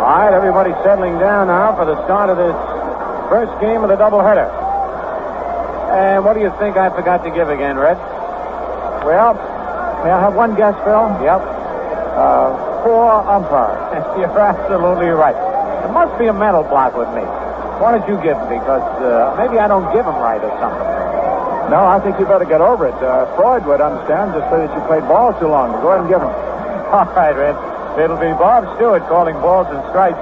All right, everybody settling down now for the start of this first game of the doubleheader. And what do you think I forgot to give again, Red? Well, may I have one guess, Phil? Yep. Poor umpire. You're absolutely right. There must be a mental block with me. Why don't you give them? Because maybe I don't give them right or something. No, I think you better get over it. Freud would understand, just say that you played ball too long. But go ahead and give him. All right, Red. It'll be Bob Stewart calling balls and strikes.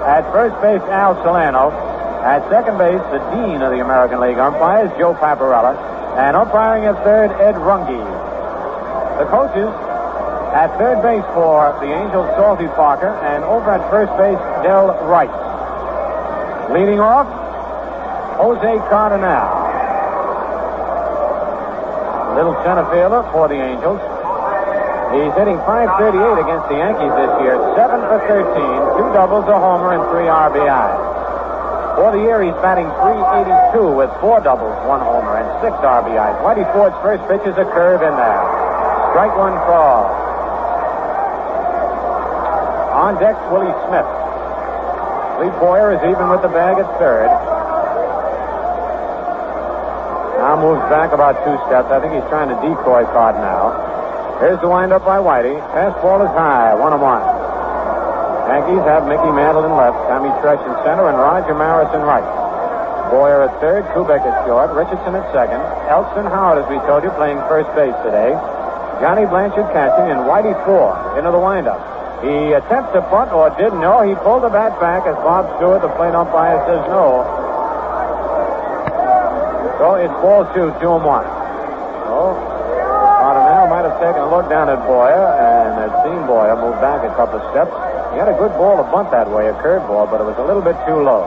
At first base, Al Solano. At second base, the dean of the American League umpires, Joe Paparella. And umpiring at third, Ed Runge. The coaches at third base for the Angels, Salty Parker. And over at first base, Del Rice. Leading off, Jose Cardinal. Little center fielder for the Angels. He's hitting .538 against the Yankees this year. 7 for 13, 2 doubles, a homer, and 3 RBIs. For the year, he's batting .382 with 4 doubles, 1 homer, and 6 RBIs. Whitey Ford's first pitch is a curve in there. Strike one call. On deck, Willie Smith. Lee Boyer is even with the bag at third. Now moves back about 2 steps. I think he's trying to decoy Cardinal. Here's the windup by Whitey. Fastball is high, 1-1. Yankees have Mickey Mantle in left, Tommy Tresh in center, and Roger Maris in right. Boyer at third, Kubek at short, Richardson at second, Elston Howard, as we told you, playing first base today. Johnny Blanchard catching, and Whitey Ford into the windup. He attempts to bunt, or didn't know. He pulled the bat back as Bob Stewart, the plate umpire, says no. So it's ball 2, 2-1. So Cardinal might have taken a look down at Boyer and had seen Boyer move back a couple of steps. He had a good ball to bunt that way, a curveball, but it was a little bit too low.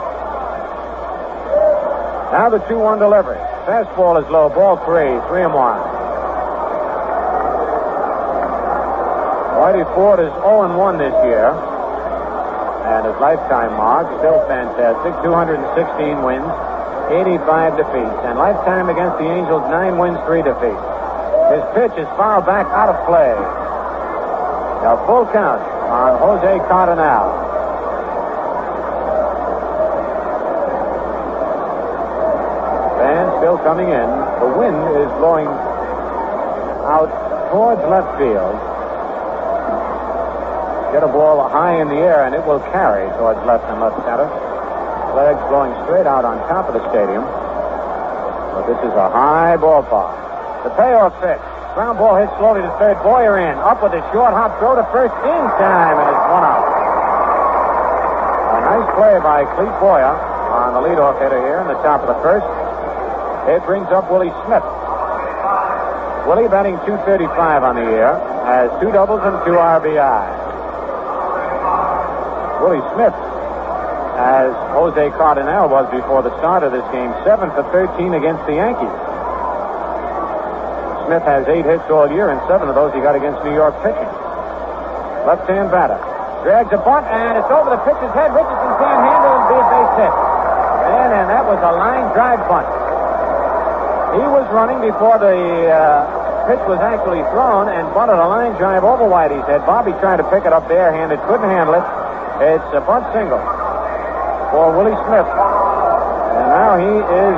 Now the 2-1 delivery. Fastball is low, ball 3, 3-1. Whitey Ford is 0-1 this year. And his lifetime mark, still fantastic, 216 wins, 85 defeats. And lifetime against the Angels, 9 wins, 3 defeats. His pitch is fouled back out of play. Now full count on Jose Cardinal. Fans still coming in. The wind is blowing out towards left field. Get a ball high in the air and it will carry towards left and left center. Flags blowing straight out on top of the stadium. But this is a high ballpark. The payoff pitch. Ground ball hit slowly to third. Boyer in. Up with a short hop throw to first in time, and it's 1 out. A nice play by Clete Boyer on the leadoff hitter here in the top of the first. It brings up Willie Smith. Willie batting .235 on the year. Has 2 doubles and 2 RBIs. Willie Smith, as Jose Cardinal was before the start of this game, 7 for 13 against the Yankees. Smith has 8 hits all year, and 7 of those he got against New York pitching. Left-hand batter. Drags a bunt, and it's over the pitcher's head. Richardson can't handle it and be a base hit. And that was a line drive bunt. He was running before the pitch was actually thrown and bunted a line drive over Whitey's head. Bobby tried to pick it up barehanded, couldn't handle it. It's a bunt single for Willie Smith. And now he is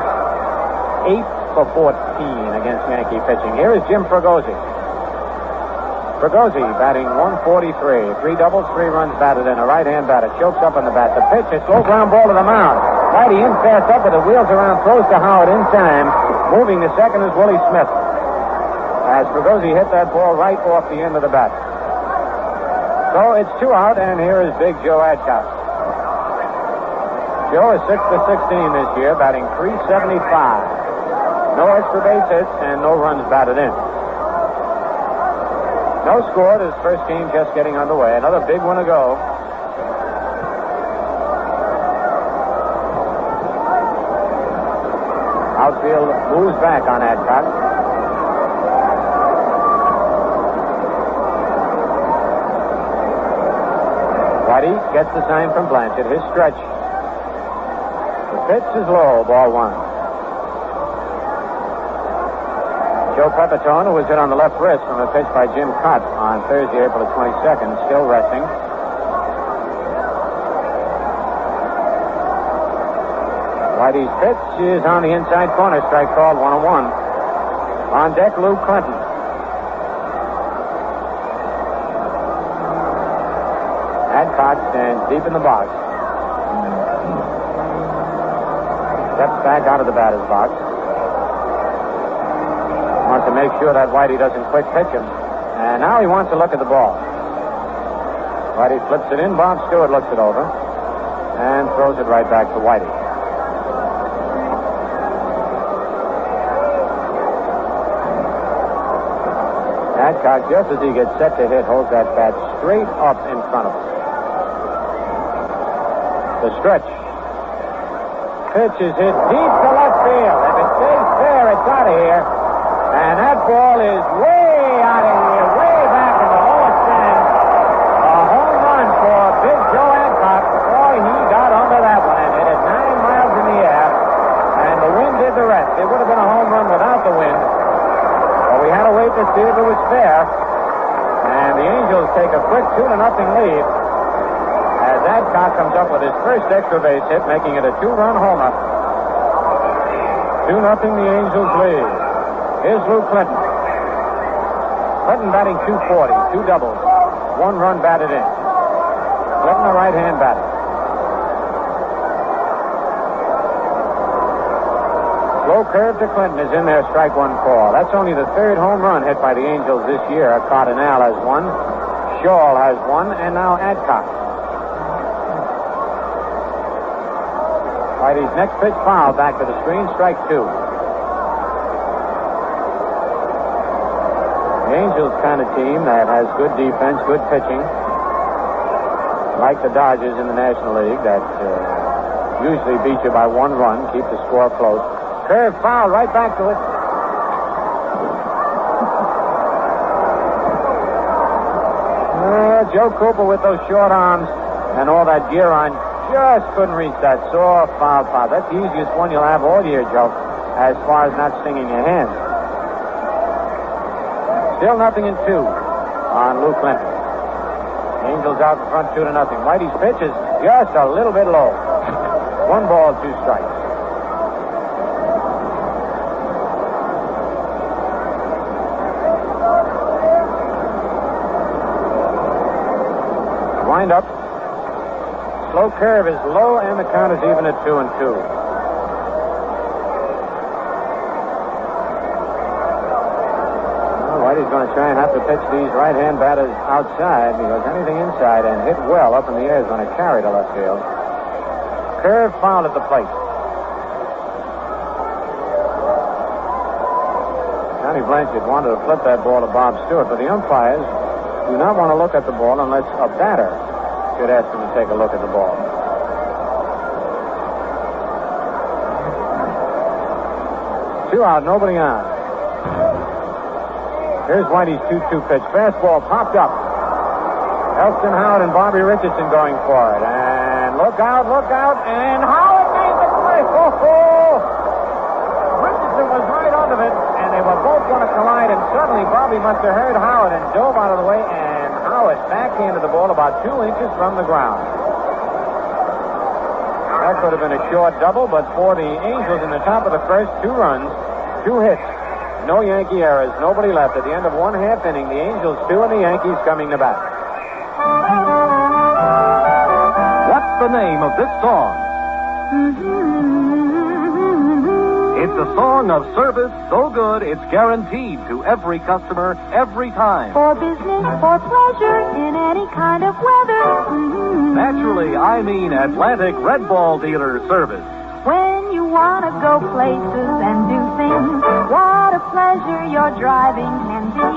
8 for 14 against Yankee pitching. Here is Jim Fregosi. Fregosi batting .143. 3 doubles, 3 runs batted in. A right-hand batter chokes up on the bat. The pitch, a slow ground ball to the mound. Whitey in fast up with the wheels around, throws to Howard in time. Moving to second is Willie Smith. As Fregosi hit that ball right off the end of the bat. So it's 2 out, and here is Big Joe Adcock. Joe is 6 for 16 this year, batting .375. No extra base hits and no runs batted in. No score. His first game just getting underway. Another big one to go. Outfield moves back on Adcock. Whitey gets the sign from Blanchard. His stretch. The pitch is low. Ball 1. Joe Pepitone, who was hit on the left wrist from a pitch by Jim Cott on Thursday, April 22nd, still resting. Whitey's pitch is on the inside corner. Strike called, 1-1. On deck, Lou Clinton. Adcock stands deep in the box. Steps back out of the batter's box. Wants to make sure that Whitey doesn't quick pitch him. And now he wants to look at the ball. Whitey flips it in. Bob Stewart looks it over and throws it right back to Whitey. Adcock, just as he gets set to hit, holds that bat straight up in front of him. The stretch. Pitch is hit deep to left field. If it stays fair, it's out of here. And that ball is way out of here, way back in the lower stand. A home run for Big Joe Adcock. Boy, he got under that one and hit it 9 miles in the air. And the wind did the rest. It would have been a home run without the wind. But we had to wait to see if it was fair. And the Angels take a quick 2-0 lead as Adcock comes up with his first extra base hit, making it a 2-run homer. 2-0 the Angels lead. Here's Lou Clinton. Clinton batting .240, 2 doubles, 1 run batted in. Clinton, a right-hand batter. Slow curve to Clinton is in there, strike 1 call. That's only the 3rd home run hit by the Angels this year. Cardinal has 1, Shaw has 1, and now Adcock. Whitey's next pitch foul back to the screen, strike 2. The Angels kind of team that has good defense, good pitching, like the Dodgers in the National League that usually beat you by 1 run, keep the score close. Curve foul right back to it. Joe Cooper with those short arms and all that gear on just couldn't reach that sore foul pop. That's the easiest one you'll have all year, Joe, as far as not stinging your hands. Still 0-2 on Lou Clinton. Angels out in front 2-0. Whitey's pitch is just a little bit low. 1 ball, 2 strikes. Wind up. Slow curve is low, and the count is even at 2-2. Whitey's going to try and have to pitch these right-hand batters outside because anything inside and hit well up in the air is going to carry to left field. Curve foul at the plate. Johnny Blanchard wanted to flip that ball to Bob Stewart, but the umpires do not want to look at the ball unless a batter should ask him to take a look at the ball. Two out, nobody on. Here's Whitey's 2-2 pitch. Fastball popped up. Elston Howard and Bobby Richardson going for it. And look out, and Howard made the play. Richardson was right onto it, and they were both going to collide, and suddenly Bobby must have heard Howard and dove out of the way, and Howard backhanded the ball about 2 inches from the ground. That could have been a short double, but for the Angels in the top of the first, 2 runs, 2 hits. No Yankee errors, nobody left. At the end of 1/2 inning, the Angels 2 and the Yankees coming to bat. What's the name of this song? It's a song of service so good it's guaranteed to every customer every time. For business, for pleasure, in any kind of weather. Naturally, I mean Atlantic Red Ball Dealer service. When you want to go places and do things, what a pleasure your driving can be.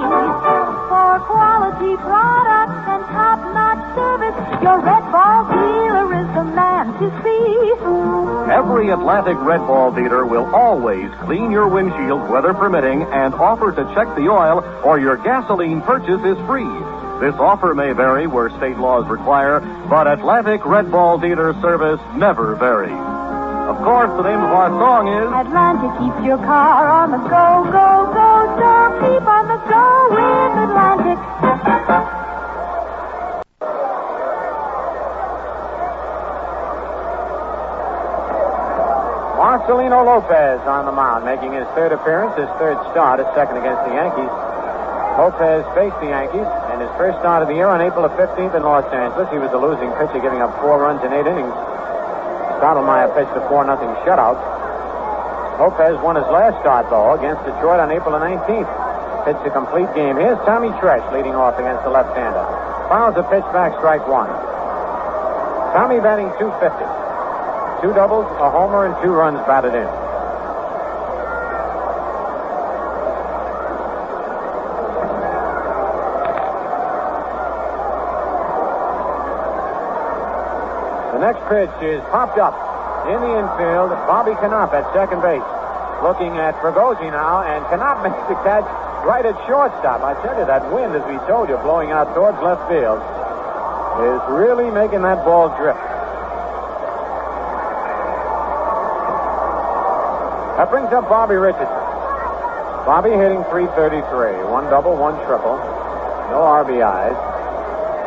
For quality products and top-notch service, your Red Ball dealer is the man to see. Every Atlantic Red Ball dealer will always clean your windshield, weather permitting, and offer to check the oil, or your gasoline purchase is free. This offer may vary where state laws require, but Atlantic Red Ball dealer service never varies. Of course, the name of our song is Atlantic keeps your car on the go, go, go, so keep on the go with Atlantic. Marcelino Lopez on the mound, making his third appearance, his third start, his second against the Yankees. Lopez faced the Yankees in his first start of the year on April the 15th in Los Angeles. He was the losing pitcher, giving up 4 runs in 8 innings. Stottlemyre pitched a 4-0 shutout. Lopez won his last start, though, against Detroit on April the 19th. Pitched a complete game. Here's Tommy Tresh leading off against the left-hander. Fouls a pitch back, strike 1. Tommy batting .250. 2 doubles, a homer, and 2 runs batted in. The next pitch is popped up in the infield. Bobby Knopp at second base. Looking at Fregosi now, and Knopp makes the catch right at shortstop. I tell you, that wind, as we told you, blowing out towards left field, is really making that ball drift. That brings up Bobby Richardson. Bobby hitting .333. 1 double, 1 triple. No RBIs.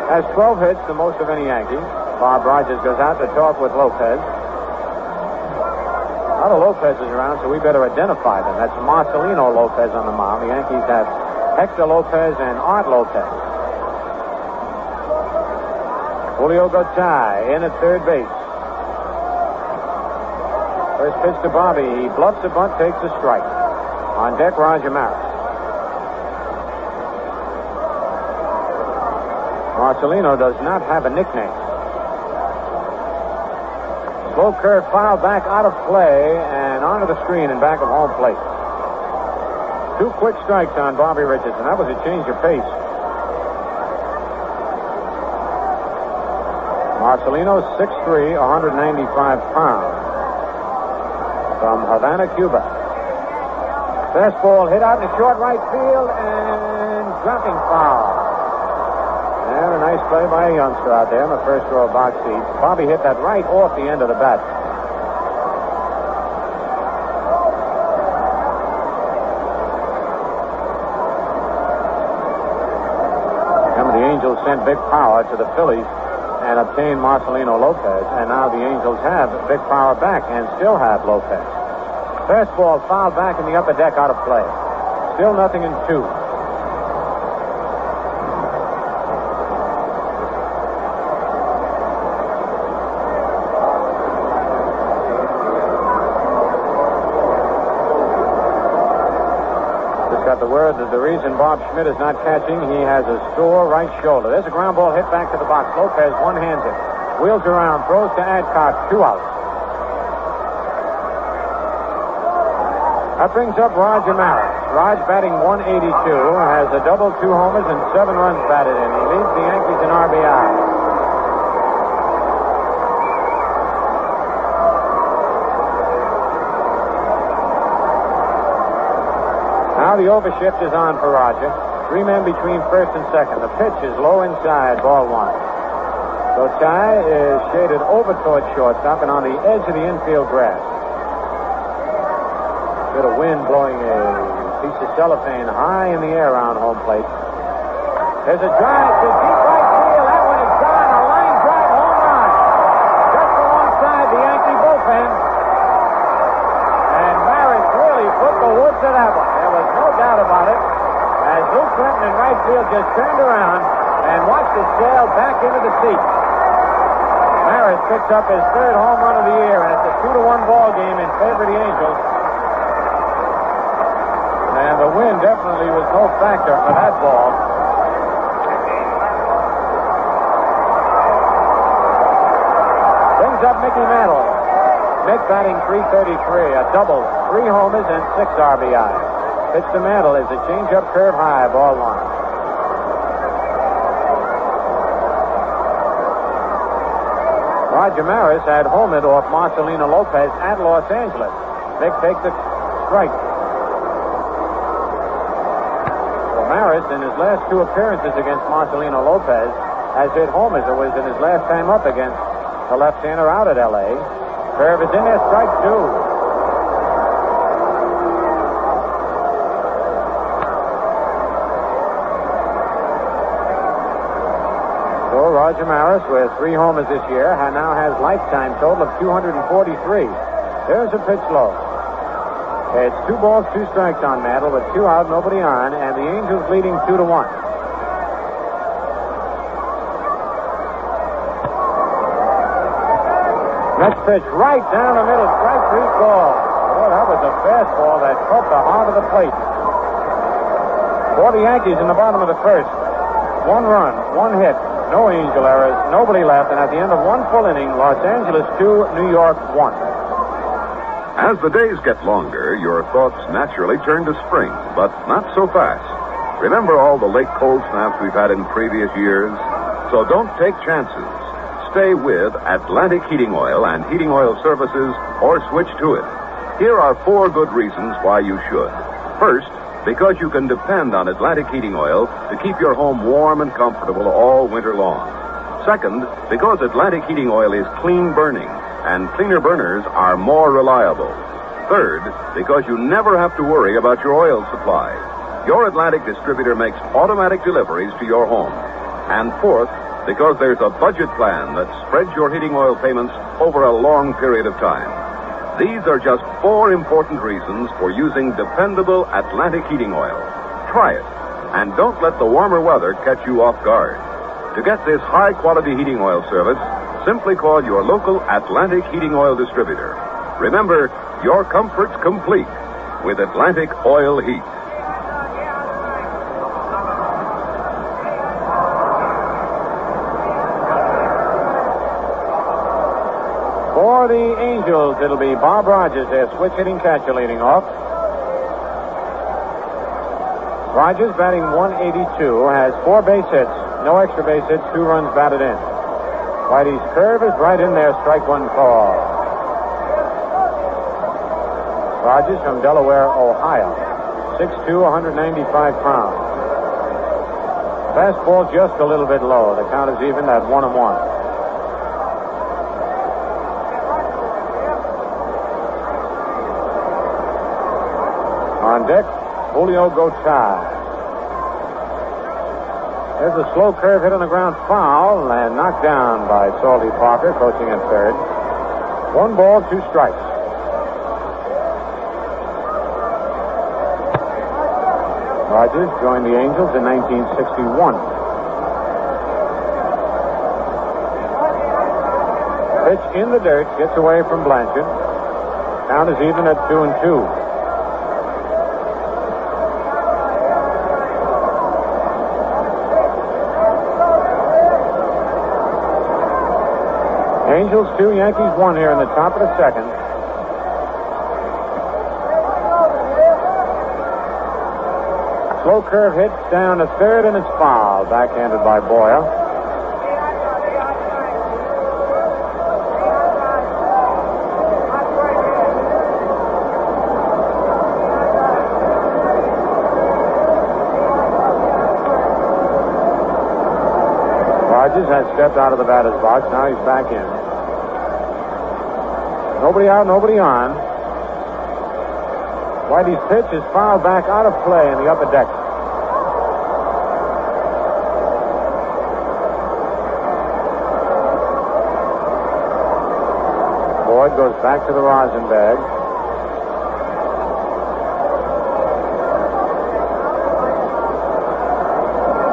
Has 12 hits, the most of any Yankee. Bob Rogers goes out to talk with Lopez. A lot of Lopez's around, so we better identify them. That's Marcelino Lopez on the mound. The Yankees have Hector Lopez and Art Lopez. Julio Gotay in at third base. First pitch to Bobby. He bluffs a bunt, takes a strike. On deck, Roger Maris. Marcelino does not have a nickname. Slow curve fouled back out of play and onto the screen in back of home plate. 2 quick strikes on Bobby Richardson. That was a change of pace. Marcelino, 6'3", 195 pounds. From Havana, Cuba. Fastball hit out in the short right field and dropping foul. And a nice play by a youngster out there in the first row box seat. Bobby hit that right off the end of the bat. Remember, the Angels sent Big Power to the Phillies and obtained Marcelino Lopez, and now the Angels have Big Power back and still have Lopez. Fastball fouled back in the upper deck out of play. Still 0-2. Got the word that the reason Bob Schmidt is not catching, he has a sore right shoulder. There's a ground ball hit back to the box. Lopez one-hands it. Wheels around, throws to Adcock, 2 outs. That brings up Roger Maris. Raj batting .182, has a double, 2 homers, and 7 runs batted in. He leads the Yankees in RBI. Now the overshift is on for Roger. 3 men between first and second. The pitch is low inside, ball 1. Gotay is shaded over towards shortstop and on the edge of the infield grass. Bit of wind blowing a piece of cellophane high in the air around home plate. There's a drive to deep right field. That one is gone. A line drive home run. Just alongside the Yankee bullpen. And Maris really put the wood to that one. There was no doubt about it. As Lou Clinton in right field just turned around and watched it sail back into the seat. Maris picks up his 3rd home run of the year, and it's a 2-1 ball game in favor of the Angels. And the wind definitely was no factor for that ball. Brings up Mickey Mantle. Mick batting .333, a double, 3 homers, and 6 RBI. Pitch to Mantle is a change-up curve high, ball 1. Roger Maris had homered off Marcelino Lopez at Los Angeles. Mick takes a strike. Well, Maris, in his last 2 appearances against Marcelino Lopez, has hit homers. It was in his last time up against the left-hander out at L.A. Curve is in there, strike 2. So Roger Maris, with 3 homers this year, now has lifetime total of 243. There's a pitch low. It's 2 balls, 2 strikes on Mantle, with 2 out, nobody on, and the Angels leading 2-1. Next pitch, right down the middle, strike 3 ball. Oh, that was a fastball that caught the heart of the plate. For the Yankees in the bottom of the first, 1 run, 1 hit, no Angel errors, nobody left, and at the end of 1 full inning, Los Angeles 2, New York 1. As the days get longer, your thoughts naturally turn to spring, but not so fast. Remember all the late cold snaps we've had in previous years? So don't take chances. Stay with Atlantic Heating Oil and Heating Oil Services, or switch to it. Here are 4 good reasons why you should. First, because you can depend on Atlantic Heating Oil to keep your home warm and comfortable all winter long. Second, because Atlantic Heating Oil is clean burning, and cleaner burners are more reliable. Third, because you never have to worry about your oil supply. Your Atlantic distributor makes automatic deliveries to your home. And fourth, because there's a budget plan that spreads your heating oil payments over a long period of time. These are just 4 important reasons for using dependable Atlantic heating oil. Try it, and don't let the warmer weather catch you off guard. To get this high-quality heating oil service, simply call your local Atlantic heating oil distributor. Remember, your comfort's complete with Atlantic Oil Heat. For the Angels, it'll be Bob Rogers, their switch hitting catcher, leading off. Rogers, batting .182, has 4 base hits, no extra base hits, 2 runs batted in. Whitey's curve is right in there, strike 1 call. Rogers from Delaware, Ohio, 6'2", 195 pounds. Fastball just a little bit low. The count is even at 1-1. On deck, Julio Gotay. There's a slow curve hit on the ground, foul, and knocked down by Salty Parker, coaching at third. 1 ball, 2 strikes. Rogers joined the Angels in 1961. Pitch in the dirt, gets away from Blanchard. Count is even at 2-2. Angels 2, Yankees 1 here in the top of the second. Slow curve hits down to third, and it's foul. Backhanded by Boyle. Rogers has stepped out of the batter's box. Now he's back in. Nobody out, nobody on. Whitey's pitch is fouled back out of play in the upper deck. Boyd goes back to the rosin bag.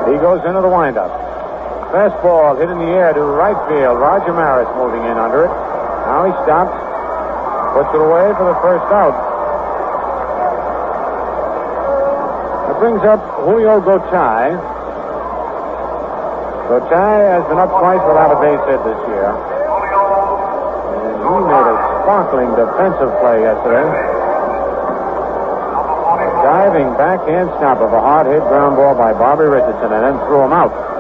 He goes into the windup. Fastball hit in the air to right field. Roger Maris moving in under it. Now he stops. Puts it away for the first out. That brings up Julio Gotay. Gotay has been up twice without a base hit this year. And he made a sparkling defensive play yesterday. A diving backhand snap of a hard hit ground ball by Bobby Richardson, and then threw him out.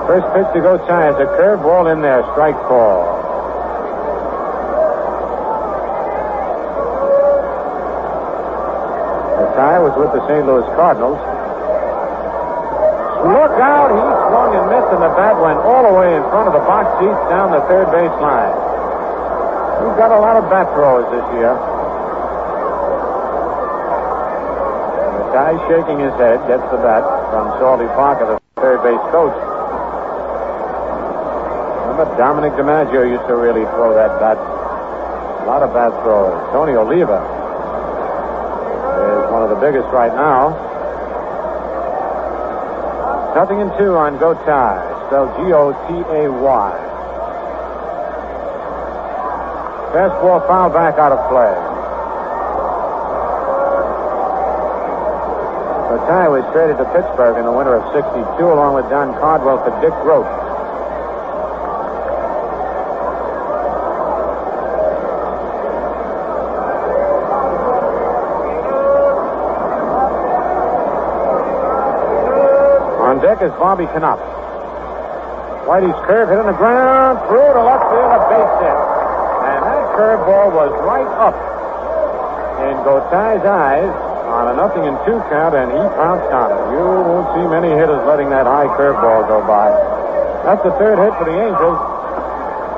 First pitch to Gotay is a curveball in there, strike call. Gotay was with the St. Louis Cardinals. Look out! He swung and missed, and the bat went all the way in front of the box seats down the third base line. He's got a lot of bat throws this year. Gotay shaking his head, gets the bat from Salty Parker, the third base coach. Remember Dominic DiMaggio used to really throw that bat. A lot of bat throwers. Tony Oliva is one of the biggest right now. 0-2 on Gotay. Spelled Gotay. Fastball foul back out of play. Gotay was traded to Pittsburgh in the winter of '62 along with Don Cardwell for Dick Roach. On deck is Bobby Knopp. Whitey's curve hit on the ground, through to left field, a base hit. And that curveball was right up in Gotay's eyes on a 0-2 count, and he pounced on it. You won't see many hitters letting that high curveball go by. That's the third hit for the Angels.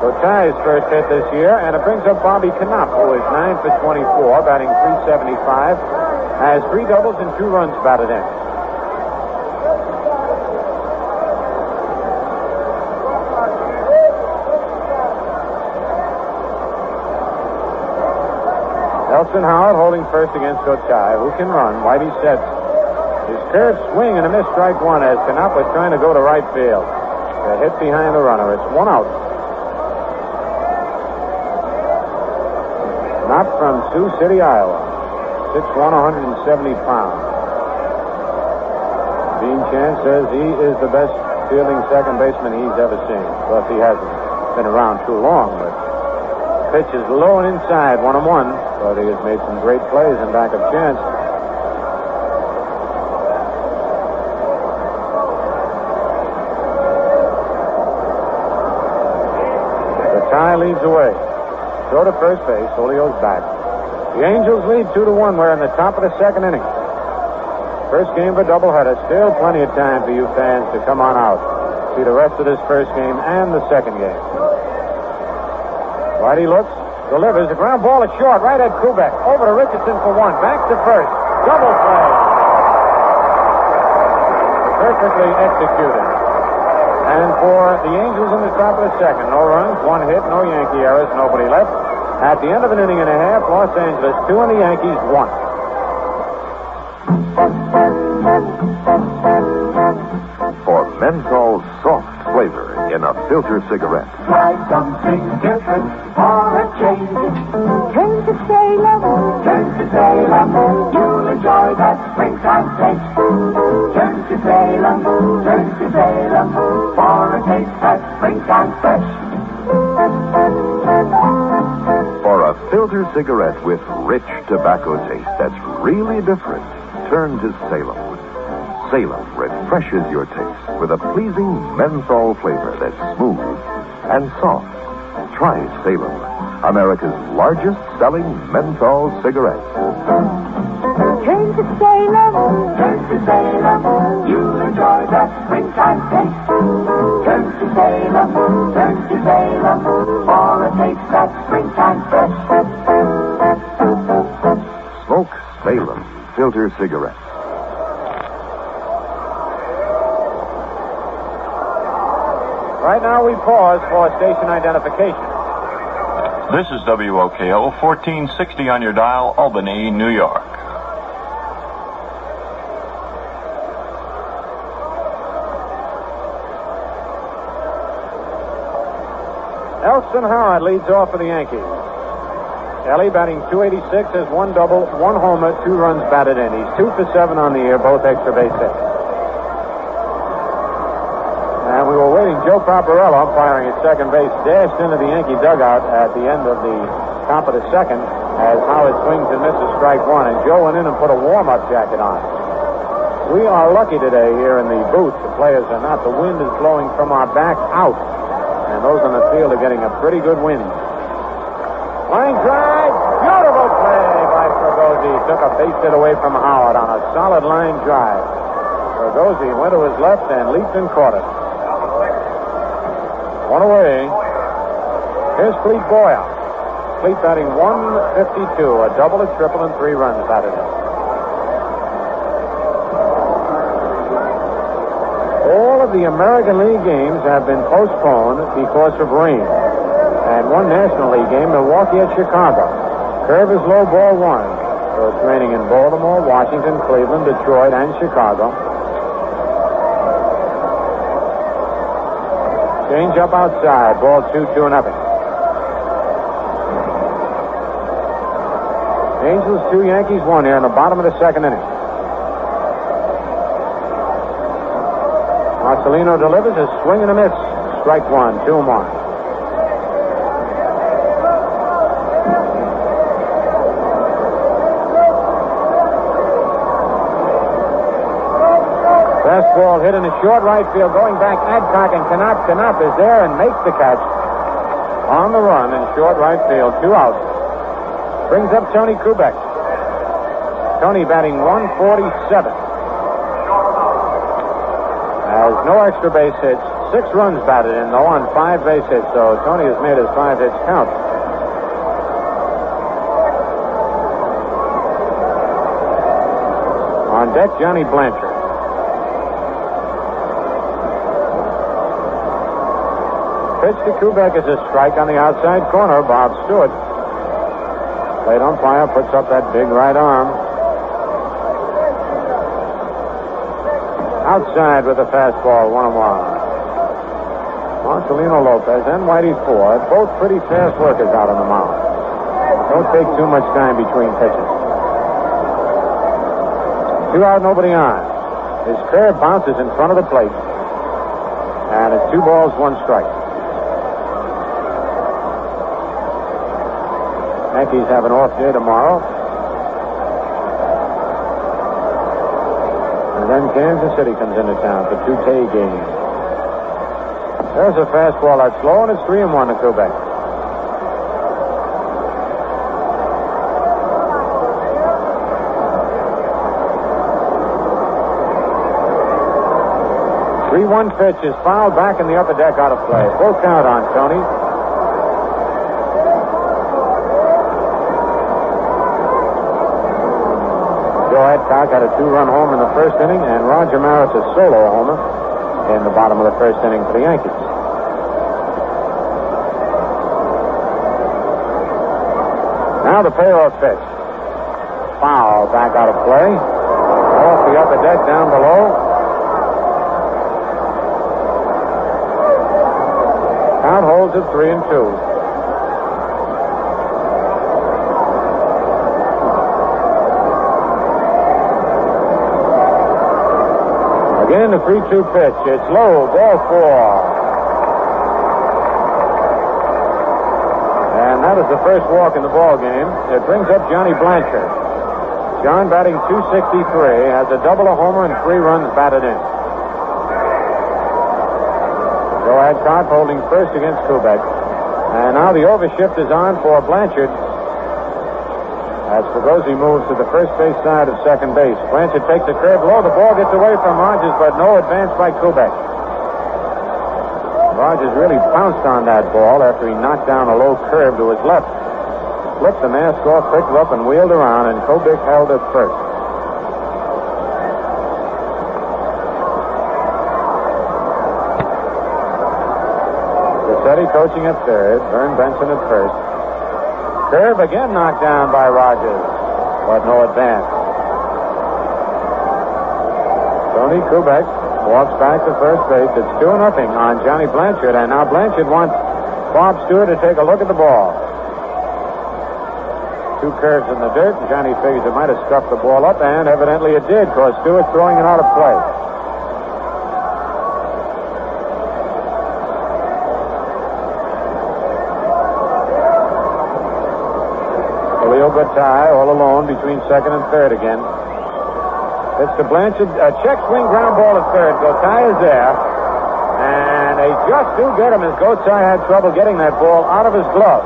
Gotay's first hit this year, and it brings up Bobby Knopp, who is 9 for 24, batting .375, has 3 doubles and 2 runs batted in. Nelson Howard holding first against Gotay, who can run. Whitey sets. His curved swing and a missed strike one as Knopp was trying to go to right field. A hit behind the runner. It's 1 out. Knopp from Sioux City, Iowa. 6'1", 170 pounds. Dean Chance says he is the best fielding second baseman he's ever seen. Well, he hasn't been around too long, but pitch is low and inside, 1-1. But he has made some great plays in back of Chance. The tie leads away. Throw to first base. Julio's back. The Angels lead 2-1. We're in the top of the second inning. First game of a doubleheader. Still plenty of time for you fans to come on out. See the rest of this first game and the second game. Whitey looks. Delivers. The ground ball is short. Right at Kubek. Over to Richardson for 1. Back to first. Double play. Perfectly executed. And for the Angels in the top of the second, no runs, 1 hit, no Yankee errors, nobody left. At the end of an inning and a half, Los Angeles 2 and the Yankees 1. For menthol soft flavor in a filter cigarette. Try something different for a change. Turn to Salem. Turn to Salem. You'll enjoy that springtime taste. Turn to Salem. Turn to Salem for a taste that's springtime fresh. For a filter cigarette with rich tobacco taste that's really different, turn to Salem. Salem refreshes your taste with a pleasing menthol flavor that's smooth and soft. Try Salem, America's largest selling menthol cigarette. Turn to Salem. Turn to Salem. You'll enjoy that springtime taste. Turn to Salem. Turn to Salem for a taste that's springtime fresh. Smoke Salem filter cigarettes. Right now we pause for station identification. This is WOKO 1460 on your dial, Albany, New York. Nelson Howard leads off for the Yankees. Ellie batting .286, has 1 double, 1 homer, 2 runs batted in. He's 2 for 7 on the year, both extra base hits. And we were waiting. Joe Paparello, umpiring at second base, dashed into the Yankee dugout at the end of the top of the second as Howard swings and misses strike 1. And Joe went in and put a warm-up jacket on. We are lucky today here in the booth. The players are not. The wind is blowing from our back out. And those on the field are getting a pretty good wind. Line drive. Beautiful play by Fregosi. Took a base hit away from Howard on a solid line drive. Fregosi went to his left and leaped and caught it. 1 away. Here's Fleet Boyer. Fleet batting .152, a double, a triple, and 3 runs batted in. All of of the American League games have been postponed because of rain. And one National League game, Milwaukee at Chicago. Curve is low, ball one. So it's raining in Baltimore, Washington, Cleveland, Detroit, and Chicago. Change up outside. Ball 2-0. Angels 2, Yankees 1 here in the bottom of the second inning. Marcelino delivers a swing and a miss. Strike one, 2-1. Fastball hit in the short right field. Going back, Adcock, and Knopp is there and makes the catch on the run in short right field. 2 outs. Brings up Tony Kubek. Tony batting 147. Has no extra base hits. 6 runs batted in, though, on 5 base hits. So Tony has made his 5 hits count. On deck, Johnny Blanchard. Pitch to Kubek is a strike on the outside corner. Bob Stewart. Plate umpire puts up that big right arm. Outside with a fastball, 1-1. Marcelino Lopez and Whitey Ford, both pretty fast workers out on the mound. Don't take too much time between pitches. 2 out, nobody on. His curve bounces in front of the plate. And it's 2 balls, 1 strike. Yankees have an off day tomorrow. And then Kansas City comes into town for 2 day games. There's a fastball that's low, and it's 3-1 to Kubek. Three-1 pitch is fouled back in the upper deck out of play. Full count on Tony. Joe Adcock had a 2-run homer in the first inning, and Roger Maris a solo homer in the bottom of the first inning for the Yankees. Now the payoff pitch. Foul back out of play. Off the upper deck down below. Count holds at 3-2. Again, the 3-2 pitch. It's low, ball 4. And that is the first walk in the ball game. It brings up Johnny Blanchard. John batting .263, has a double, a homer, and 3 runs batted in. Joe Adcock holding first against Kubek. And now the overshift is on for Blanchard. As Fregosi moves to the first base side of second base. Blanchard takes a curve low. The ball gets away from Rogers, but no advance by Kubek. Rogers really pounced on that ball after he knocked down a low curve to his left. Flipped the mask off, picked it up, and wheeled around, and Kubek held at first. Cassetti coaching at third. Vern Benson at first. Curve again knocked down by Rogers, but no advance. Tony Kubek walks back to first base. It's 2-0 on Johnny Blanchard, and now Blanchard wants Bob Stewart to take a look at the ball. 2 curves in the dirt, and Johnny figures it might have scuffed the ball up, and evidently it did, because Stewart's throwing it out of play. Tie all alone between second and third again. It's to Blanchard. A check swing ground ball at third. Gotay is there. And they just do get him as Gotay had trouble getting that ball out of his glove.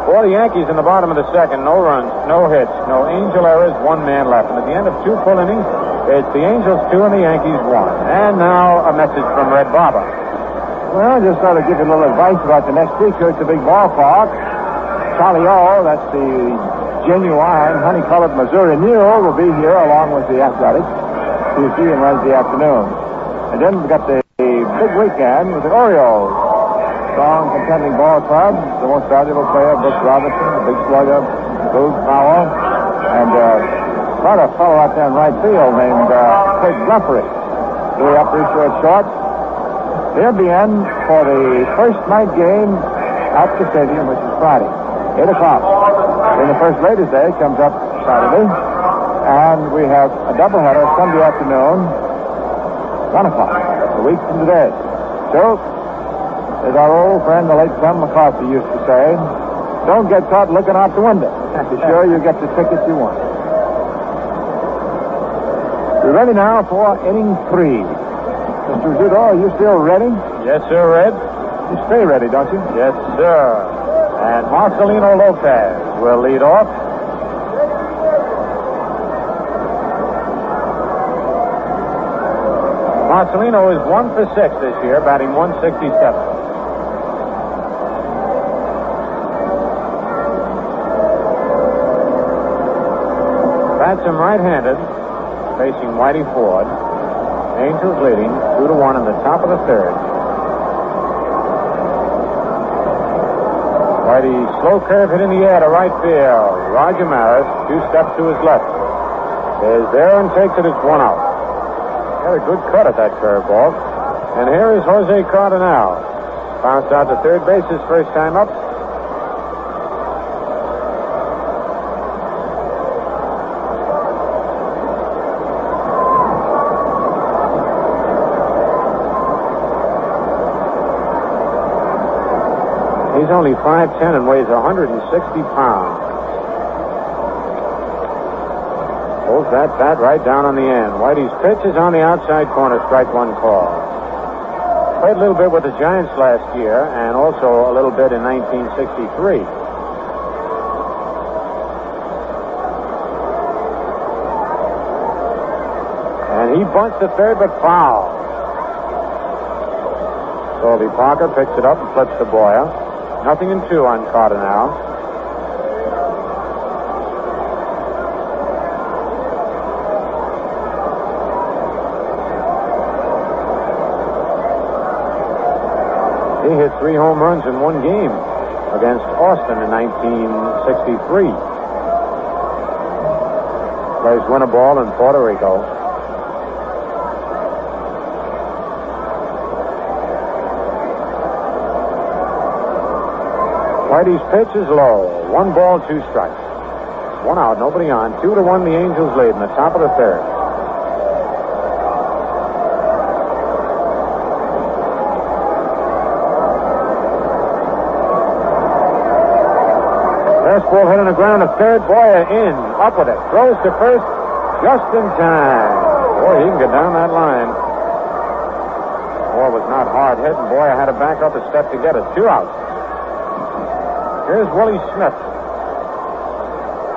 For the Yankees in the bottom of the second, no runs, no hits, no Angel errors, 1 man left. And at the end of 2 full innings, it's the Angels 2 and the Yankees 1. And now a message from Red Barber. Well, I just thought I'd give you a little advice about the next week here at the big ballpark. Charlie O, that's the genuine honey-colored Missouri Mule, will be here along with the Athletics. Tuesday and Wednesday afternoon. And then we've got the big weekend with the Orioles. Strong contending ball club. The most valuable player, Bush Robinson, the big slugger, Boog Powell, and a fellow out there in right field named Ted Guthrie. Louis Uprisher at short. They'll be in for the first night game at the stadium, which is Friday, 8 o'clock. Then the first ladies' day comes up Saturday, and we have a doubleheader Sunday afternoon, 1 o'clock, a week from today. So, as our old friend, the late Tom McCarthy, used to say, don't get caught looking out the window. Be sure you get the ticket you want. We're ready now for inning 3. Mr. Rizzuto, are you still ready? Yes, sir, Red. You stay ready, don't you? Yes, sir. And Marcelino Lopez will lead off. Marcelino is 1 for 6 this year, batting .167. Bats him right-handed, facing Whitey Ford. Angels leading 2-1 in the top of the third. Whitey slow curve hit in the air to right field. Roger Maris 2 steps to his left. Is there and takes it. It's 1 out. Got a good cut at that curveball. And here is Jose Cardinal. Bounced out to third base his first time up. He's only 5'10" and weighs 160 pounds. Pulls that bat right down on the end. Whitey's pitch is on the outside corner, strike 1 call. Played a little bit with the Giants last year and also a little bit in 1963. And he bunts to third, but foul. Goldie Parker picks it up and flips to Boyer. 0-2 on Cardinal. He hit 3 home runs in 1 game against Austin in 1963. Plays winter ball in Puerto Rico. Whitey's pitch is low. 1 ball, 2 strikes. 1 out, nobody on. 2-1, the Angels lead in the top of the third. Fastball hit on the ground to third. Boyer in, up with it. Throws to first just in time. Boy, he can get down that line. Ball was not hard hit, and Boyer had to back up a step to get it. 2 outs. Here's Willie Smith.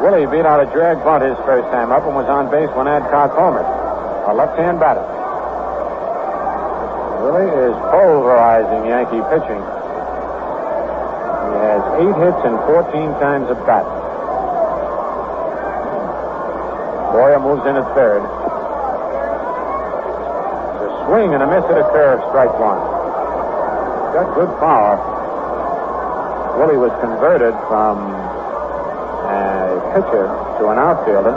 Willie beat out a drag bunt his first time up and was on base when Adcock homered. A left-hand batter. Willie is pulverizing Yankee pitching. He has 8 hits and 14 times at bat. Boyer moves in at third. It's a swing and a miss at a curve, strike 1. Got good power. Willie was converted from a pitcher to an outfielder.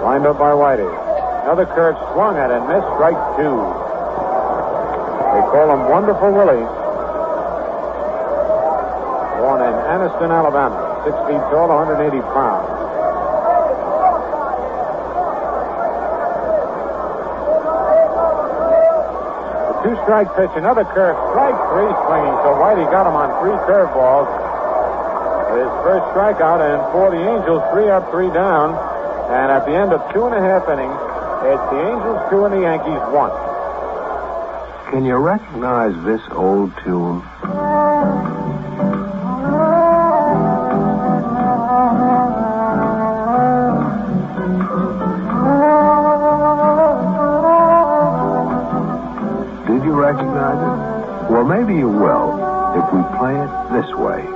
Lined up by Whitey. Another curve swung at and missed, strike 2. They call him Wonderful Willie. Born in Anniston, Alabama. 6 feet tall, 180 pounds. Two-strike pitch, another curve, strike 3 swinging. So Whitey got him on 3 curveballs. His first strikeout, and for the Angels, 3 up, 3 down. And at the end of 2.5 innings, it's the Angels 2 and the Yankees 1. Can you recognize this old tune? Recognize it? Well, maybe you will if we play it this way.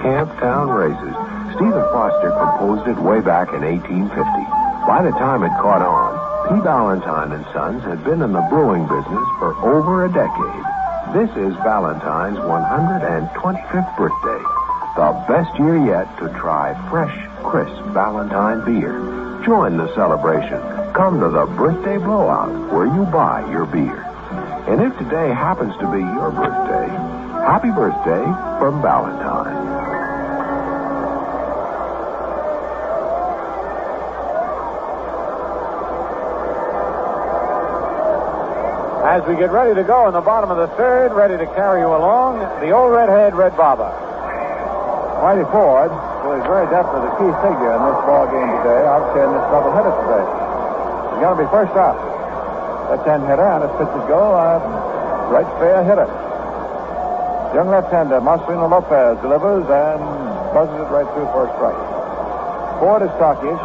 Camptown Races. Stephen Foster composed it way back in 1850. By the time it caught on, P. Valentine and Sons had been in the brewing business for over a decade. This is Valentine's 125th birthday. The best year yet to try fresh, crisp Valentine beer. Join the celebration. Come to the Birthday Blowout, where you buy your beer. And if today happens to be your birthday, happy birthday from Valentine. As we get ready to go in the bottom of the third, ready to carry you along, the old redhead, Red Barber. Whitey Ford, who is very definitely the key figure in this ball game today, obviously in this doubleheader today. He's going to be first up. Left-hand hitter, and his pitches go, right fair hitter. Young left-hander, Marcelino Lopez, delivers and buzzes it right through for a strike. Ford is stockish.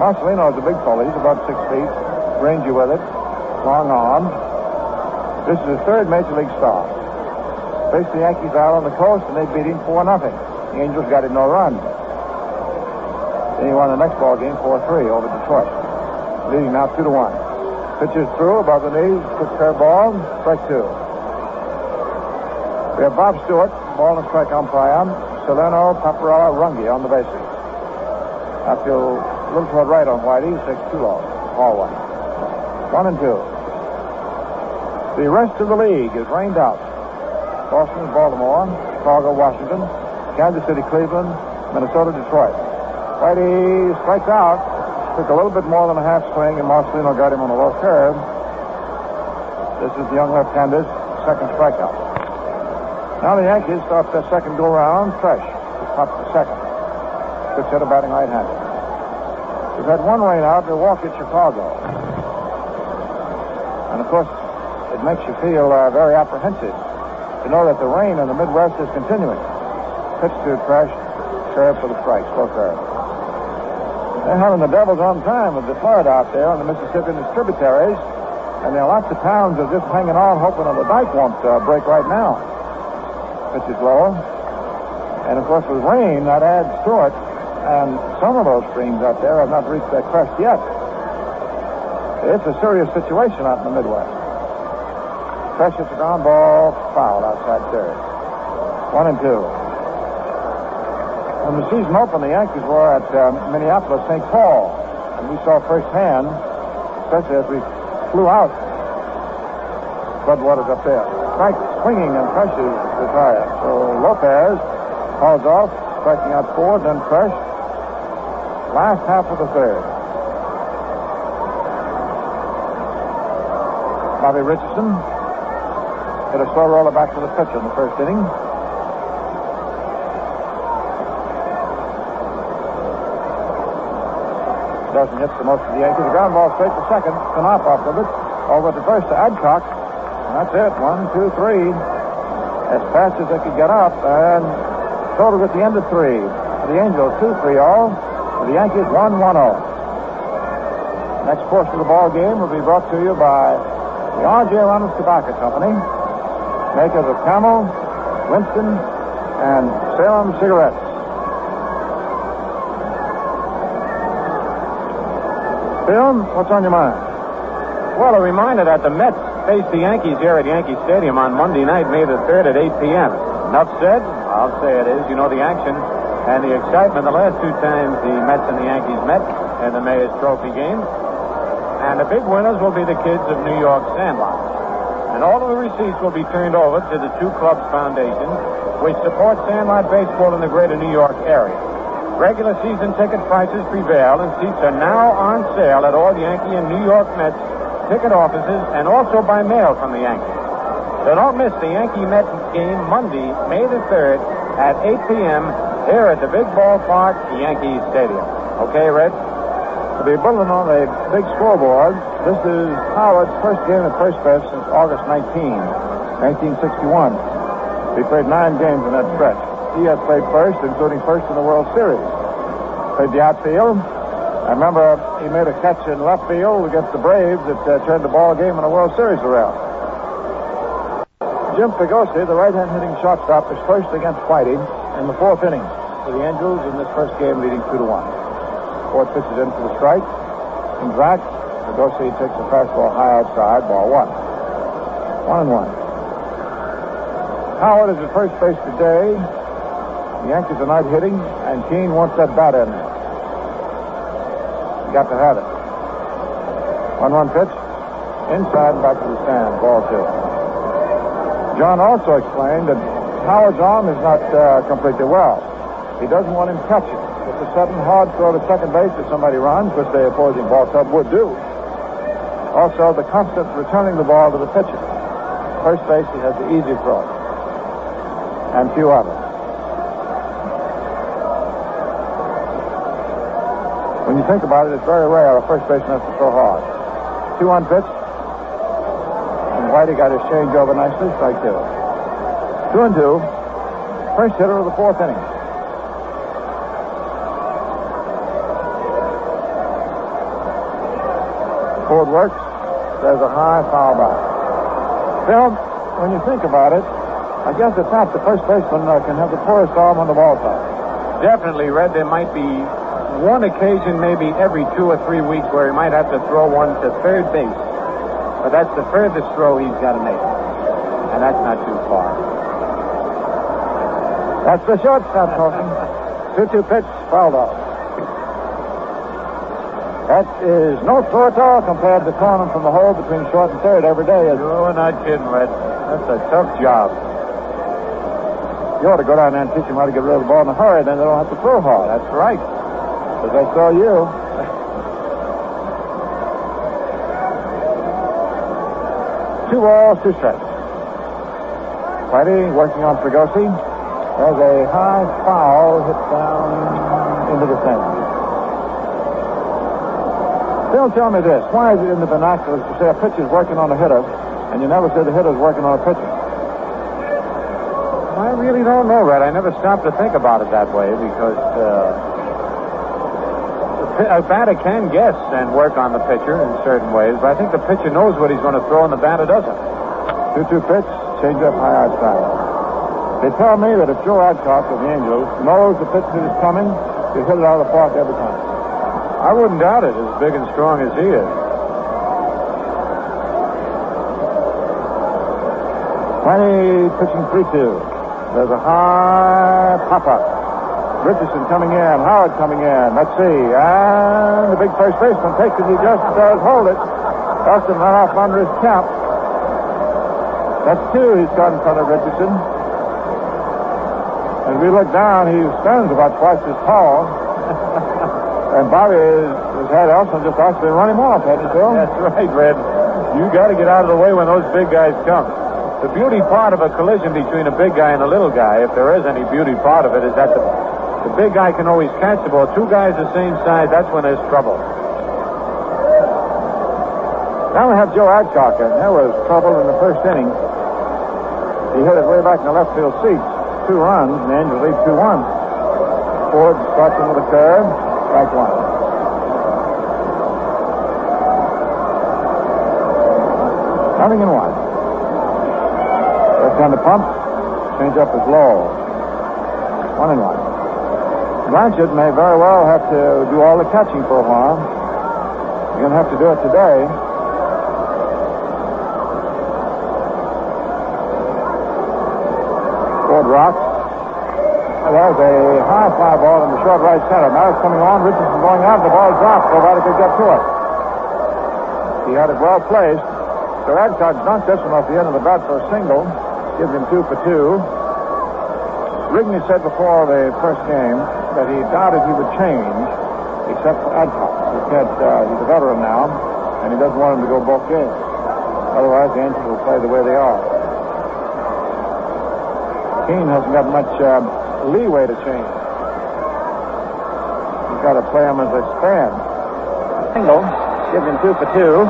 Marcelino is a big fellow. He's about 6 feet, rangy with it, long arms. This is his third major league start. Faced the Yankees out on the coast, and they beat him 4-0. The Angels got him no run. Then he won the next ball game 4-3 over Detroit, leading now 2-1. Pitches through above the knees, quick curveball, strike two. We have Bob Stewart, ball and strike umpire, Salerno, Paparella, Runge on the bases. After a little toward right on Whitey, 6-2 low, ball one. 1-2. The rest of the league is rained out. Boston, Baltimore, Chicago, Washington, Kansas City, Cleveland, Minnesota, Detroit. Whitey strikes out. Took a little bit more than a half swing, and Marcelino got him on a low curve. This is the young left-hander's second strikeout. Now the Yankees start their second go-round fresh. Top to second. Pitch hitter batting right-handed. We've had one rain out, Milwaukee, Chicago. And, of course, it makes you feel very apprehensive to know that the rain in the Midwest is continuing. Pitch to Trash, curve for the strike, slow curve. They're having the Devils on time with the flood out there on the Mississippi and its tributaries, and there are lots of towns that are just hanging on, hoping that the dike won't break right now. Pitch is low. And, of course, with rain, that adds to it, and some of those streams out there have not reached their crest yet. It's a serious situation out in the Midwest. Precious ground ball foul outside third. 1-2. When the season opened, the Yankees were at Minneapolis, St. Paul. And we saw firsthand, especially as we flew out, floodwaters up there. Strike swinging and Precious retired. So Lopez hauls off, striking out Ford, then Fresh. Last half of the third. Bobby Richardson hit a slow roller back to the pitcher in the first inning. Doesn't hit for most of the Yankees. The ground ball straight to second. Knopf off of it. Over to first to Adcock. And that's it. 1, 2, 3. As fast as they could get up. And total at the end of 3. For the Angels, 2-3 all. For the Yankees, 1-1-0. Next portion of the ball game will be brought to you by the R.J. Reynolds Tobacco Company, makers of Camel, Winston, and Salem cigarettes. Phil, what's on your mind? Well, a reminder that the Mets face the Yankees here at Yankee Stadium on Monday night, May the 3rd at 8 p.m. Enough said? I'll say it is. You know the action and the excitement the last two times the Mets and the Yankees met in the Mayor's Trophy game. And the big winners will be the kids of New York Sandlot. And all of the receipts will be turned over to the two clubs' foundations, which support Sandlot baseball in the greater New York area. Regular season ticket prices prevail, and seats are now on sale at all Yankee and New York Mets ticket offices, and also by mail from the Yankees. So don't miss the Yankee-Mets game Monday, May the 3rd at 8 p.m. here at the big ballpark, Yankee Stadium. Okay, Red? To be bulletin on a big scoreboard, this is Howard's first game at first base since August 1961. He played 9 games in that stretch. He has played first, including first in the World Series. Played the outfield. I remember he made a catch in left field against the Braves that turned the ball game in the World Series around. Jim Figosi, the right-hand hitting shortstop, is first against Whitey, in the fourth inning for the Angels in this first game, leading 2-1. Ford pitches in for the strike. Comes back. Dorsey takes a fastball high outside, ball 1. 1-1. Howard is at first base today. The Yankees are not hitting, and Keene wants that bat in there. Got to have it. 1-1 pitch. Inside, back to the stand. Ball 2. John also explained that Howard's arm is not completely well. He doesn't want him catching. If a sudden hard throw to second base if somebody runs, which the opposing ball club would do. Also, the constant returning the ball to the pitcher. First base, he has the easy throw. And few of it. When you think about it, it's very rare a first baseman has to throw hard. 2-1 pitch. And Whitey got his change over nicely. Strike 2. 2-2. First hitter of the fourth inning. Ford works. There's a high foul back. Phil, when you think about it, I guess it's not the first baseman can have the poorest arm on the ball side. Definitely, Red. There might be one occasion, maybe every 2 or 3 weeks, where he might have to throw one to third base. But that's the furthest throw he's got to make. And that's not too far. That's the shortstop talking. 2-2 pitch, fouled off. That is no throw at all compared to throwing him from the hole between short and third every day. You're not kidding, Red. That's a tough job. You ought to go down there and teach him how to get rid of the ball in a hurry, then they don't have to throw hard. That's right. Because I saw you. 2 balls, 2 strikes. Whitey working on Fregosi. There's a high foul hit down into the center. Phil, tell me this. Why is it in the vernaculars to say a pitcher's working on a hitter, and you never say the hitter's working on a pitcher? I really don't know, Red. I never stopped to think about it that way because a batter can guess and work on the pitcher in certain ways, but I think the pitcher knows what he's going to throw and the batter doesn't. 2-2 pitch, change up high outside. They tell me that if Joe Adcock of the Angels knows the pitch that is coming, he'll hit it out of the park every time. I wouldn't doubt it, as big and strong as he is. Whitey pitching 3-2. There's a high pop-up. Richardson coming in. Howard coming in. Let's see. And the big first baseman takes it. He just does hold it. Austin run off under his cap. That's 2 he's got in front of Richardson. As we look down, he stands about twice as tall. And Bobby has had Elson just actually run him off, hasn't he, Phil? That's right, Red. You got to get out of the way when those big guys come. The beauty part of a collision between a big guy and a little guy, if there is any beauty part of it, is that the big guy can always catch the ball. 2 guys the same size, that's when there's trouble. Now we have Joe Adcock, and there was trouble in the first inning. He hit it way back in the left field seats. 2 runs, and the Angels lead 2-1. Ford starts him with a curve. Strike 1. Nothing in 1. First on the pump. Change up is low. 1-1. Blanchard may very well have to do all the catching for a while. You're going to have to do it today. Ford rocks. There's a high fly ball in the short right center. Now it's coming on. Richardson going out. The ball dropped. Nobody could get to it. He had it well placed. So Adcock dunked this one off the end of the bat for a single. Gives him 2 for 2. Rigney said before the first game that he doubted he would change, except for Adcock. He's a veteran now, and he doesn't want him to go both games. Otherwise, the Angels will play the way they are. Keene hasn't got much leeway to change. He's got to play him as they stand. Single, gives him 2 for 2.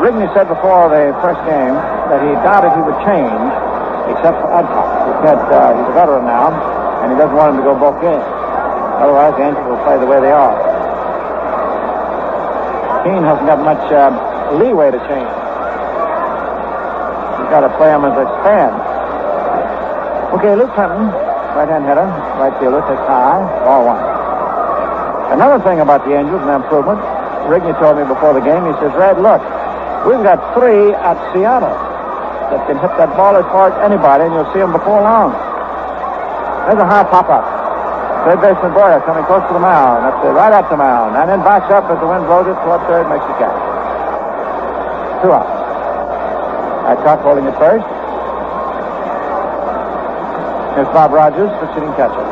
Rigney said before the first game that he doubted he would change, except for Adcock. He's a veteran now, and he doesn't want him to go both games. Otherwise, the Angels will play the way they are. Keene hasn't got much leeway to change. He's got to play him as they stand. Okay, Luke Clinton Right-hand hitter, right fielder, takes high, ball one. Another thing about the Angels, an improvement, Rigney told me before the game, he says, Red, look, we've got 3 at Seattle that can hit that ball as far as anybody, and you'll see them before long. There's a high pop-up. Third baseman Boyer coming close to the mound. That's it, right at the mound. And then backs up as the wind blows it toward third, makes the catch. 2 outs. Adcock holding it first. Here's Bob Rogers, the sitting catcher.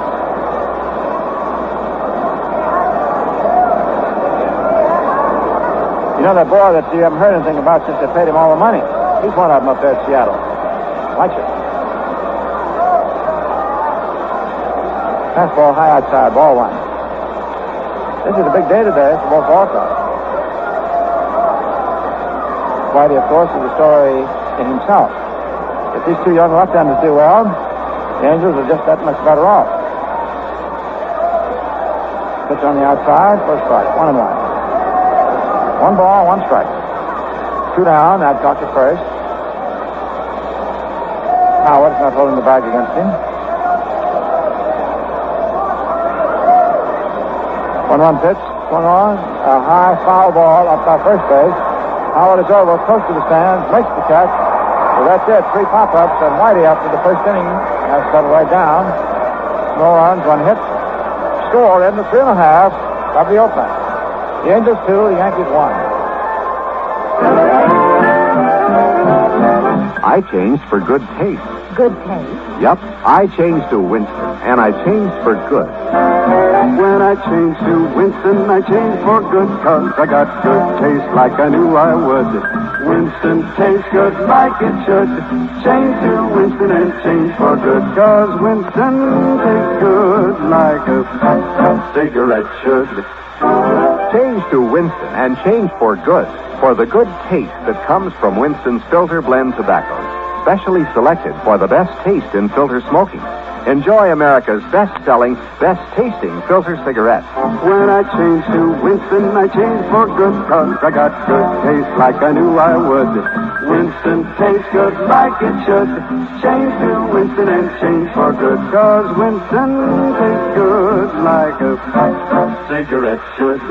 You know that boy that you haven't heard anything about since they paid him all the money? He's one of them up there at Seattle. Likes it. Fastball high outside, ball one. This is a big day today for both ball clubs. Whitey, of course, is a story in himself. If these 2 young left-handers do well, the Angels are just that much better off. Pitch on the outside, first strike, 1-1. 1 ball, 1 strike. 2 down, Adcock at first. Howard's not holding the bag against him. 1-1 pitch, swung on, a high foul ball up by first base. Howard is over, close to the stands, makes the catch. So that's it, 3 pop-ups, and Whitey after the first inning has settled right down. No runs, 1 hit. Score in the 3.5 of the opener. The Angels 2, the Yankees 1. I changed for good taste. Good taste? Yep, I changed to Winston, and I changed for good. When I changed to Winston, I changed for good, 'cause I got good taste like I knew I would. Winston tastes good like it should. Change to Winston and change for good, 'cause Winston tastes good like a cigarette should. Change to Winston and change for good, for the good taste that comes from Winston's Filter Blend tobaccos, specially selected for the best taste in filter smoking. Enjoy America's best-selling, best-tasting filter cigarette. When I changed to Winston, I changed for good, 'cause I got good taste like I knew I would. Winston tastes good like it should. Change to Winston and change for good, 'cause Winston tastes good like a cigarette should.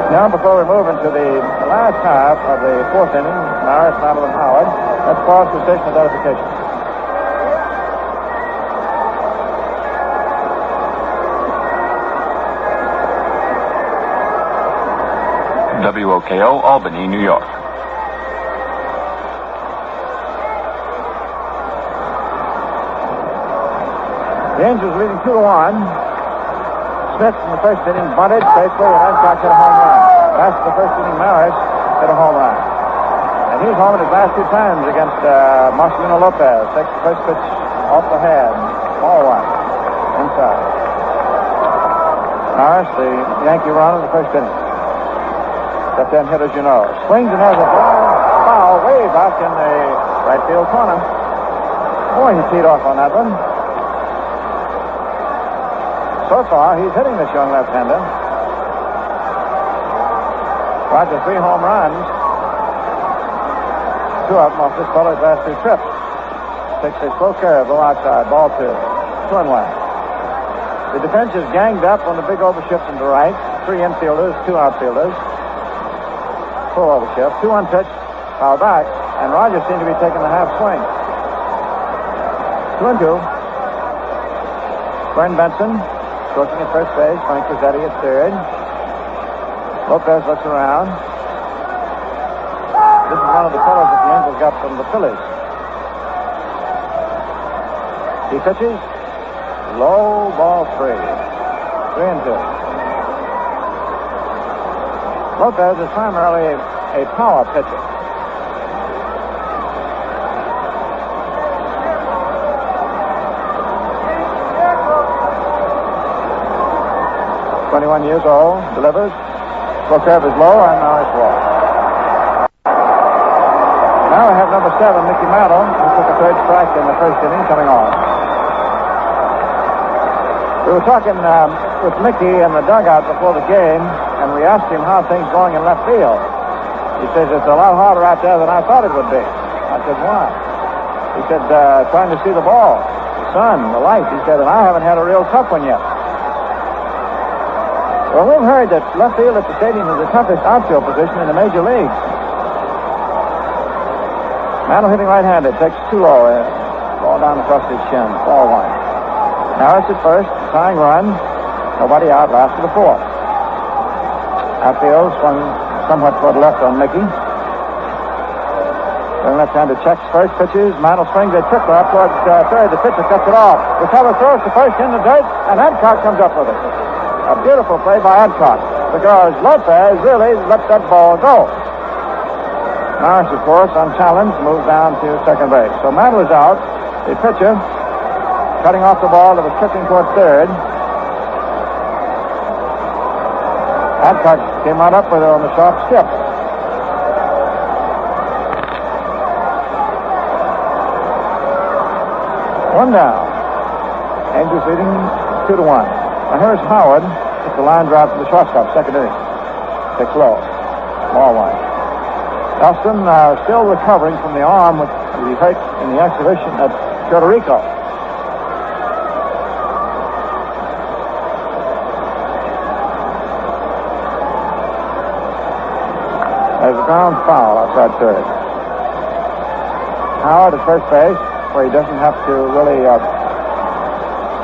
Now, before we move into the last half of the 4th inning, Maris, Madeline, and Howard, let's pause for station identification. WOKO, Albany, New York. The Angels leading 2-1. Smith in the first inning bunted safely, and Adcock hit a home run. Last of the first inning, Maris hit a home run. And he's home his last 2 times against Marcelino Lopez. Takes the first pitch off the head. Ball one. Inside. Maris, the Yankee run in the first inning. Left-hand hitter, as you know. Swings and has a foul way back in the right field corner. Boy, he teed off on that one. So far, he's hitting this young left-hander. Roger, 3 home runs. 2 of them off this fellow's last 2 trips. Takes a slow curve, low outside, ball 2. 2-1. The defense is ganged up on the big overshift from the right. 3 infielders, 2 outfielders. Full overshift. 2-1 pitch, foul back, and Rogers seemed to be taking the half swing. 2-2. Vern Benson coaching at first base. Frank Rossetti at third. Lopez looks around. This is one of the fellows that the Angels got from the Phillies. He pitches. Low, ball 3. 3-2. Lopez is primarily a power pitcher. Years old, delivers. Slow curve is low, and now it's low. Now we have number 7, Mickey Mantle, who took a 3rd strike in the first inning, coming on. We were talking with Mickey in the dugout before the game, and we asked him how things going in left field. He says, it's a lot harder out there than I thought it would be. I said, why? He said, trying to see the ball, the sun, the light. He said, and I haven't had a real tough one yet. Well, we've heard that left field at the stadium is the toughest outfield position in the major leagues. Mantle hitting right-handed, takes too low. Ball down across his chin, ball one. Now it's at first, tying run. Nobody out, last to the fourth. Outfield swung somewhat toward left on Mickey. Then left-hander checks first, pitches. Mantle swings a trickler up towards third. The pitcher cuts it off. Recovers, throws to first in the dirt, and Adcock comes up with it. A beautiful play by Adcock, because Lopez really let that ball go. Morris, of course, unchallenged, moves down to second base. So Mantle is out. The pitcher cutting off the ball that was tripping toward third. Adcock came right up with it on the sharp skip. One down. Angels leading 2-1. Now here's Howard. It's a line drive to the shortstop, second inning. Takes low. Ball one. Elston still recovering from the arm which he hurt in the exhibition at Puerto Rico. There's a ground foul outside third. Howard at first base, where he doesn't have to really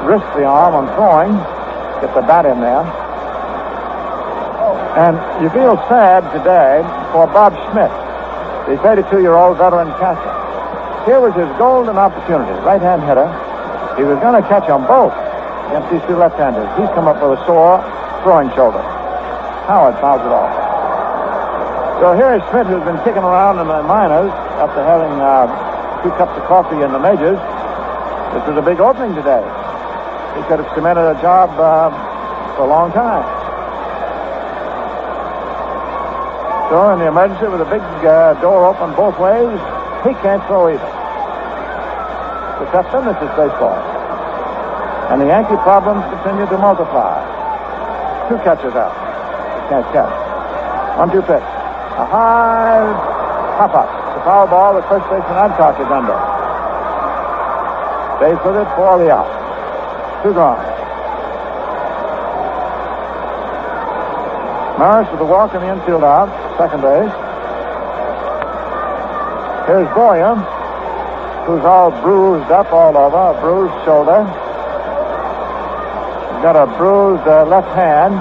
risk the arm on throwing. Get the bat in there. And you feel sad today for Bob Schmidt, the 32-year-old veteran catcher. Here was his golden opportunity, right-hand hitter. He was going to catch them both against these two left-handers. He's come up with a sore throwing shoulder. Howard fouls it off. So here is Schmidt, who's been kicking around in the minors after having 2 cups of coffee in the majors. This was a big opening today. He could have cemented a job for a long time. So in the emergency with a big door open both ways, he can't throw either. The tough business is baseball. And the Yankee problems continue to multiply. 2 catchers out. Can't catch. 1-2 pitch. A high pop-up. The foul ball that first baseman Adcock is under. Stays with it for the out. 2 gone. Morris with the walk in the infield out, second base. Here's Boyer, who's all bruised up all over, a bruised shoulder. He's got a bruised left hand.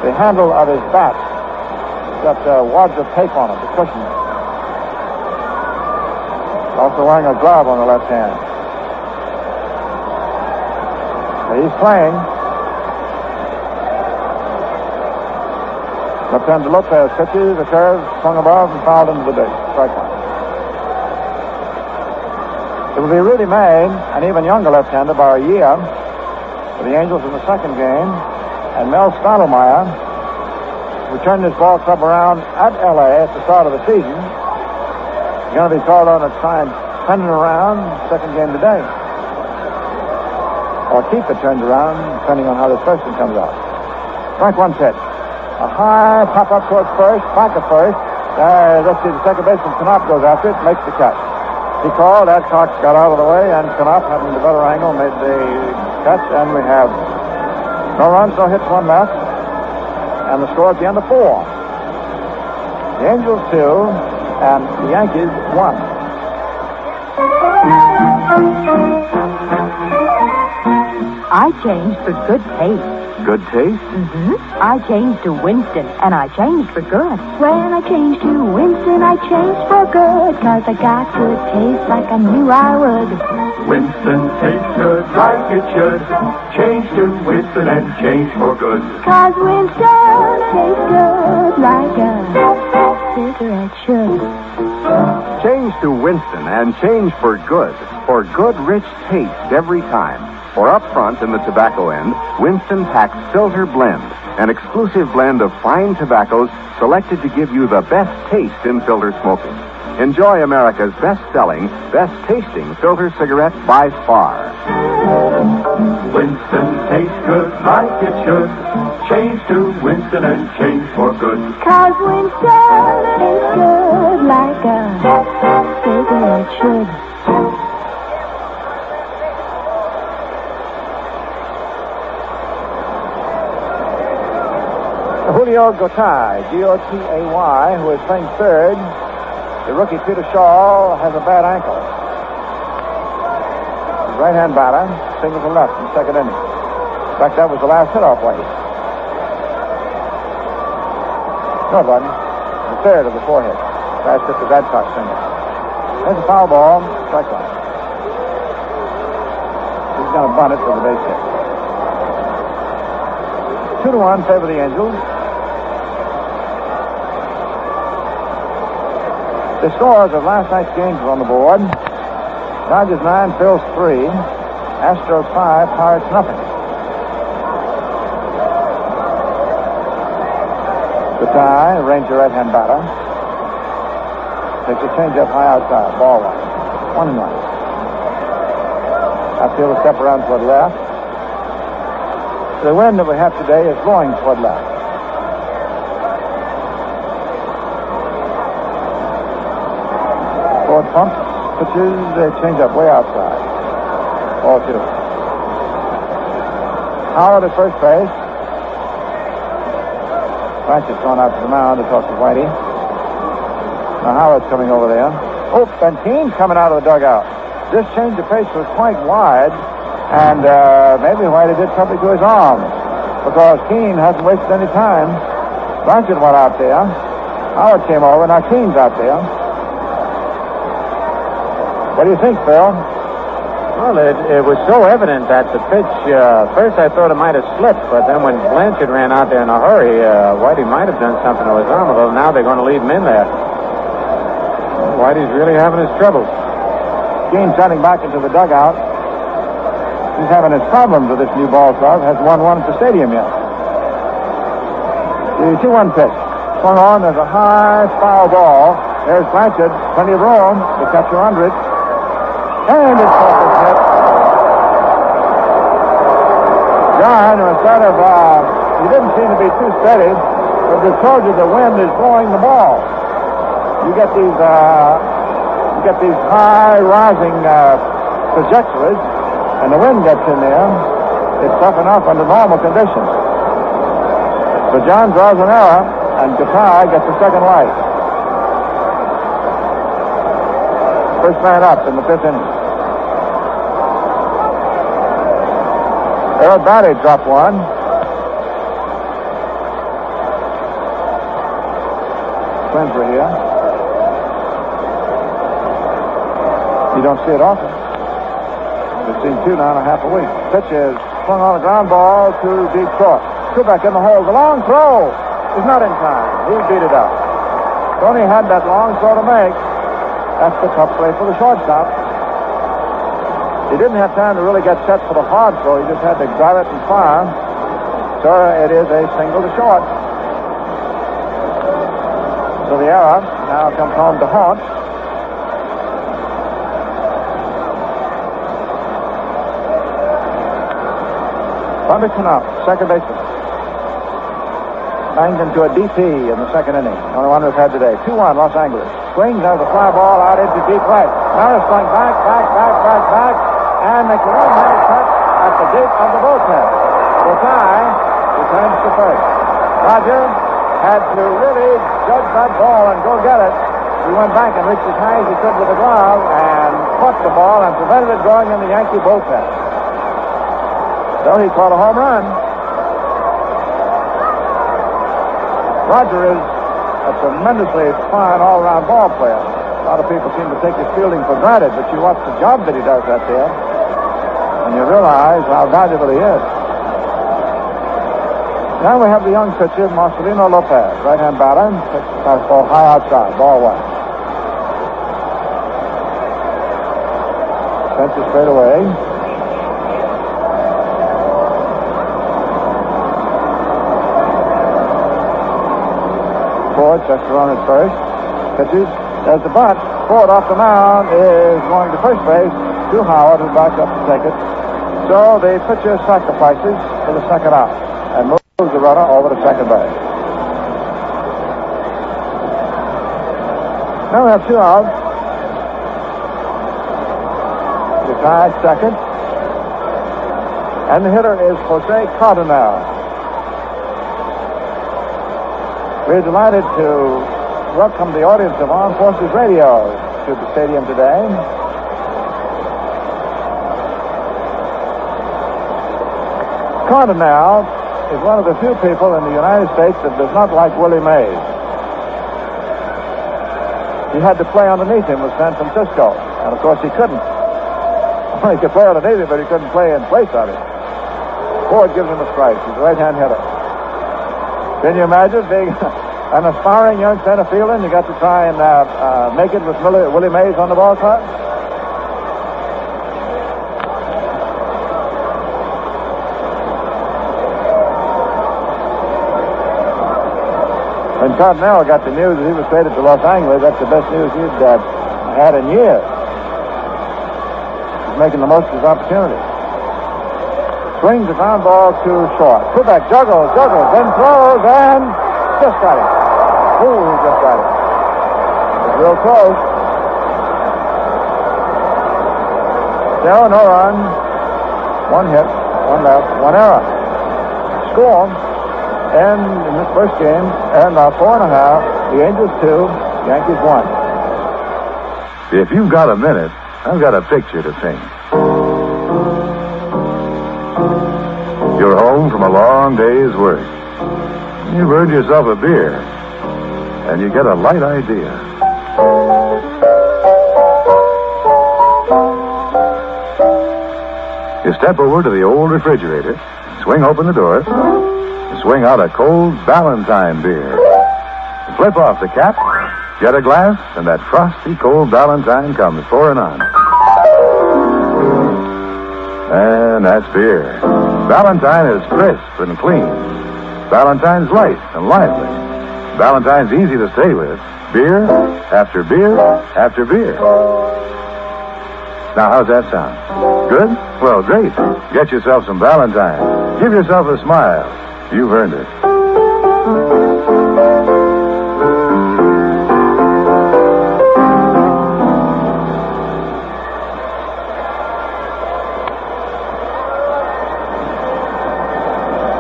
The handle of his bat has got wads of tape on it to cushion it. He's also wearing a glove on the left hand. So he's playing. Left-hander Lopez pitches, a curve, swung above, and fouled into the dirt. Strike one. It will be Rudy May, an even younger left-hander by a year, for the Angels in the second game, and Mel Stottlemyre, who turned his ball club around at L.A. at the start of the season, is going to be called on to try and turn it around second game today. Or keep it turned around, depending on how this first one comes out. Strike one pitch. A high pop-up towards first, back of first. Let's see, the second baseman, Knopf, goes after it, makes the catch. He called, Adcock got out of the way, and Knopf, having the better angle, made the catch, and we have no runs, no hits, 1 left. And the score at the end of 4. The Angels 2, and the Yankees 1. I changed for good taste. Good taste? Mm-hmm. I changed to Winston, and I changed for good. When I changed to Winston, I changed for good, 'cause I got good taste like I knew I would. Winston tastes good like it should. Change to Winston and change for good. 'Cause Winston tastes good like a cigarette should. Change to Winston and change for good rich taste every time. For up front in the tobacco end, Winston packs Filter Blend, an exclusive blend of fine tobaccos selected to give you the best taste in filter smoking. Enjoy America's best-selling, best-tasting filter cigarette by far. Winston tastes good like it should. Change to Winston and change for good. 'Cause Winston is good like a cigarette should. Julio Gotay, Gotay, who is playing third. The rookie Peter Shaw has a bad ankle. His right-hand batter, single to left in the second inning. In fact, that was the last hit-off weight. No, it wasn't. The third of the four hits. Last hit the Red Sox single. There's a foul ball, strike one. He's going to bunt it for the base hit. 2-1 favor the Angels. The scores of last night's games are on the board. Dodgers 9, Phils 3, Astros 5, Pirates nothing. Gotay, Ranger right-hand batter. Takes a changeup high outside, ball one. 1-1. Outfield a step around toward left. The wind that we have today is blowing toward left. Ford pumps, pitches, change up way outside. Ball 2. Howard at first base. Blanchett's gone out to the mound to talk to Whitey. Now Howard's coming over there. Oh, and Keene's coming out of the dugout. This change of pace was quite wide, and maybe Whitey did something to his arm, because Keene hasn't wasted any time. Blanchett went out there. Howard came over. Now Keene's out there. What do you think, Phil? Well, it was so evident that the pitch, first I thought it might have slipped, but then when Blanchett ran out there in a hurry, Whitey might have done something to his arm, although now they're going to leave him in there. Whitey's really having his troubles. Keene turning back into the dugout. He's having his problems with this new ball club. Hasn't won one at the stadium yet. The 2-1 pitch. Swung on. There's a high foul ball. There's Blanchett. Plenty of room. The catcher under it. And it's off his hit. John, instead of, he didn't seem to be too steady, but they told you the wind is blowing the ball. You get these high rising trajectories, and the wind gets in there. It's tough enough under normal conditions. So John draws an error, and Gotay gets the second light. First man up in the fifth inning. Errol Batty dropped one. Twins were here. You don't see it often. We've seen 2 now and a half a week. Pitch is swung on a ground ball to deep short. Kubek in the hole. The long throw is not in time. He beat it up. Tony had that long throw to make. That's the tough play for the shortstop. He didn't have time to really get set for the hard throw. He just had to grab it and fire. So it is a single to short. So the error now comes home to haunt. Robertson up, second baseman. Banged into a DP in the second inning. Only one we've had today. 2-1, Los Angeles. Swings out the fly ball out into deep right. Maris going back. And McLean had it touch at the gate of the bullpen. Gotay returns to first. Roger had to really judge that ball and go get it. He went back and reached as high as he could with the glove and caught the ball and prevented it going in the Yankee bullpen. So he caught a home run. Roger is a tremendously fine all-around ball player. A lot of people seem to take his fielding for granted, but you watch the job that he does out there, and you realize how valuable he is. Now we have the young pitcher, Marcelino Lopez, right-hand batter. Takes the fastball high outside, ball 1. Fences straight away. Ford, Chester on at first. Pitches. There's the bunt. Ford off the mound is going to first base to Howard, who backs up to take it. So the pitcher sacrifices for the second out and moves the runner over to second base. Now we have 2 outs. The tie at second. And the hitter is Jose Cardinal. We're delighted to welcome the audience of Armed Forces Radio to the stadium today. Cardinal is one of the few people in the United States that does not like Willie Mays. He had to play underneath him with San Francisco, and of course he couldn't. He could play underneath him, but he couldn't play in place of him. Ford gives him a strike. He's a right-hand hitter. Can you imagine being an aspiring young center fielder and you got to try and make it with Willie Mays on the ball club? When Cardinal got the news that he was traded to Los Angeles, that's the best news he'd had in years. He's making the most of his opportunity. Swings the ground ball to short. Kubek juggles, then throws, and just got it. Ooh, he just got it. It's real close. Still no run. 1 hit, 1 left, 1 error. Score. And in this first game, and 4.5, the Angels 2, Yankees 1. If you've got a minute, I've got a picture to paint. You're home from a long day's work. You've earned yourself a beer, and you get a light idea. You step over to the old refrigerator, swing open the door, swing out a cold Ballantine beer. Flip off the cap, get a glass, and that frosty cold Ballantine comes pouring on. And that's beer. Ballantine is crisp and clean. Ballantines light and lively. Ballantines easy to stay with. Beer after beer after beer. Now, how's that sound? Good? Well, great. Get yourself some Ballantine. Give yourself a smile. You've earned it.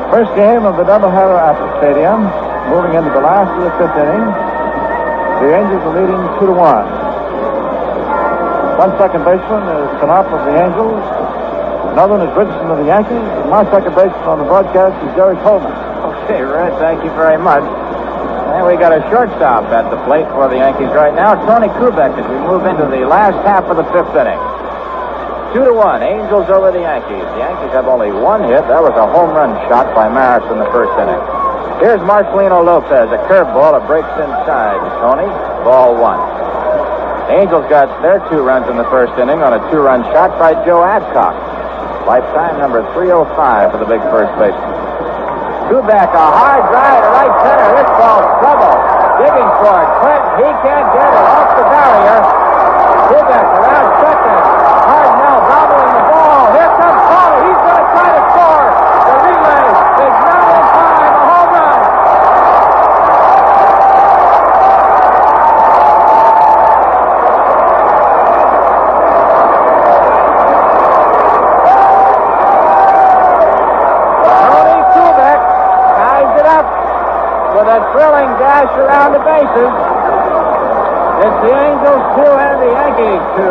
First game of the doubleheader at the stadium. Moving into the last of the 5th inning. The Angels are leading 2-1. One second baseman is Canop of the Angels. Another one is Richardson of the Yankees. And my second baseman on the broadcast is Jerry Coleman. Okay, Red, thank you very much. And we got a shortstop at the plate for the Yankees right now, Tony Kubek, as we move into the last half of the 5th inning. 2-1, Angels over the Yankees. The Yankees have only 1 hit. That was a home run shot by Maris in the first inning. Here's Marcelino Lopez, a curveball that breaks inside. Tony, ball 1. The Angels got their 2 runs in the first inning on a 2-run shot by Joe Adcock. Lifetime number 305 for the big first baseman. Kubek, a hard drive to right center. This ball's trouble. Digging for it. Clint, he can't get it off the barrier. Kubek around second. Hardnell gobbling the ball. Here comes Paul. He's going to try to score. The relay is not in time. A home run. Tony Kubek ties it up with a thrilling dash around the bases. It's the Angels 2 and the Yankees 2.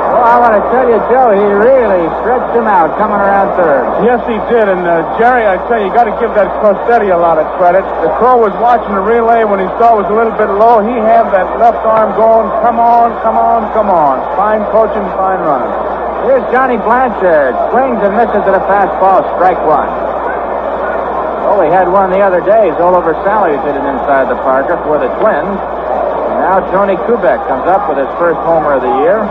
Well, I want to tell you, Joe, he really stretched him out coming around third. Yes, he did. And, Jerry, I tell you, you got to give that Crosetti a lot of credit. The Crow was watching the relay when he saw it was a little bit low. He had that left arm going, come on, come on, come on. Fine coaching, fine running. Here's Johnny Blanchard. Swings and misses at a fastball, strike 1. Oh, we had one the other day. Oliver Sally's hit it inside the Parker for the Twins. And now Tony Kubek comes up with his first homer of the year.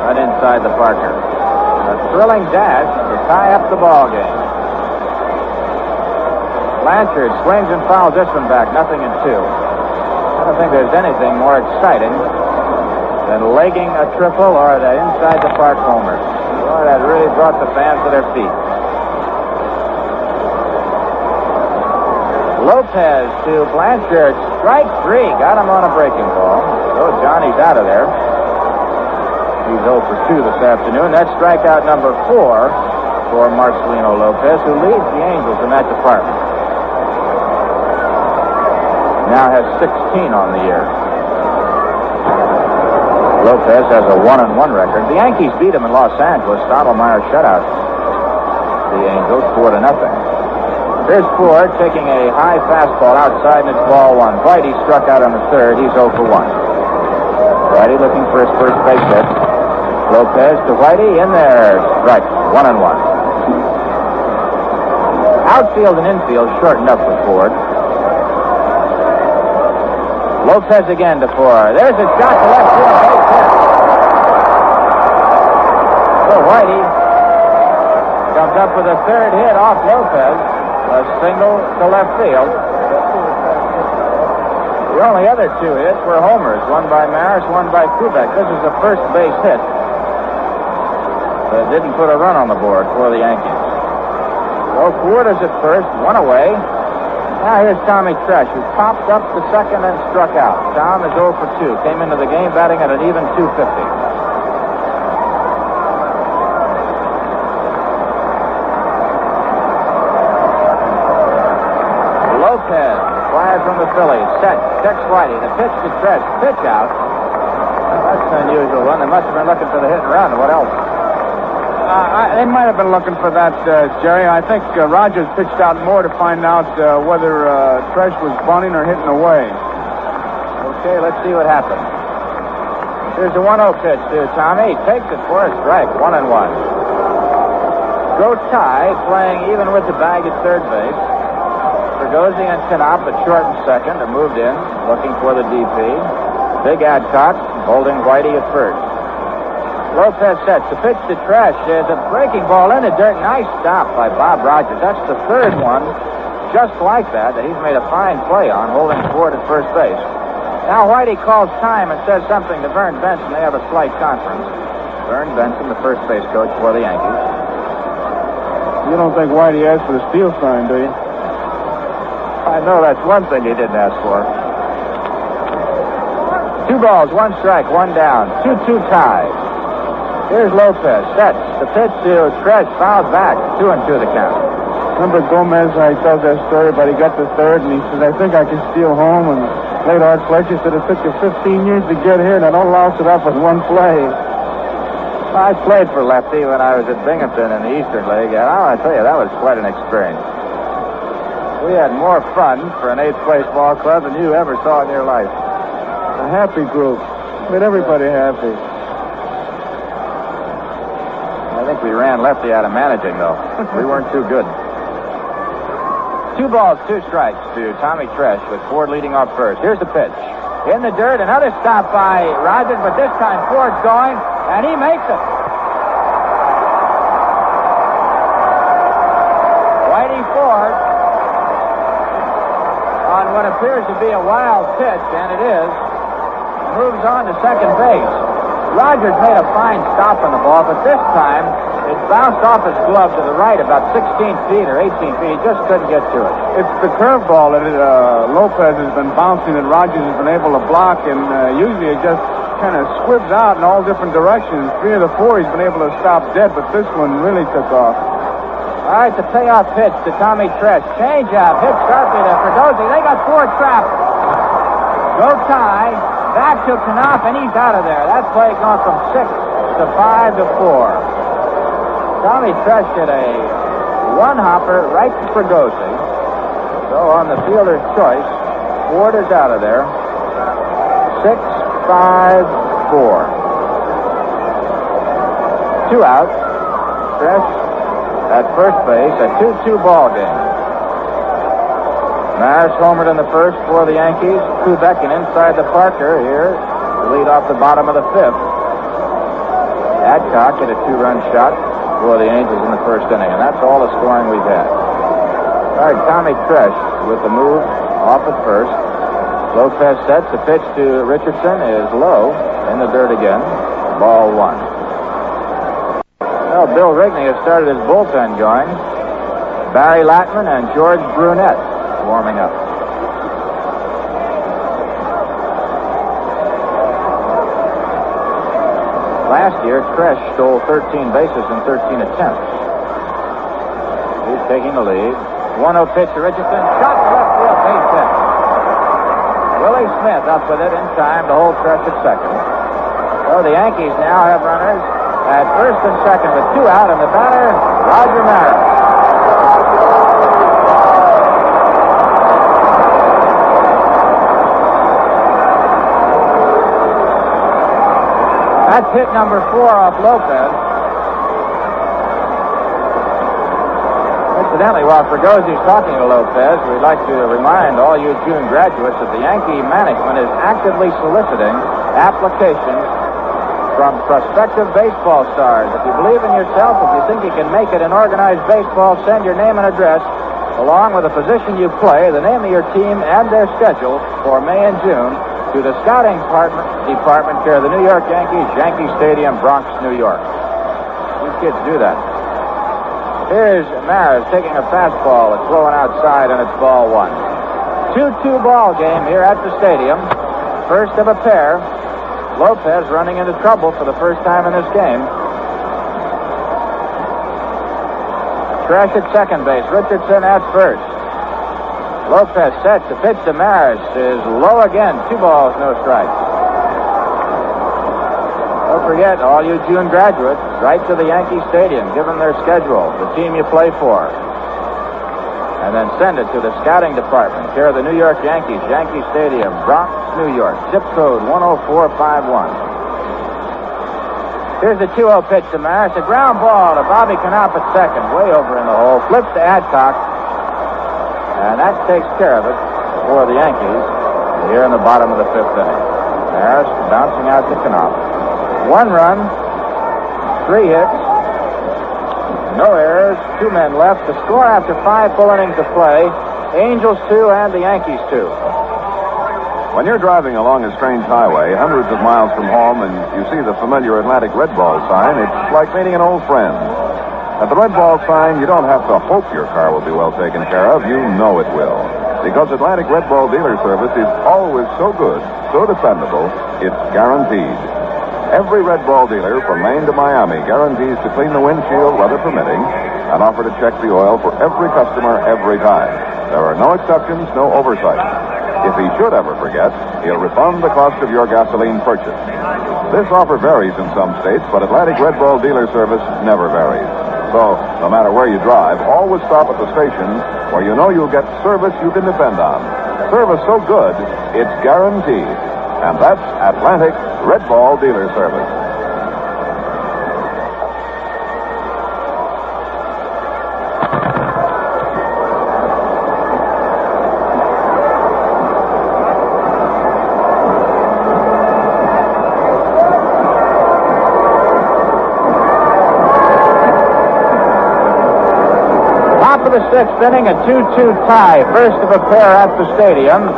Right inside the Parker. A thrilling dash to tie up the ball game. Blanchard swings and fouls this one back. 0-2. I don't think there's anything more exciting than legging a triple or the inside the park homer. Boy, that really brought the fans to their feet. Lopez to Blanchard. Strike 3. Got him on a breaking ball. So Johnny's out of there. He's 0 for 2 this afternoon. That's strikeout number 4 for Marcelino Lopez, who leads the Angels in that department. Now has 16 on the year. Lopez has a 1-1 record. The Yankees beat him in Los Angeles. Stottlemyre shutout the Angels 4-0. Here's Ford taking a high fastball outside, and it's ball 1. Whitey struck out on the third. He's 0 for 1. Whitey looking for his first base hit. Lopez to Whitey. In there. Strike. 1-1. Outfield and infield shortened up for Ford. Lopez again to Ford. There's a shot to left field. Base hit. So Whitey comes up with a third hit off Lopez. A single to left field. The only other 2 hits were homers, one by Maris, one by Kubek. This is a first base hit that didn't put a run on the board for the Yankees. So Ford is at first, 1 away. Now here's Tommy Tresh, who popped up to second and struck out. Tom is 0 for 2. Came into the game batting at an even .250. Lopez fires from the Phillies. Set. Checks Whitey. The pitch to Tresh. Pitch out. Well, that's an unusual one. They must have been looking for the hit and run. What else? They might have been looking for that, Jerry. I think Rogers pitched out more to find out whether Tresh was bunting or hitting away. Okay, let's see what happens. Here's the 1-0 pitch to Tommy. He takes it for a strike. 1-1. Grotai playing even with the bag at third base. Fergozzi and Knop at short and second are moved in, looking for the DP. Big Adcock holding Whitey at first. Lopez sets. The pitch to Tresh is a breaking ball in the dirt. Nice stop by Bob Rogers. That's the third one, just like that he's made a fine play on, holding Ford at first base. Now Whitey calls time and says something to Vern Benson. They have a slight conference. Vern Benson, the first base coach for the Yankees. You don't think Whitey asked for the steal sign, do you? I know that's one thing he didn't ask for. 2 balls, 1 strike, 1 down. 2-2 tie. Here's Lopez. Sets. The pitch to Tresh. Fouled back. 2-2 the count. Remember Gomez, he tells that story, but he got to third, and he says, I think I can steal home. And late Art Fletcher said it took you 15 years to get here, and I don't lost it up with 1 play. I played for Lefty when I was at Binghamton in the Eastern League, and I want to tell you, that was quite an experience. We had more fun for an 8th place ball club than you ever saw in your life. A happy group. Made everybody happy. I think we ran Lefty out of managing, though. We weren't too good. 2 balls, 2 strikes to Tommy Tresh with Ford leading off first. Here's the pitch. In the dirt, another stop by Rogers, but this time Ford's going, and he makes it. Whitey Ford on what appears to be a wild pitch, and it is, moves on to second base. Rogers made a fine stop on the ball, but this time it bounced off his glove to the right about 16 feet or 18 feet. He just couldn't get to it. It's the curveball that Lopez has been bouncing and Rogers has been able to block, and usually it just kind of squibs out in all different directions. 3 of the 4 he's been able to stop dead, but this one really took off. All right, the payoff pitch to Tommy Tresh. Change up, hit sharply to Fergozzi. They got Ford trapped. Go tie. Back to Knopf, and he's out of there. That play gone from 6 to 5 to 4. Tommy Tresh hit a 1-hopper right to Fergozzi. So on the fielder's choice, Ford is out of there. 6-5-4. 2 out. Tresh at first base, a 2-2 ball game. Maris homered in the first for the Yankees. Kubek and inside the Parker here to lead off the bottom of the 5th. Adcock hit a 2-run shot for the Angels in the first inning, and that's all the scoring we've had. All right, Tommy Tresh with the move off at first. Lopez sets. The pitch to Richardson is low in the dirt again. Ball 1. Well, Well, Bill Rigney has started his bullpen going. Barry Latman and George Brunette warming up. Last year, Tresh stole 13 bases in 13 attempts. He's taking the lead. 1-0 pitch to Richardson. Shot to left field. Base hit. Willie Smith up with it in time to hold Tresh at second. So the Yankees now have runners at first and second with 2 out, and the batter, Roger Maris. That's hit number 4 off Lopez. Incidentally, while Fregosi's talking to Lopez, we'd like to remind all you June graduates that the Yankee management is actively soliciting applications from prospective baseball stars. If you believe in yourself, if you think you can make it in organized baseball, send your name and address, along with the position you play, the name of your team, and their schedule for May and June, to the scouting department care of the New York Yankees, Yankee Stadium, Bronx, New York. These kids do that. Here's Maris taking a fastball. It's blowing outside, and it's ball 1. 2-2 ball game here at the stadium. First of a pair. Lopez running into trouble for the first time in this game. Tresh at second base. Richardson at first. Lopez sets. The pitch to Maris is low again. 2 balls, no strikes. Don't forget, all you June graduates, right to the Yankee Stadium. Give them their schedule, the team you play for. And then send it to the scouting department, care of the New York Yankees, Yankee Stadium, Bronx, New York. Zip code 10451. Here's the 2-0 pitch to Maris. A ground ball to Bobby Knopp at second, way over in the hole. Flips to Adcock. And that takes care of it for the Yankees here in the bottom of the 5th inning. Maris bouncing out to Knopp. 1 run, 3 hits, no errors, 2 men left. The score after 5 full innings of play, Angels 2 and the Yankees 2. When you're driving along a strange highway hundreds of miles from home and you see the familiar Atlantic Red Ball sign, it's like meeting an old friend. At the Red Ball sign, you don't have to hope your car will be well taken care of. You know it will. Because Atlantic Red Ball dealer service is always so good, so dependable, it's guaranteed. Every Red Ball dealer from Maine to Miami guarantees to clean the windshield, weather permitting, and offer to check the oil for every customer every time. There are no exceptions, no oversight. If he should ever forget, he'll refund the cost of your gasoline purchase. This offer varies in some states, but Atlantic Red Ball dealer service never varies. So, no matter where you drive, always stop at the station where you know you'll get service you can depend on. Service so good, it's guaranteed. And that's Atlantic Red Ball dealer service. The 6th inning, a 2-2 tie. First of a pair at the stadium.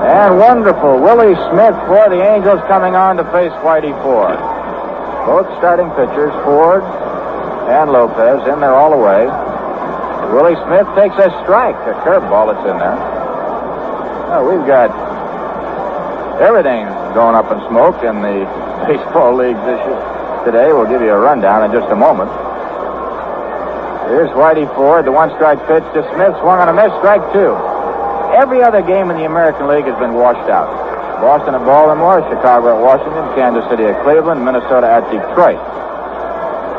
And wonderful Willie Smith for the Angels coming on to face Whitey Ford. Both starting pitchers, Ford and Lopez, in there all the way. Willie Smith takes a strike, a curveball that's in there. Well, we've got everything going up in smoke in the baseball leagues today. We'll give you a rundown in just a moment. Here's Whitey Ford, the 1-strike pitch to Smith, swung on a miss, strike 2. Every other game in the American League has been washed out. Boston at Baltimore, Chicago at Washington, Kansas City at Cleveland, Minnesota at Detroit.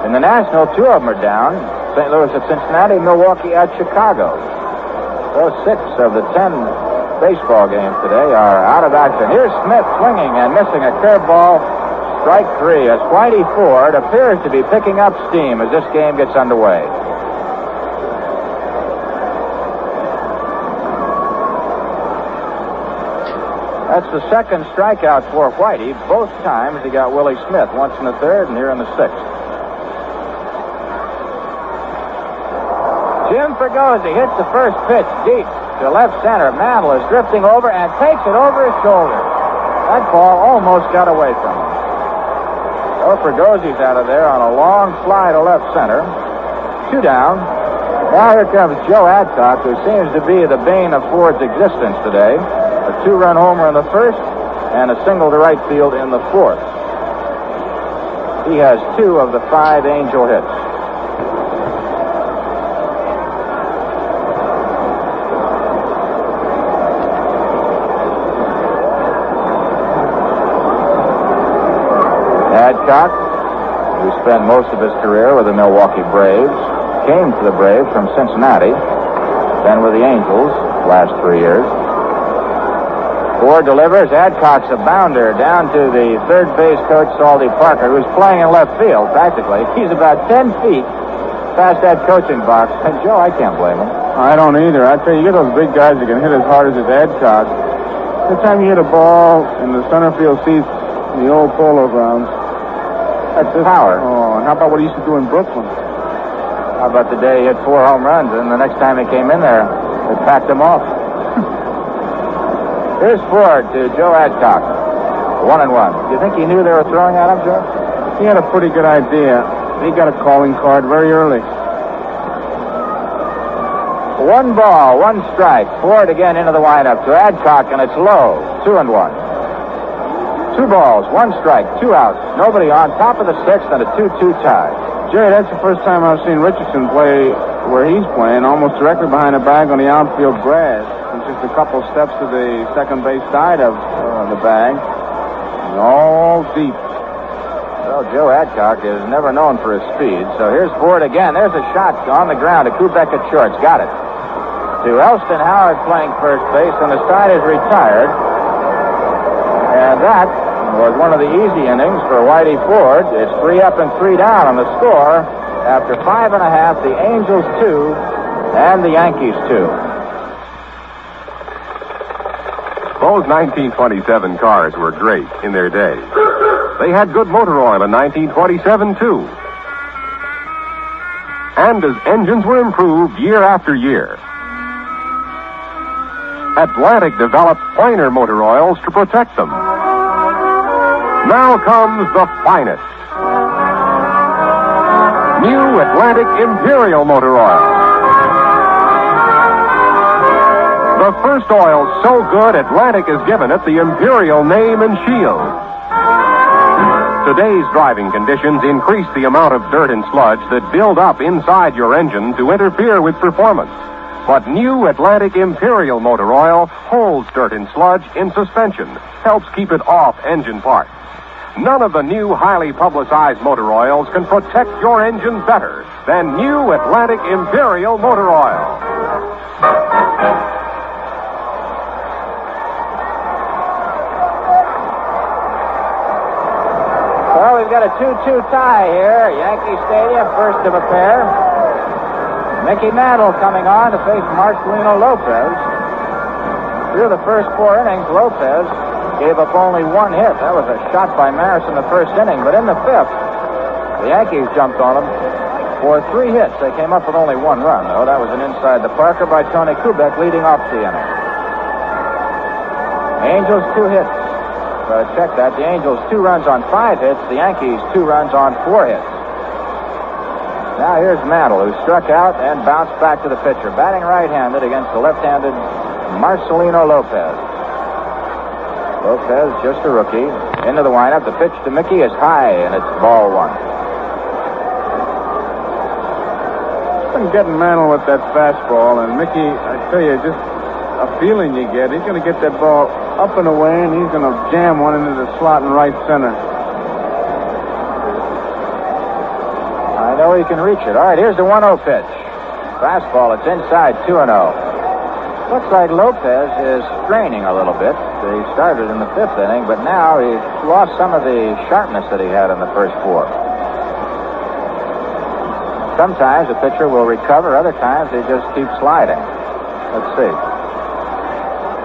In the National, 2 of them are down. St. Louis at Cincinnati, Milwaukee at Chicago. So 6 of the 10 baseball games today are out of action. Here's Smith swinging and missing a curveball. Strike 3 as Whitey Ford appears to be picking up steam as this game gets underway. That's the 2nd strikeout for Whitey. Both times he got Willie Smith, once in the 3rd and here in the 6th. Jim Fregosi hits the first pitch deep to left center. Mantle is drifting over and takes it over his shoulder. That ball almost got away from him. Fergozzi's out of there on a long fly to left center. 2 down. Now here comes Joe Adcock, who seems to be the bane of Ford's existence today. A 2-run homer in the first and a single to right field in the fourth. He has 2 of the 5 Angel hits. Adcock, who spent most of his career with the Milwaukee Braves, came to the Braves from Cincinnati, then with the Angels last 3 years. Ford delivers. Adcock's a bounder down to the third base coach, Salty Parker, who's playing in left field, practically. He's about 10 feet past that coaching box. And, Joe, I can't blame him. I don't either. I tell you, you get those big guys that can hit as hard as his Adcock. Every time you hit a ball in the center field seats in the old Polo Grounds, that's his power. Oh, and how about what he used to do in Brooklyn? How about the day he hit 4 home runs, and the next time he came in there, they packed him off. Here's Ford to Joe Adcock. 1-1. Do you think he knew they were throwing at him, Joe? He had a pretty good idea. He got a calling card very early. 1 ball, 1 strike. Ford again into the windup to Adcock, and it's low. 2-1. 2 balls, 1 strike, 2 outs. Nobody on. Top of the 6th and a 2-2 tie. Jerry, that's the first time I've seen Richardson play where he's playing, almost directly behind the bag on the outfield grass. It's just a couple steps to the second base side of the bag. And all deep. Well, Joe Adcock is never known for his speed. So here's Ford again. There's a shot on the ground to Kubek at shorts. Got it. To Elston Howard playing first base, and the side is retired. And that was one of the easy innings for Whitey Ford. It's 3 up and 3 down on the score. After 5 1/2, the Angels 2 and the Yankees 2. Those 1927 cars were great in their day. They had good motor oil in 1927, too. And as engines were improved year after year, Atlantic developed finer motor oils to protect them. Now comes the finest. New Atlantic Imperial Motor Oil. The first oil so good Atlantic has given it the Imperial name and shield. Today's driving conditions increase the amount of dirt and sludge that build up inside your engine to interfere with performance. But new Atlantic Imperial Motor Oil holds dirt and sludge in suspension, helps keep it off engine parts. None of the new highly publicized motor oils can protect your engine better than new Atlantic Imperial Motor Oil. Well, we've got a 2-2 tie here. Yankee Stadium, first of a pair. Mickey Mantle coming on to face Marcelino Lopez. Through the first 4 innings, Lopez gave up only 1 hit. That was a shot by Maris in the first inning. But in the 5th, the Yankees jumped on him for 3 hits. They came up with only 1 run, though. That was an inside the Parker by Tony Kubek, leading off the inning. Angels 2 hits. Check that. The Angels 2 runs on 5 hits. The Yankees 2 runs on 4 hits. Now here's Mantle, who struck out and bounced back to the pitcher, batting right-handed against the left-handed Marcelino Lopez. Lopez, just a rookie, into the windup. The pitch to Mickey is high, and it's ball 1. Been getting Mantle with that fastball, and Mickey, I tell you, just a feeling you get. He's going to get that ball up and away, and he's going to jam one into the slot in right center. I know he can reach it. All right, here's the 1-0 pitch. Fastball, it's inside, 2-0. Looks like Lopez is straining a little bit. He started in the 5th inning, but now he's lost some of the sharpness that he had in the first 4. Sometimes a pitcher will recover, other times they just keep sliding. Let's see.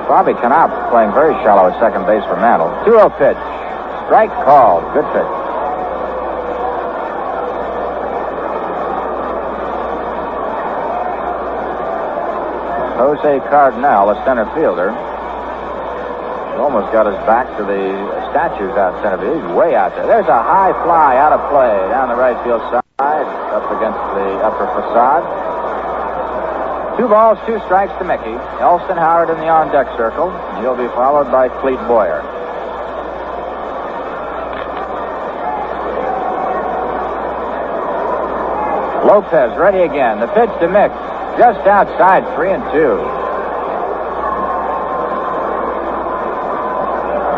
Bobby Knapp playing very shallow at second base for Mantle. 2-0 pitch. Strike called. Good pitch. Jose Cardinal, a center fielder, He almost got his back to the statues out center. He's way out there. There's a high fly out of play down the right field side, up against the upper facade. 2 balls, 2 strikes to Mickey. Elston Howard in the on-deck circle. He'll be followed by Clete Boyer. Lopez ready again. The pitch to Mick. Just outside, 3-2.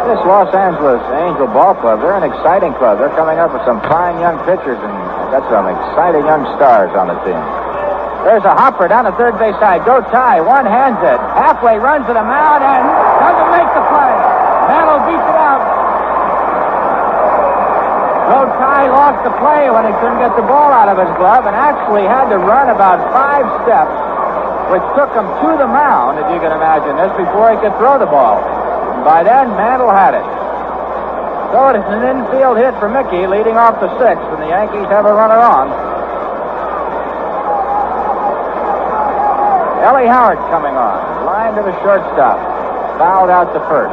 This Los Angeles Angel Ball Club, they're an exciting club. They're coming up with some fine young pitchers and got some exciting young stars on the team. There's a hopper down the third base side. Go Ty, one hands it. Halfway runs to the mound and doesn't make the play. Mantle beats it out. Go Ty lost the play when he couldn't get the ball out of his glove and actually had to run about 5 steps, which took him to the mound, if you can imagine this, before he could throw the ball. By then, Mantle had it. So it is an infield hit for Mickey, leading off the 6th, and the Yankees have a runner on. Ellie Howard coming on. Line to the shortstop. Fouled out to first.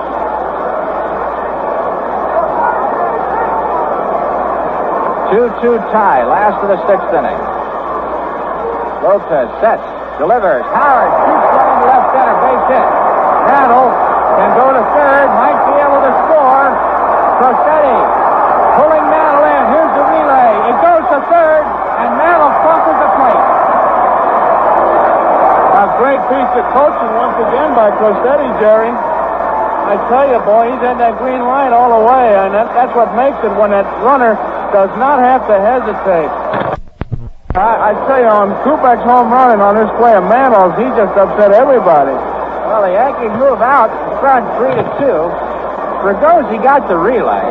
2-2 tie, last of the 6th inning. Lopez sets, delivers. Howard keeps going to left center, base hit. Mantle can go to third, might be able to score. Crosetti pulling Mantle in. Here's the relay. It goes to third, and Mantle crosses the plate. A great piece of coaching once again by Crosetti, Jerry. I tell you, boy, he's had that green line all the way, and that's what makes it when that runner does not have to hesitate. I tell you, on Kupek's home run and on this play of Mantle's, he just upset everybody. Well, the Yankees move out in front 3-2. Fregosi got the relay.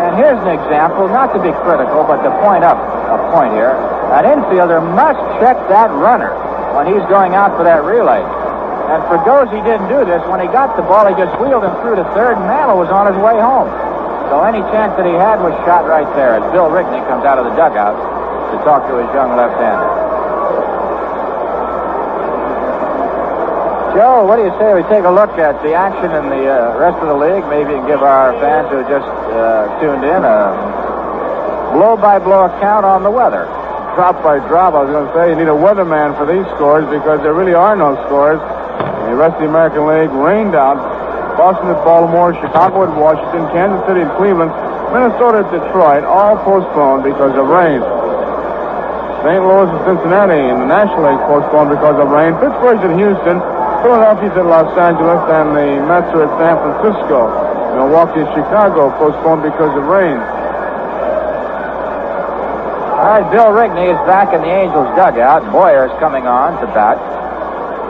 And here's an example, not to be critical, but to point up a point here. An infielder must check that runner when he's going out for that relay. And Fregosi didn't do this. When he got the ball, he just wheeled him through to third, and Mantle was on his way home. So any chance that he had was shot right there as Bill Rickney comes out of the dugout to talk to his young left-hander. Joe, what do you say we take a look at the action in the rest of the league? Maybe you can give our fans who just tuned in a blow-by-blow account on the weather. Drop by drop, I was going to say, you need a weatherman for these scores because there really are no scores. The rest of the American League rained out. Boston at Baltimore, Chicago at Washington, Kansas City at Cleveland, Minnesota at Detroit, all postponed because of rain. St. Louis and Cincinnati in the National League postponed because of rain. Pittsburgh's at Houston, Philadelphia's at Los Angeles, and the Mets are at San Francisco. Milwaukee and Chicago postponed because of rain. All right, Bill Rickney is back in the Angels dugout. Boyer is coming on to bat.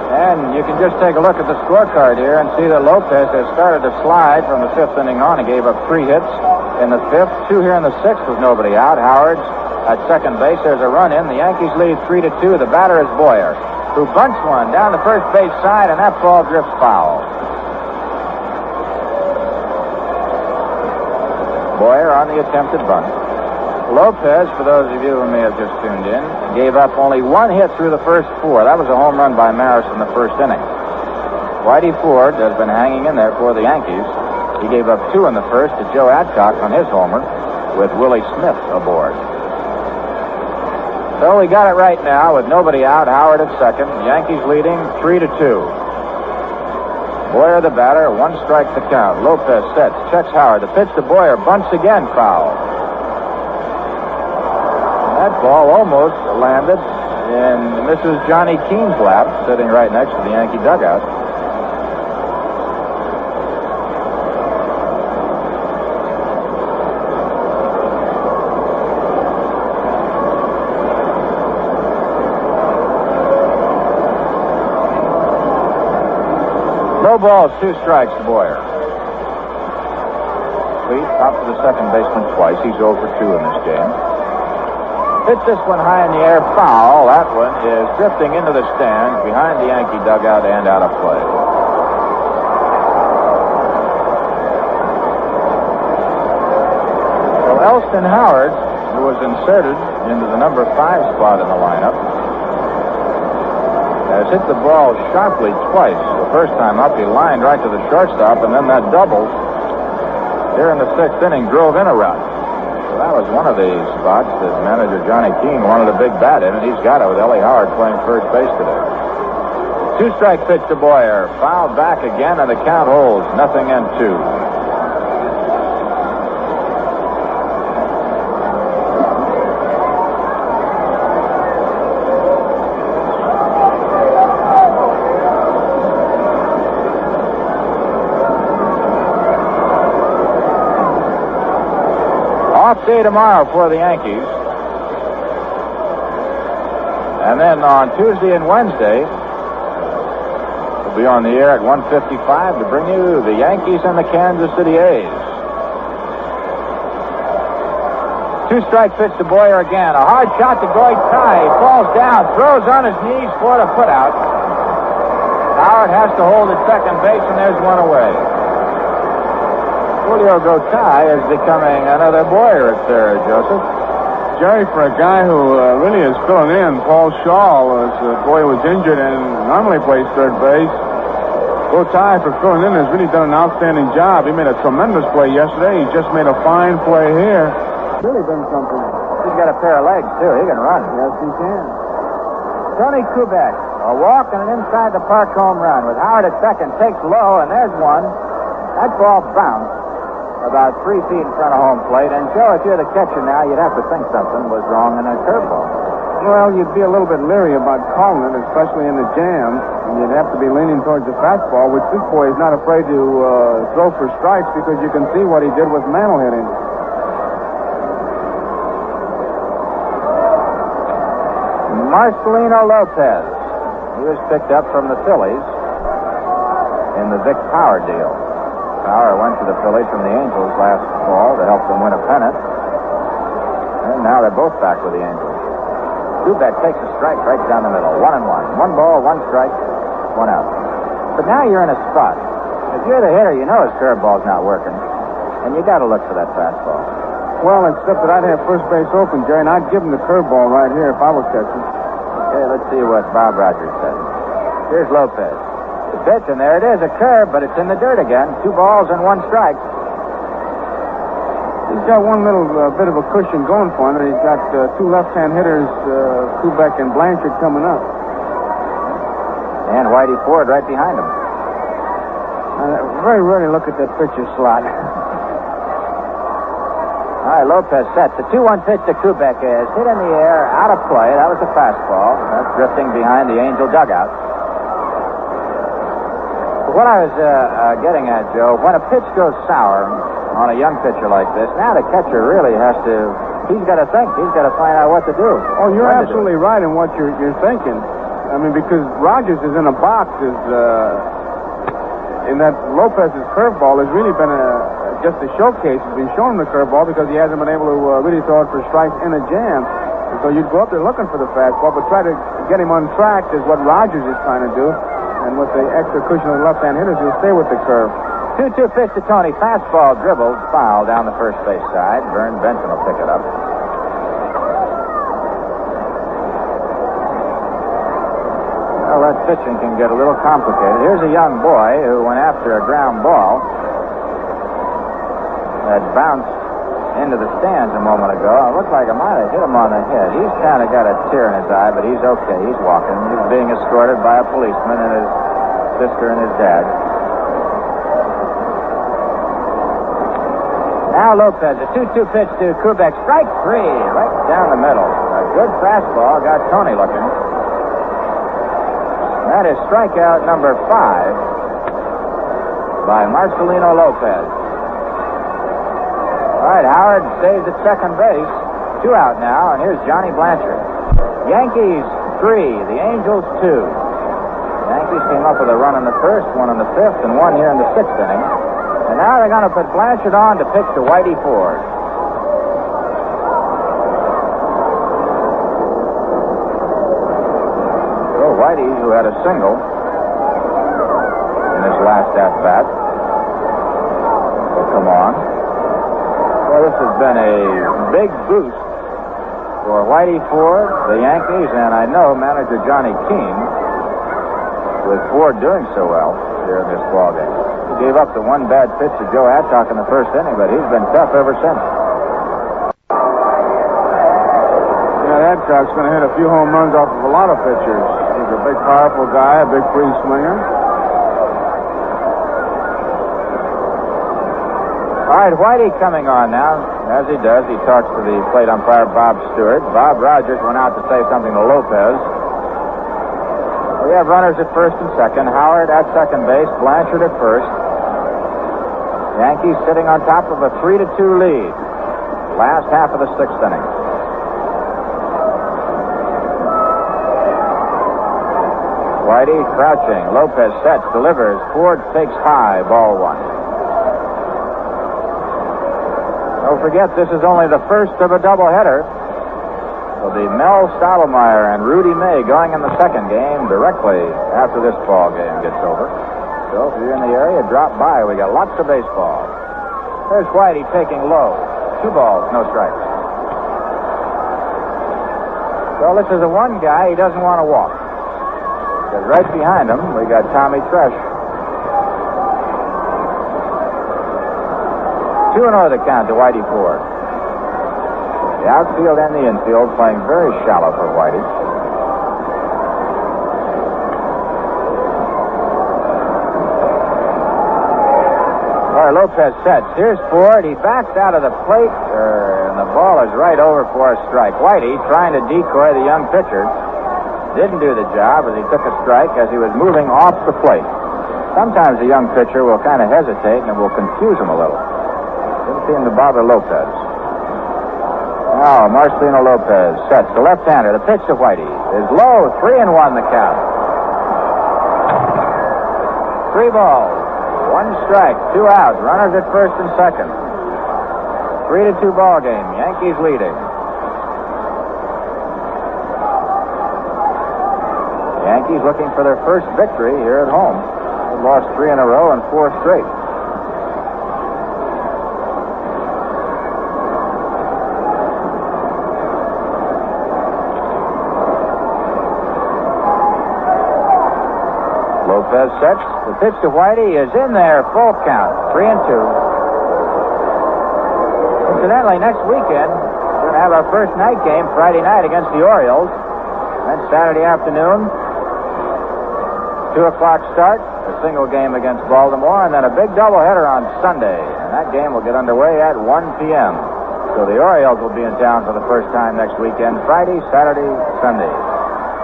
And you can just take a look at the scorecard here and see that Lopez has started to slide from the 5th inning on. He gave up 3 hits in the 5th, 2 here in the 6th with nobody out. Howard's at second base. There's a run in. The Yankees lead 3-2. The batter is Boyer, who bunts one down the first base side, and that ball drifts foul. Boyer on the attempted bunt. Lopez, for those of you who may have just tuned in, gave up only 1 hit through the first 4. That was a home run by Maris in the first inning. Whitey Ford has been hanging in there for the Yankees. He gave up 2 in the first to Joe Adcock on his homer with Willie Smith aboard. So we got it right now with nobody out. Howard at second. The Yankees leading 3-2. Boyer the batter, 1 strike to count. Lopez sets, checks Howard. The pitch to Boyer, bunts again, foul. That ball almost landed in Mrs. Johnny Keene's lap, sitting right next to the Yankee dugout. No balls, 2 strikes to Boyer. Clete up to the second baseman twice. He's 0 for 2 in this game. Hit this one high in the air, foul. That one is drifting into the stands behind the Yankee dugout and out of play. So Elston Howard, who was inserted into the number 5 spot in the lineup, has Davis hit the ball sharply twice. The first time up, he lined right to the shortstop, and then that double here in the 6th inning drove in a run. So that was one of the spots that manager Johnny Keene wanted a big bat in, and he's got it with Ellie Howard playing first base today. 2-strike pitch to Boyer. Fouled back again, and the count holds 0-2. Off day tomorrow for the Yankees. And then on Tuesday and Wednesday, we'll be on the air at 1:55 to bring you the Yankees and the Kansas City A's. 2-strike pitch to Boyer again. A hard shot to Goitai. He falls down, throws on his knees for the putout. Howard has to hold at second base, and there's one away. Julio Goitai is becoming another Boyer at third, Joseph. Jerry, for a guy who really is filling in, Paul Shaw was injured and normally plays third base. Goitai, for filling in, has really done an outstanding job. He made a tremendous play yesterday. He just made a fine play here. Really done something. He's got a pair of legs, too. He can run. Yes, he can. Tony Kubek, a walk and an inside the park home run with Howard at second. Takes low, and there's one. That ball bounced about 3 feet in front of home plate. And, Joe, if you're the catcher now, you'd have to think something was wrong in that curveball. Well, you'd be a little bit leery about calling it, especially in the jam. And you'd have to be leaning towards the fastball, which this boy is not afraid to throw for strikes because you can see what he did with Mantle hitting. Marcelino Lopez. He was picked up from the Phillies in the Vic Power deal. Power went to the Phillies from the Angels last fall to help them win a pennant. And now they're both back with the Angels. Kubek takes a strike right down the middle. 1-1. 1 ball, 1 strike, 1 out. But now you're in a spot. If you're the hitter, you know his curveball's not working. And you got to look for that fastball. Well, except that I'd have first base open, Jerry, and I'd give him the curveball right here if I was catching. Okay, let's see what Bob Rogers says. Here's Lopez. The pitch, and there it is, a curve, but it's in the dirt again. 2 balls and 1 strike. He's got one little bit of a cushion going for him. He's got 2 left-hand hitters, Kubek and Blanchard, coming up. And Whitey Ford right behind him. Very rarely look at that pitcher slot. All right, Lopez sets. The 2-1 pitch to Kubek is hit in the air, out of play. That was a fastball. That's drifting behind the Angel dugout. What I was getting at, Joe, when a pitch goes sour on a young pitcher like this, now the catcher really has to, he's got to think. He's got to find out what to do. Oh, you're absolutely right in what you're thinking. I mean, because Rogers is in a box, in that Lopez's curveball has really been just a showcase. He's been showing the curveball because he hasn't been able to really throw it for strikes in a jam. And so you'd go up there looking for the fastball, but try to get him untracked is what Rogers is trying to do. And with the extra cushion of the left-hand hitters, he'll stay with the curve. 2-2 pitch to Tony. Fastball dribbled, foul down the first base side. Vern Benson will pick it up. Well, that pitching can get a little complicated. Here's a young boy who went after a ground ball that bounced into the stands a moment ago. It looked like it might have hit him on the head. He's kind of got a tear in his eye, but he's okay. He's walking. He's being escorted by a policeman and his sister and his dad. Now Lopez, a 2-2 pitch to Kubek. Strike 3, right down the middle. A good fastball got Tony looking. That is strikeout number 5 by Marcelino Lopez. All right, Howard stays at second base. 2 out now, and here's Johnny Blanchard. Yankees 3, the Angels 2. The Yankees came up with a run in the first, one in the 5th, and one here in the 6th inning. And now they're going to put Blanchard on to pitch to Whitey Ford. So Whitey, who had a single in his last at-bat, will come on. Well, this has been a big boost for Whitey Ford, the Yankees, and I know manager Johnny Keene with Ford doing so well here in this ballgame. He gave up the one bad pitch to Joe Adcock in the first inning, but he's been tough ever since. Adcock's going to hit a few home runs off of a lot of pitchers. He's a big, powerful guy, a big free swinger. All right, Whitey coming on now. As he does, he talks to the plate umpire, Bob Stewart. Bob Rogers went out to say something to Lopez. We have runners at first and second. Howard at second base. Blanchard at first. Yankees sitting on top of a 3-2 lead. Last half of the sixth inning. Whitey crouching. Lopez sets, delivers. Ford takes high. Ball one. Don't forget, this is only the first of a doubleheader. Will be Mel Stottlemyre and Rudy May going in the second game directly after this ball game gets over. So if you're in the area, drop by. We got lots of baseball. There's Whitey taking low. 2 balls, no strikes. So this is the one guy he doesn't want to walk. Because right behind him, we got Tommy Tresh. 2-0 the count to Whitey Ford. The outfield and the infield playing very shallow for Whitey. All right, Lopez sets. Here's Ford. He backs out of the plate, and the ball is right over for a strike. Whitey trying to decoy the young pitcher. Didn't do the job as he took a strike as he was moving off the plate. Sometimes a young pitcher will kind of hesitate and it will confuse him a little. Didn't seem to bother Lopez. Now, Marcelino Lopez sets the left-hander. The pitch to Whitey is low. 3-1 the count. 3 balls. 1 strike. 2 outs. Runners at first and second. 3-2 ball game. Yankees leading. Yankees looking for their first victory here at home. They've lost 3 in a row and 4 straight. Lopez sets. The pitch to Whitey is in there. Full count. 3-2. Incidentally, next weekend, we're going to have our first night game Friday night against the Orioles. Then Saturday afternoon, 2 o'clock start, a single game against Baltimore, and then a big doubleheader on Sunday. And that game will get underway at 1 p.m. So the Orioles will be in town for the first time next weekend, Friday, Saturday, Sunday.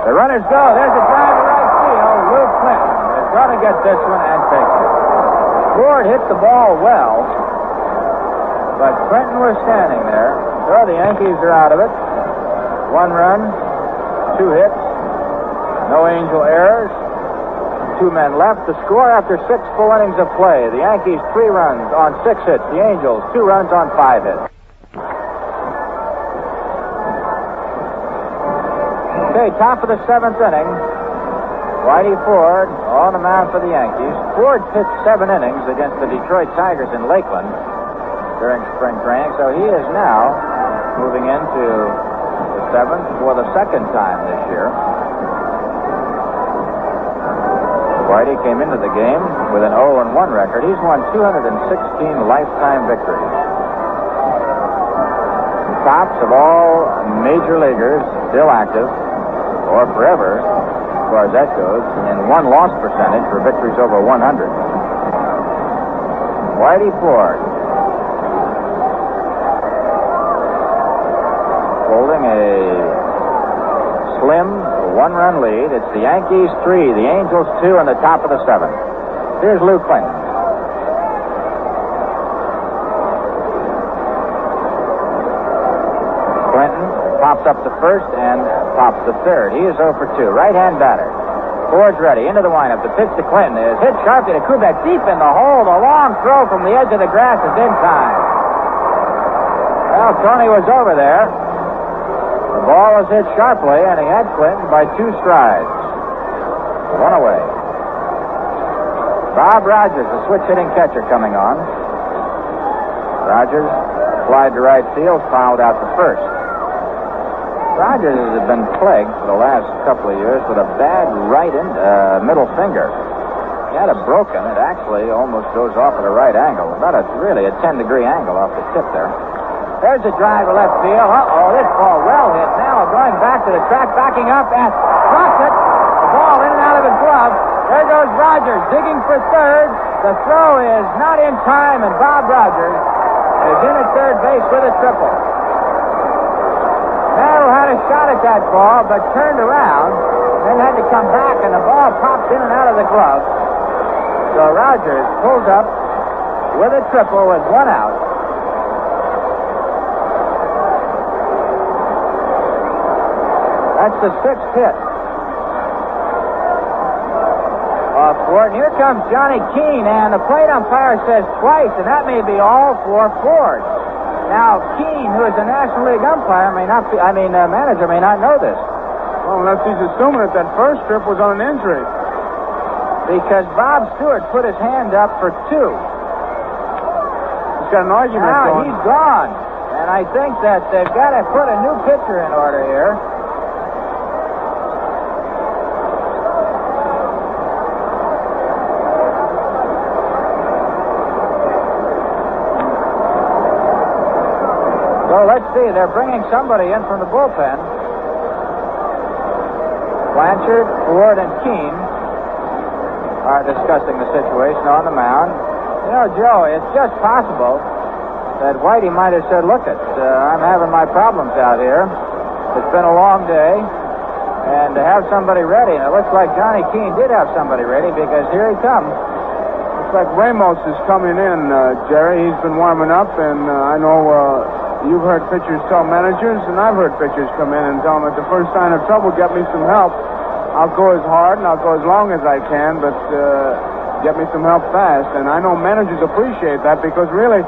The runners go. There's a drive to right field. Lou Clinton is going to get this one and take it. Ford hit the ball well, but Clinton was standing there. So the Yankees are out of it. 1 run, 2 hits, no Angel errors. 2 men left. The score after 6 full innings of play. The Yankees 3 runs on 6 hits. The Angels 2 runs on 5 hits. Okay, top of the 7th inning. Whitey Ford on the mound for the Yankees. Ford pitched 7 innings against the Detroit Tigers in Lakeland during spring training, so he is now moving into the 7th for the 2nd time this year. Whitey came into the game with an 0-1 record. He's won 216 lifetime victories. The tops of all major leaguers still active, or forever, as far as that goes, in 1-loss percentage for victories over 100. Whitey Ford holding a slim 1-run lead. It's the Yankees 3, the Angels 2, and the top of the 7th. Here's Lou Clinton. Clinton pops up to first and pops to third. He is 0 for 2. Right-hand batter. Ford's ready. Into the windup. The pitch to Clinton is hit sharply to Kubek. Deep in the hole. The long throw from the edge of the grass is in time. Well, Tony was over there. The ball was hit sharply, and he had Clinton by 2 strides. 1 away. Bob Rogers, the switch-hitting catcher, coming on. Rogers applied to right field, fouled out to first. So Rogers has been plagued for the last couple of years with a bad middle finger. He had it broken. It actually almost goes off at a right angle. About really a 10-degree angle off the tip there. There's a drive to left field. This ball well hit. Now going back to the track, backing up, and drops it. The ball in and out of his glove. There goes Rogers, digging for third. The throw is not in time, and Bob Rogers is in at third base with a triple. Merrill had a shot at that ball, but turned around, then had to come back, and the ball popped in and out of the glove. So Rogers pulls up with a triple with one out. That's the sixth hit. Off for it. And here comes Johnny Keene, and the plate umpire says twice, and that may be all for Ford. Now, Keene, who is a National League umpire, manager, may not know this. Well, unless he's assuming that first trip was on an injury. Because Bob Stewart put his hand up for two. He's got an argument going. He's gone. And I think that they've got to put a new pitcher in order here. So let's see. They're bringing somebody in from the bullpen. Blanchard, Ford, and Keene are discussing the situation on the mound. You know, Joe, it's just possible that Whitey might have said, look, I'm having my problems out here. It's been a long day. And to have somebody ready, and it looks like Johnny Keene did have somebody ready because here he comes. Looks like Ramos is coming in, Jerry. He's been warming up, and I know you've heard pitchers tell managers, and I've heard pitchers come in and tell them at the first sign of trouble, get me some help. I'll go as hard and I'll go as long as I can, but get me some help fast. And I know managers appreciate that because really,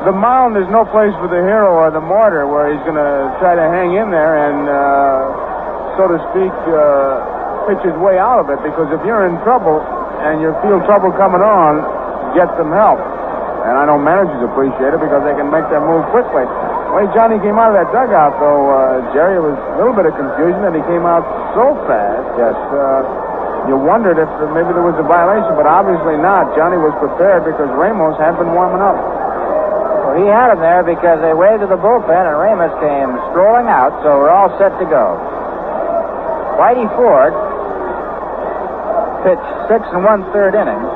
the mound is no place for the hero or the martyr where he's going to try to hang in there and, so to speak, pitch his way out of it. Because if you're in trouble and you feel trouble coming on, get some help. And I know managers appreciate it because they can make their move quickly. The way Johnny came out of that dugout, though, Jerry, it was a little bit of confusion that he came out so fast. Yes. You wondered if maybe there was a violation, but obviously not. Johnny was prepared because Ramos had been warming up. Well, he had him there because they waved to the bullpen, and Ramos came strolling out, so we're all set to go. Whitey Ford pitched 6 1/3 innings.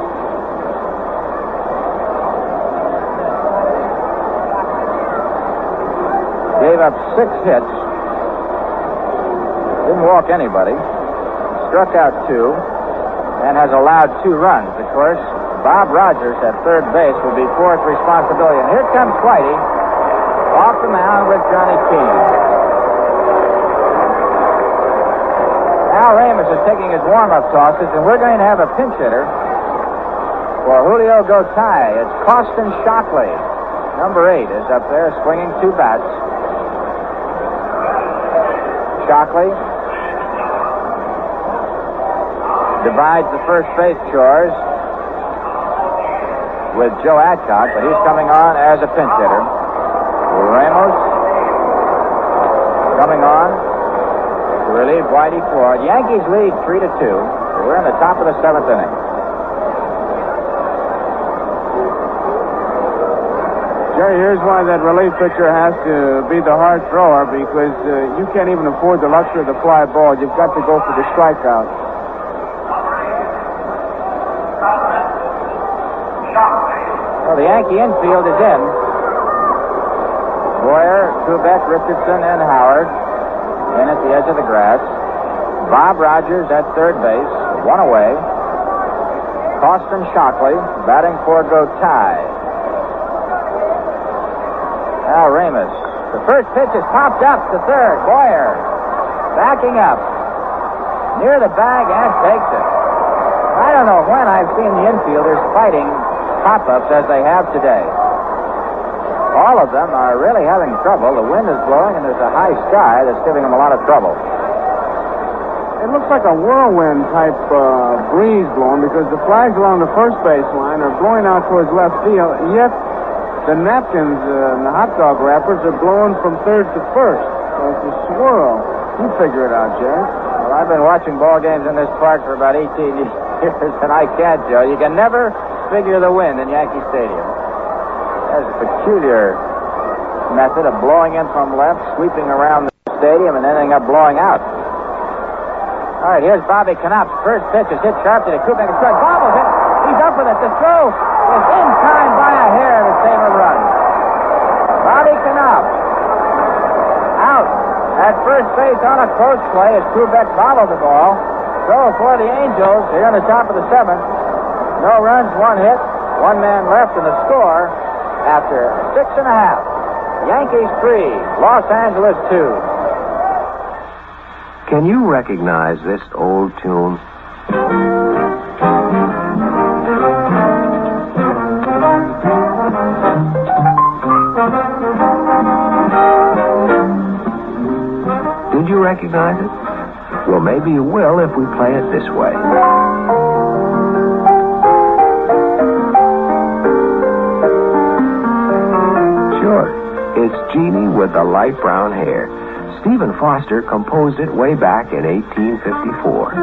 Gave up 6 hits. Didn't walk anybody. Struck out 2. And has allowed 2 runs. Of course, Bob Rogers at third base will be fourth responsibility. And here comes Whitey off the mound with Johnny Keene. Al Ramos is taking his warm-up tosses, and we're going to have a pinch hitter for Julio Gotay. It's Costin Shockley. Number 8 is up there swinging 2 bats. Shockley divides the first base chores with Joe Adcock, but he's coming on as a pinch hitter. Ramos coming on to relieve Whitey Ford. Yankees lead 3-2. We're in the top of the 7th inning. Jerry, here's why that relief pitcher has to be the hard thrower, because you can't even afford the luxury of the fly ball. You've got to go for the strikeout. Well, the Yankee infield is in. Boyer, Kubek, Richardson, and Howard in at the edge of the grass. Bob Rogers at third base, 1 away. Costin Shockley batting for Gotay. Now Ramos. The first pitch is popped up to third. Boyer backing up near the bag and takes it. I don't know when I've seen the infielders fighting pop-ups as they have today. All of them are really having trouble. The wind is blowing and there's a high sky that's giving them a lot of trouble. It looks like a whirlwind type breeze blowing because the flags along the first baseline are blowing out towards left field, yet the napkins and the hot dog wrappers are blowing from third to first. So it's You swirl. You figure it out, Jerry. Well, I've been watching ball games in this park for about 18 years, and I can't, Joe. You can never figure the wind in Yankee Stadium. There's a peculiar method of blowing in from left, sweeping around the stadium, and ending up blowing out. All right, here's Bobby Knopf's first pitch is hit sharp to the Kubek. It's good. Bobbles it. He's up with it. The throw is in time by a hair to save a run. Bobby Knopf out at first base on a close play as Kubek bobbled the ball. So for the Angels, here in the top of the seventh, no runs, one hit, one man left in the score after 6.5. Yankees 3, Los Angeles 2. Can you recognize this old tune? Did you recognize it? Well, maybe you will if we play it this way. Sure, it's Jeannie with the light brown hair. Stephen Foster composed it way back in 1854.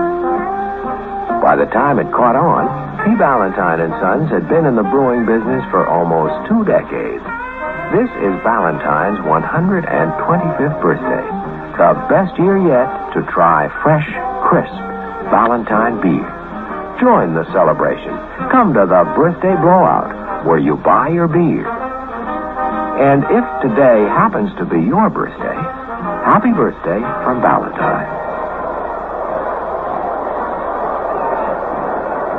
By the time it caught on, P. Ballantyne and Sons had been in the brewing business for almost 2 decades. This is Ballantyne's 125th birthday. The best year yet to try fresh, crisp Ballantyne beer. Join the celebration. Come to the birthday blowout where you buy your beer. And if today happens to be your birthday, happy birthday from Ballantyne.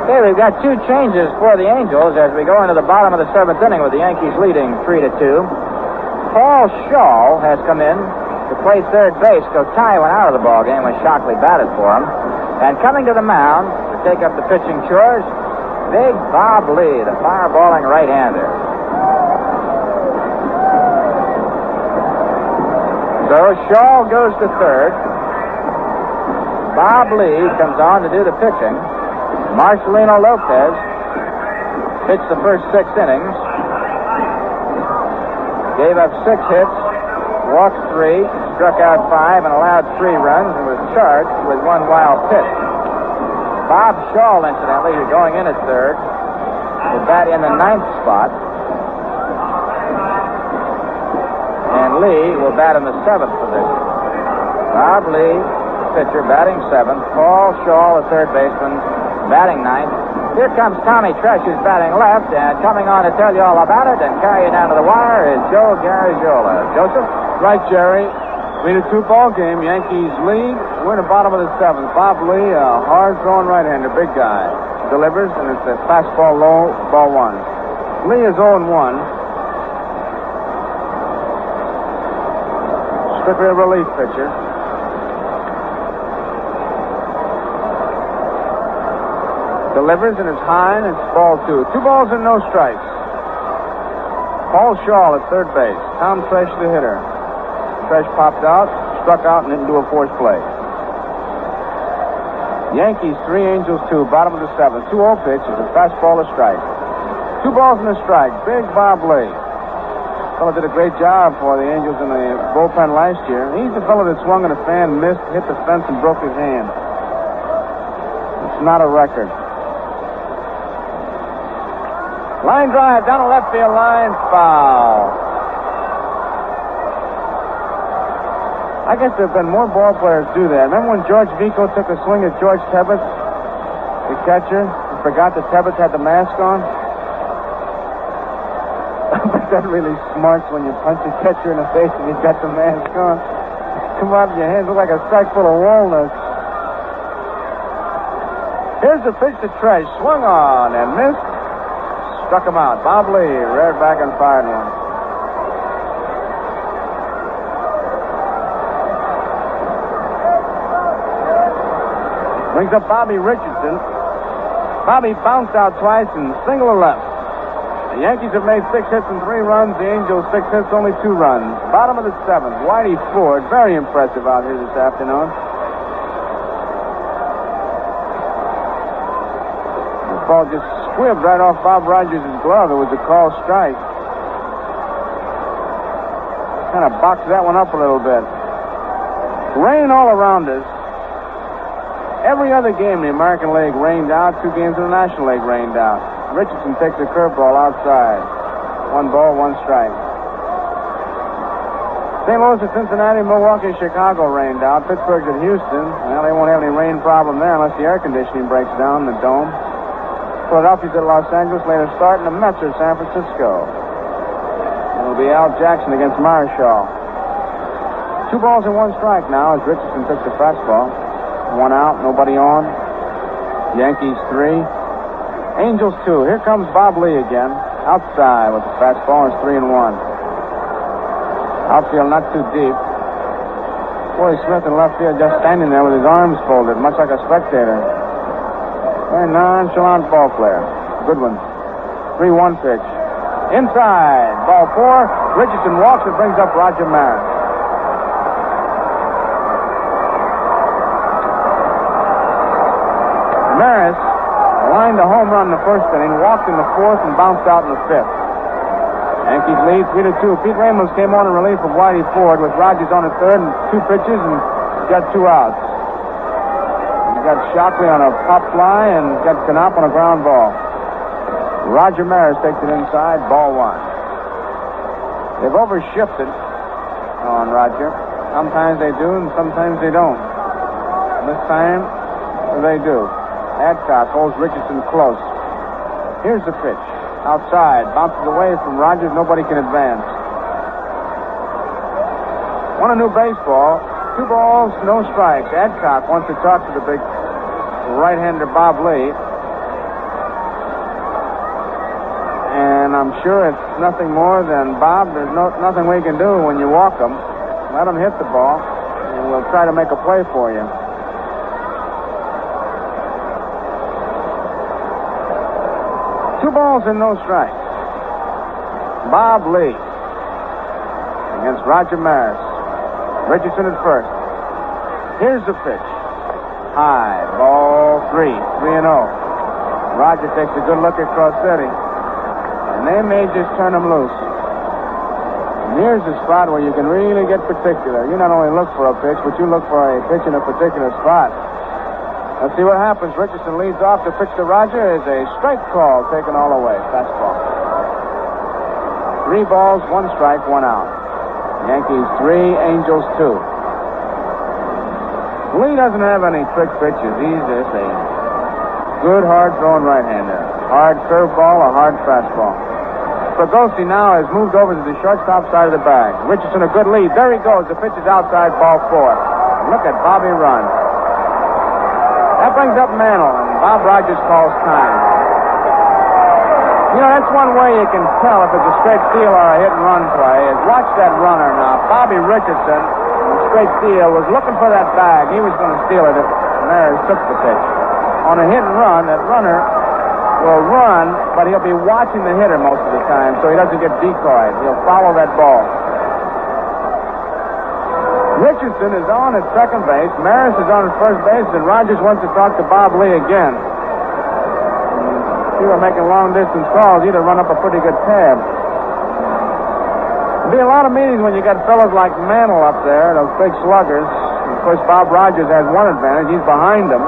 Okay, we've got 2 changes for the Angels as we go into the bottom of the 7th inning with the Yankees leading 3-2. Paul Shaw has come in to play third base. Ty went out of the ball game when Shockley batted for him. And coming to the mound to take up the pitching chores, big Bob Lee, the fireballing right-hander. So Shaw goes to third. Bob Lee comes on to do the pitching. Marcelino Lopez pitched the first 6 innings. Gave up 6 hits, walked 3, struck out 5, and allowed 3 runs, and was charged with 1 wild pitch. Bob Shaw, incidentally, who's going in at third, will bat in the 9th spot. And Lee will bat in the 7th position. Bob Lee, pitcher, batting 7th. Paul Shaw, the third baseman, batting 9th. Here comes Tommy Tresh, who's batting left, and coming on to tell you all about it and carry you down to the wire is Joe Garagiola. Joseph? Right, Jerry. We had a 2-ball game. Yankees lead. We're in the bottom of the 7th. Bob Lee, a hard-throwing right-hander, big guy. Delivers, and it's a fastball low, ball 1. Lee is 0-1. Strictly a relief pitcher. Delivers, and it's high, and it's ball 2. 2 balls and no strikes. Paul Shaw at third base. Tom Tresh, the hitter. Tresh popped out, struck out, and didn't do a forced play. Yankees 3, Angels 2, bottom of the 7th. 2-0 pitch is a fastball, a strike. 2 balls and a strike. Big Bob Lee. Fellow did a great job for the Angels in the bullpen last year. He's the fellow that swung at a fan, missed, hit the fence, and broke his hand. It's not a record. Line drive down the left field line, foul. I guess there have been more ball players do that. Remember when George Vico took a swing at George Tebbetts, the catcher, and forgot that Tebbetts had the mask on? But that really smarts when you punch a catcher in the face and he's got the mask on. Come out, your hands look like a sack full of walnuts. Here's the pitch to Tresh. Swung on and missed. Struck him out. Bob Lee reared back and fired one. Brings up Bobby Richardson. Bobby bounced out twice and single to left. The Yankees have made 6 hits and 3 runs. The Angels 6 hits, only 2 runs. Bottom of the 7th. Whitey Ford, very impressive out here this afternoon. The ball just squibbed right off Bob Rogers' glove. It was a called strike. Kind of boxed that one up a little bit. Rain all around us. Every other game in the American League rained out. 2 games in the National League rained out. Richardson takes a curveball outside. 1 ball, 1 strike. St. Louis at Cincinnati, Milwaukee, Chicago rained out. Pittsburgh's at Houston. Well, they won't have any rain problem there unless the air conditioning breaks down in the dome. Philadelphia's at Los Angeles. Later start, and the Mets are at San Francisco. It'll be Al Jackson against Marischal. 2 balls and 1 strike now as Richardson took the fastball. 1 out, nobody on. Yankees 3. Angels 2. Here comes Bob Lee again. Outside with the fastball. It's 3-1. Outfield not too deep. Boy Smith in left field just standing there with his arms folded, much like a spectator. Very nonchalant ball player. Good one. 3-1 pitch. Inside. Ball 4. Richardson walks and brings up Roger Maris. Maris lined a home run in the first inning, walked in the 4th, and bounced out in the 5th. Yankees lead 3-2. Pete Ramos came on in relief of Whitey Ford with Rogers on at 3rd and 2 pitches and got 2 outs. He got Shockley on a pop fly and got Knopp on a ground ball. Roger Maris takes it inside, ball 1. They've overshifted on Roger. Sometimes they do and sometimes they don't. This time, they do. Adcock holds Richardson close. Here's the pitch. Outside. Bounces away from Rogers. Nobody can advance. Want a new baseball. 2 balls, no strikes. Adcock wants to talk to the big right-hander Bob Lee. And I'm sure it's nothing more than, Bob, there's nothing we can do when you walk them. Let them hit the ball, and we'll try to make a play for you. 2 balls and no strikes. Bob Lee against Roger Maris. Richardson at first. Here's the pitch. High. Ball 3. 3-0. Roger takes a good look at Crossetti. And they may just turn him loose. And here's the spot where you can really get particular. You not only look for a pitch, but you look for a pitch in a particular spot. Let's see what happens. Richardson leads off. The pitch to Roger is a strike call taken all the way. Fastball. 3 balls, 1 strike, 1 out. Yankees 3, Angels 2. Lee doesn't have any trick pitches. He's just a good, hard-throwing right-hander. Hard curveball, a hard fastball. Fregosi now has moved over to the shortstop side of the bag. Richardson a good lead. There he goes. The pitch is outside, ball 4. Look at Bobby run. That brings up Mantle, and Bob Rogers calls time. You know, that's one way you can tell if it's a straight steal or a hit-and-run play, is watch that runner now. Bobby Richardson, in straight steal, was looking for that bag. He was going to steal it if Maris took the pitch. On a hit-and-run, that runner will run, but he'll be watching the hitter most of the time, so he doesn't get decoyed. He'll follow that ball. Richardson is on at second base. Maris is on at first base, and Rogers wants to talk to Bob Lee again. If he were making long-distance calls, he'd have run up a pretty good tab. There'll be a lot of meetings when you got fellows like Mantle up there, those big sluggers. Of course, Bob Rogers has one advantage. He's behind them.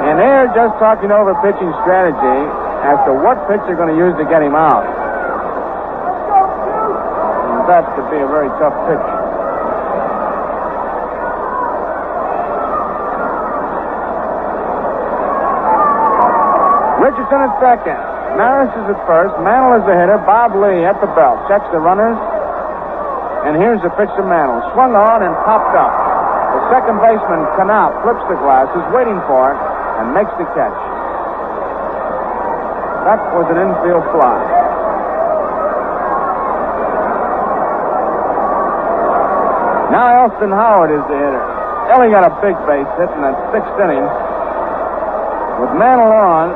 And they're just talking over pitching strategy as to what pitch they're going to use to get him out. That could be a very tough pitch. Richardson at second. Maris is at first. Mantle is the hitter. Bob Lee at the belt. Checks the runners. And here's the pitch to Mantle. Swung on and popped up. The second baseman, Knopp, flips the glasses, waiting for it, and makes the catch. That was an infield fly. Now Elston Howard is the hitter. Ellie got a big base hit in that 6th inning. With Mantle on,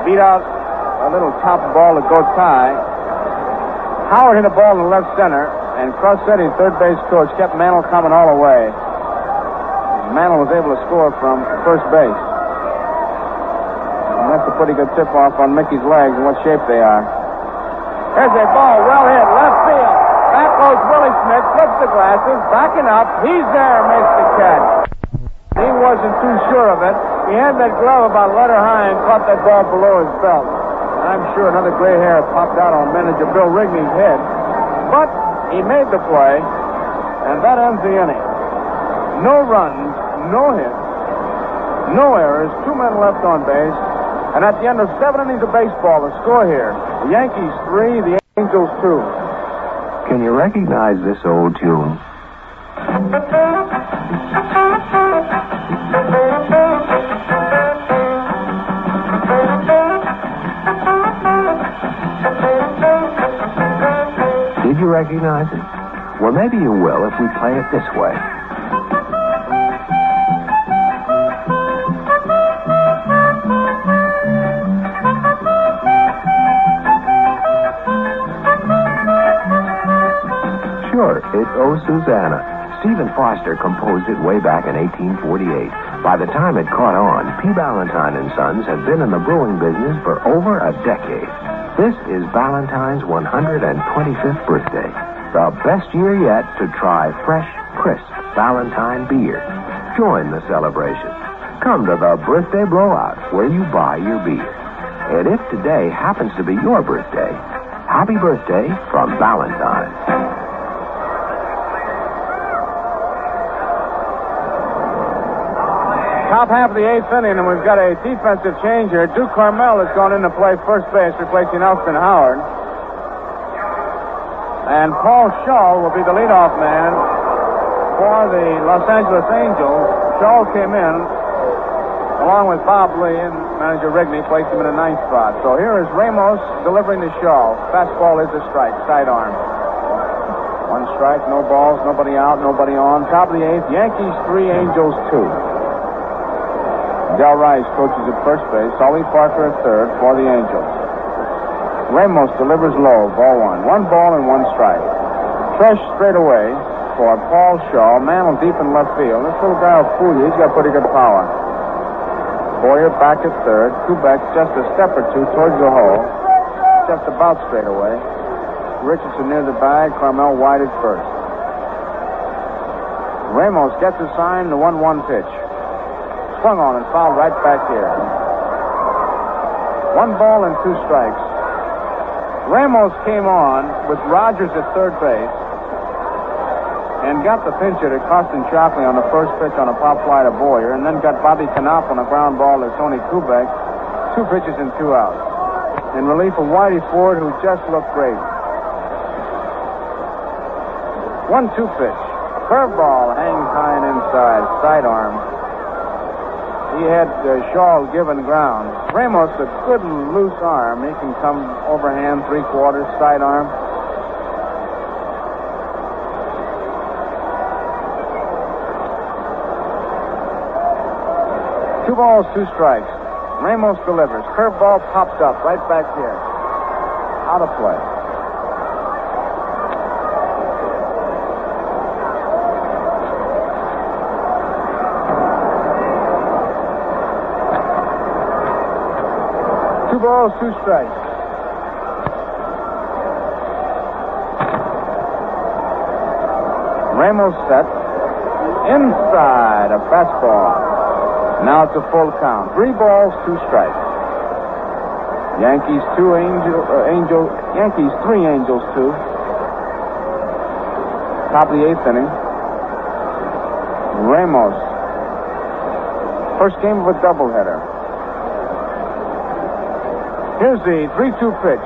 beat out a little top ball to go tie. Howard hit a ball in the left center, and Crossetti, third base coach, kept Mantle coming all the way. Mantle was able to score from first base. And that's a pretty good tip-off on Mickey's legs and what shape they are. There's a ball, well hit, left field. Back goes Willie Smith, flips the glasses, backing up. He's there, makes the catch. He wasn't too sure of it. He had that glove about letter high and caught that ball below his belt. I'm sure another gray hair popped out on manager Bill Rigney's head. But he made the play, and that ends the inning. No runs, no hits, no errors, 2 men left on base. And at the end of 7 innings of baseball, the score here, the Yankees 3, the Angels 2. Can you recognize this old tune? Did you recognize it? Well, maybe you will if we play it this way. Sure, it's Oh Susanna. Stephen Foster composed it way back in 1848. By the time it caught on, P. Ballantyne and Sons had been in the brewing business for over a decade. This is Ballantyne's 125th birthday. The best year yet to try fresh, crisp Ballantyne beer. Join the celebration. Come to the Birthday Blowout, where you buy your beer. And if today happens to be your birthday, happy birthday from Ballantyne. Top half of the 8th inning, and we've got a defensive change here. Duke Carmel has gone in to play first base, replacing Elston Howard. And Paul Shaw will be the leadoff man for the Los Angeles Angels. Shaw came in, along with Bob Lee, and manager Rigney placed him in the 9th spot. So here is Ramos delivering to Shaw. Fastball is a strike, sidearm. 1 strike, no balls, nobody out, nobody on. Top of the 8th, Yankees 3, Angels 2. Del Rice coaches at first base. Solly Parker at third for the Angels. Ramos delivers low, ball 1. 1 ball and 1 strike. Fresh straight away for Paul Shaw. Mantle deep in left field. This little guy will fool you. He's got pretty good power. Boyer back at third. Kubek just a step or two towards the hole. Just about straight away. Richardson near the bag. Carmel wide at first. Ramos gets a sign, the 1-1 pitch. Swung on and fouled right back here. 1 ball and 2 strikes. Ramos came on with Rogers at third base and got the pinch hitter, Costin Shockley, on the first pitch on a pop fly to Boyer, and then got Bobby Knopf on a ground ball to Tony Kubek. 2 pitches and 2 outs. In relief of Whitey Ford, who just looked great. 1-2 pitch. Curveball hangs high and inside. Sidearm. He had Shaw given ground. Ramos, a good loose arm. He can come overhand, 3/4, sidearm. Two balls, 2 strikes. Ramos delivers. Curveball popped up right back here. Out of play. Balls, 2 strikes. Ramos set. Inside, a fastball. Now it's a full count. 3 balls, 2 strikes. Yankees 2, Yankees 3, Angels 2. Top of the 8th inning. Ramos. First game of a doubleheader. Here's the 3-2 pitch.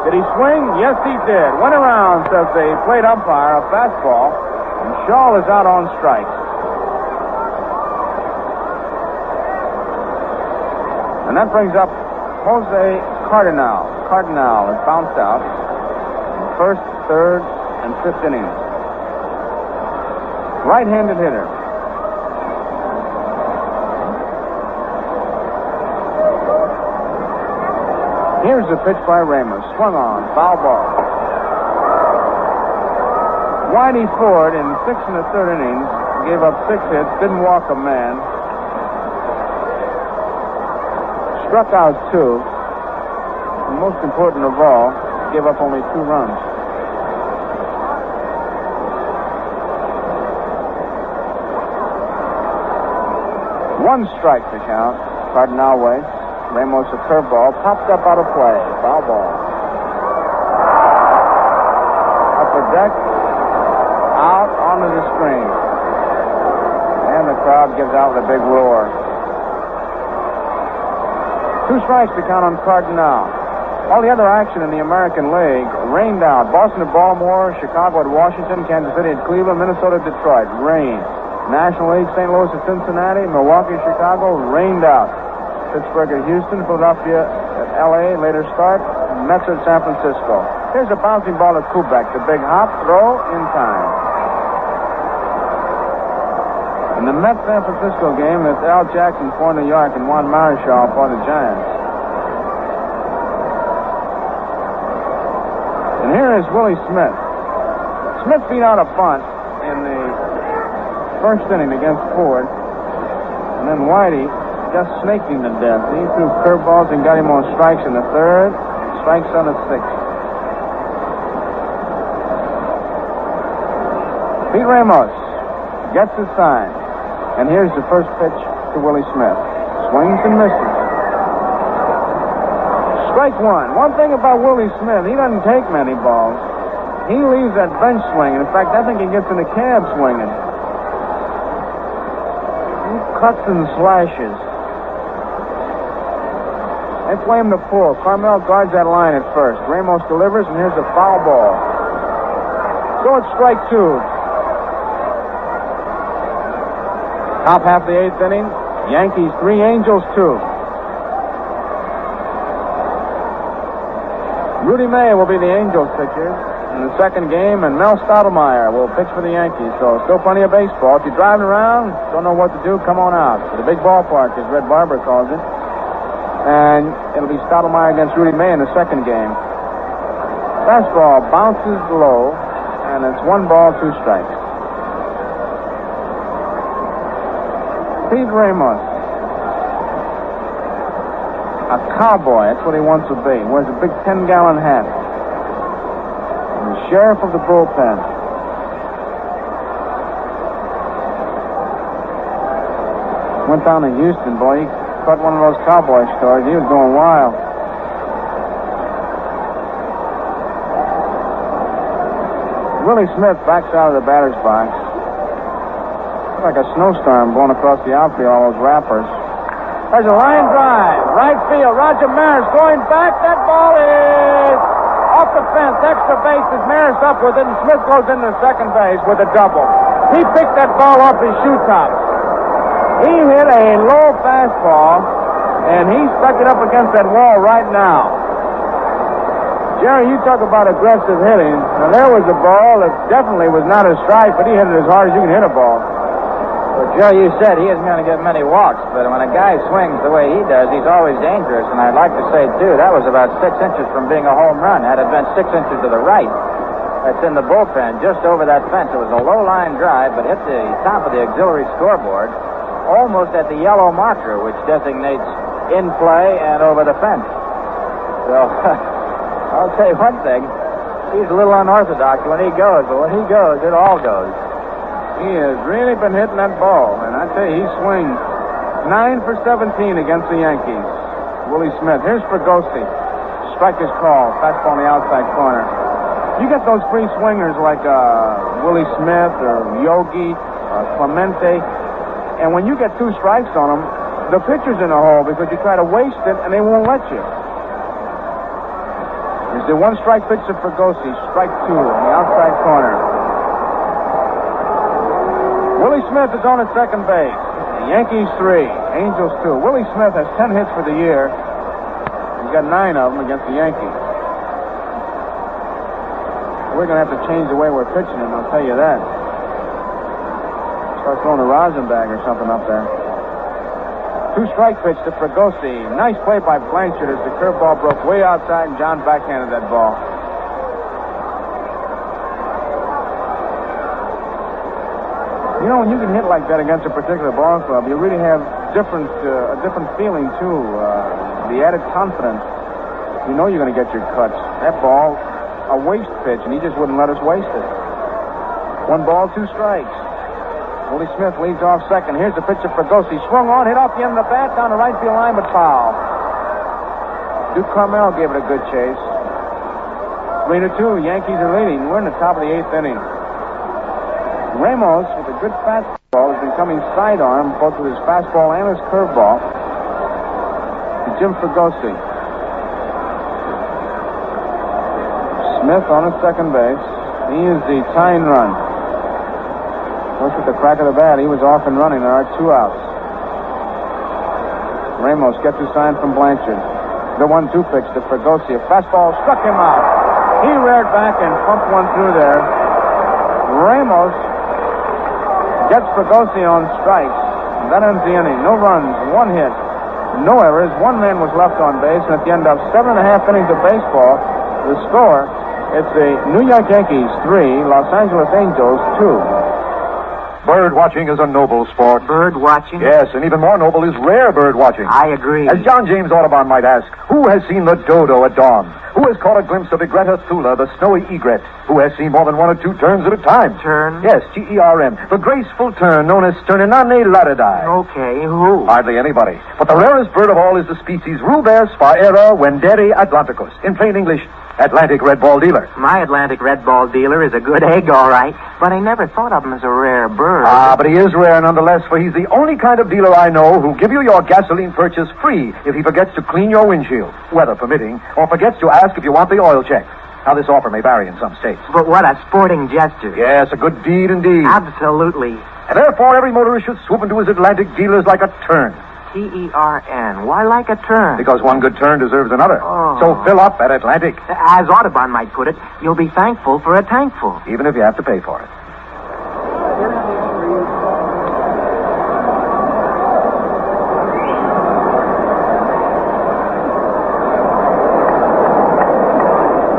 Did he swing? Yes, he did. Went around, says the plate umpire, a fastball, and Shaw is out on strikes. And that brings up Jose Cardinal. Cardinal is bounced out in first, third, and 5th innings. Right-handed hitter. Here's the pitch by Ramos. Swung on. Foul ball. Whitey Ford in 6 1/3 innings gave up 6 hits, didn't walk a man. Struck out 2. And most important of all, gave up only 2 runs. 1 strike to count. Cardinal waits. Ramos a curveball. Popped up out of play. Foul ball. Upper deck. Out onto the screen. And the crowd gives out with a big roar. 2 strikes to count on Cardinal. All the other action in the American League rained out. Boston at Baltimore, Chicago at Washington, Kansas City at Cleveland, Minnesota at Detroit. Rain. National League, St. Louis at Cincinnati, Milwaukee, Chicago, rained out. Pittsburgh at Houston, Philadelphia at L.A., later start, Mets at San Francisco. Here's a bouncing ball to Kubek. The big hop, throw, in time. In the Mets-San Francisco game, it's Al Jackson for New York and Juan Marichal for the Giants. And here is Willie Smith. Smith beat out a bunt in the first inning against Ford. And then Whitey just snaked him to death. He threw curveballs and got him on strikes in the third, strikes on the sixth. Pete Ramos gets his sign. And here's the first pitch to Willie Smith. Swings and misses. Strike 1. One thing about Willie Smith, he doesn't take many balls. He leaves that bench swinging. In fact, I think he gets in the cab swinging. He cuts and slashes. They play him to full. Carmel guards that line at first. Ramos delivers, and here's a foul ball. So it's strike 2. Top half of the 8th inning. Yankees 3, Angels 2. Rudy May will be the Angels pitcher in the second game, and Mel Stottlemyre will pitch for the Yankees. So still plenty of baseball. If you're driving around, don't know what to do, come on out to the big ballpark, as Red Barber calls it. And it'll be Stottlemyre against Rudy May in the second game. Fastball bounces low, and it's 1 ball, 2 strikes. Pete Ramos. A cowboy, that's what he wants to be. He wears a big 10-gallon hat. And the sheriff of the bullpen. Went down to Houston, boy. He caught one of those cowboy stories. He was going wild. Willie Smith backs out of the batter's box. Like a snowstorm blowing across the outfield, all those wrappers. There's a line drive. Right field. Roger Maris going back. That ball is off the fence. Extra bases. Maris up with it, and Smith goes into second base with a double. He picked that ball off his shoe top. He hit a low fastball, and he stuck it up against that wall right now. Jerry, you talk about aggressive hitting. Now, there was a ball that definitely was not a strike, but he hit it as hard as you can hit a ball. Well, Joe, you said he isn't going to get many walks, but when a guy swings the way he does, he's always dangerous. And I'd like to say, too, that was about 6 inches from being a home run. Had it been 6 inches to the right, that's in the bullpen, just over that fence. It was a low-line drive, but hit the top of the auxiliary scoreboard, almost at the yellow marker, which designates in play and over the fence. So, I'll tell you one thing. He's a little unorthodox when he goes, but when he goes, it all goes. He has really been hitting that ball, and I tell you, he swings 9 for 17 against the Yankees. Willie Smith. Here's Fregosi. Strike is called. Fastball on the outside corner. You get those free swingers like Willie Smith or Yogi or Clemente, and when you get 2 strikes on them, the pitcher's in a hole because you try to waste it, and they won't let you. Here's the 1-strike pitch to Fregosi. Strike 2 on the outside corner. Willie Smith is on at second base. The Yankees 3, Angels 2. Willie Smith has 10 hits for the year. He's got 9 of them against the Yankees. We're going to have to change the way we're pitching him, I'll tell you that. Start throwing a rosin bag or something up there. 2-strike pitch to Fregosi. Nice play by Blanchard as the curveball broke way outside and John backhanded that ball. You know, when you can hit like that against a particular ball club, you really have a different feeling, too. The added confidence. You know you're going to get your cuts. That ball, a waste pitch, and he just wouldn't let us waste it. 1 ball, 2 strikes. Willie Smith leads off second. Here's the pitch to Fregosi. Swung on, hit off the end of the bat, down the right field line, but foul. Duke Carmel gave it a good chase. 3-2. Yankees are leading. We're in the top of the 8th inning. Ramos, with a good fastball, has been coming sidearm, both with his fastball and his curveball, to Jim Fregosi. Smith on his second base. He is the tying run. Look at the crack of the bat. He was off and running. There are 2 outs. Ramos gets a sign from Blanchard. The 1-2 pitch to Fregosi. A fastball struck him out. He reared back and pumped one through there. Ramos gets Fregosi on strikes. And that ends the inning. No runs, 1 hit, no errors. 1 man was left on base. And at the end of 7.5 innings of baseball, the score, it's the New York Yankees 3, Los Angeles Angels 2. Bird watching is a noble sport. Bird watching? Yes, and even more noble is rare bird watching. I agree. As John James Audubon might ask, who has seen the dodo at dawn? Who has caught a glimpse of Egretta thula, the snowy egret? Who has seen more than 1 or 2 turns at a time? Turn? Yes, G-E-R-M. The graceful turn known as Sternanane laridae. Okay, who? Hardly anybody. But the rarest bird of all is the species Rubus sphaera wenderi atlanticus. In plain English, Atlantic red ball dealer. My Atlantic red ball dealer is a good egg, all right, but I never thought of him as a rare bird. Ah, but he is rare nonetheless, for he's the only kind of dealer I know who'll give you your gasoline purchase free if he forgets to clean your windshield, weather permitting, or forgets to ask if you want the oil check. Now, this offer may vary in some states. But what a sporting gesture. Yes, a good deed indeed. Absolutely. And therefore, every motorist should swoop into his Atlantic dealers like a turn. T-E-R-N. Why like a turn? Because one good turn deserves another. Oh. So fill up at Atlantic. As Audubon might put it, you'll be thankful for a tankful. Even if you have to pay for it.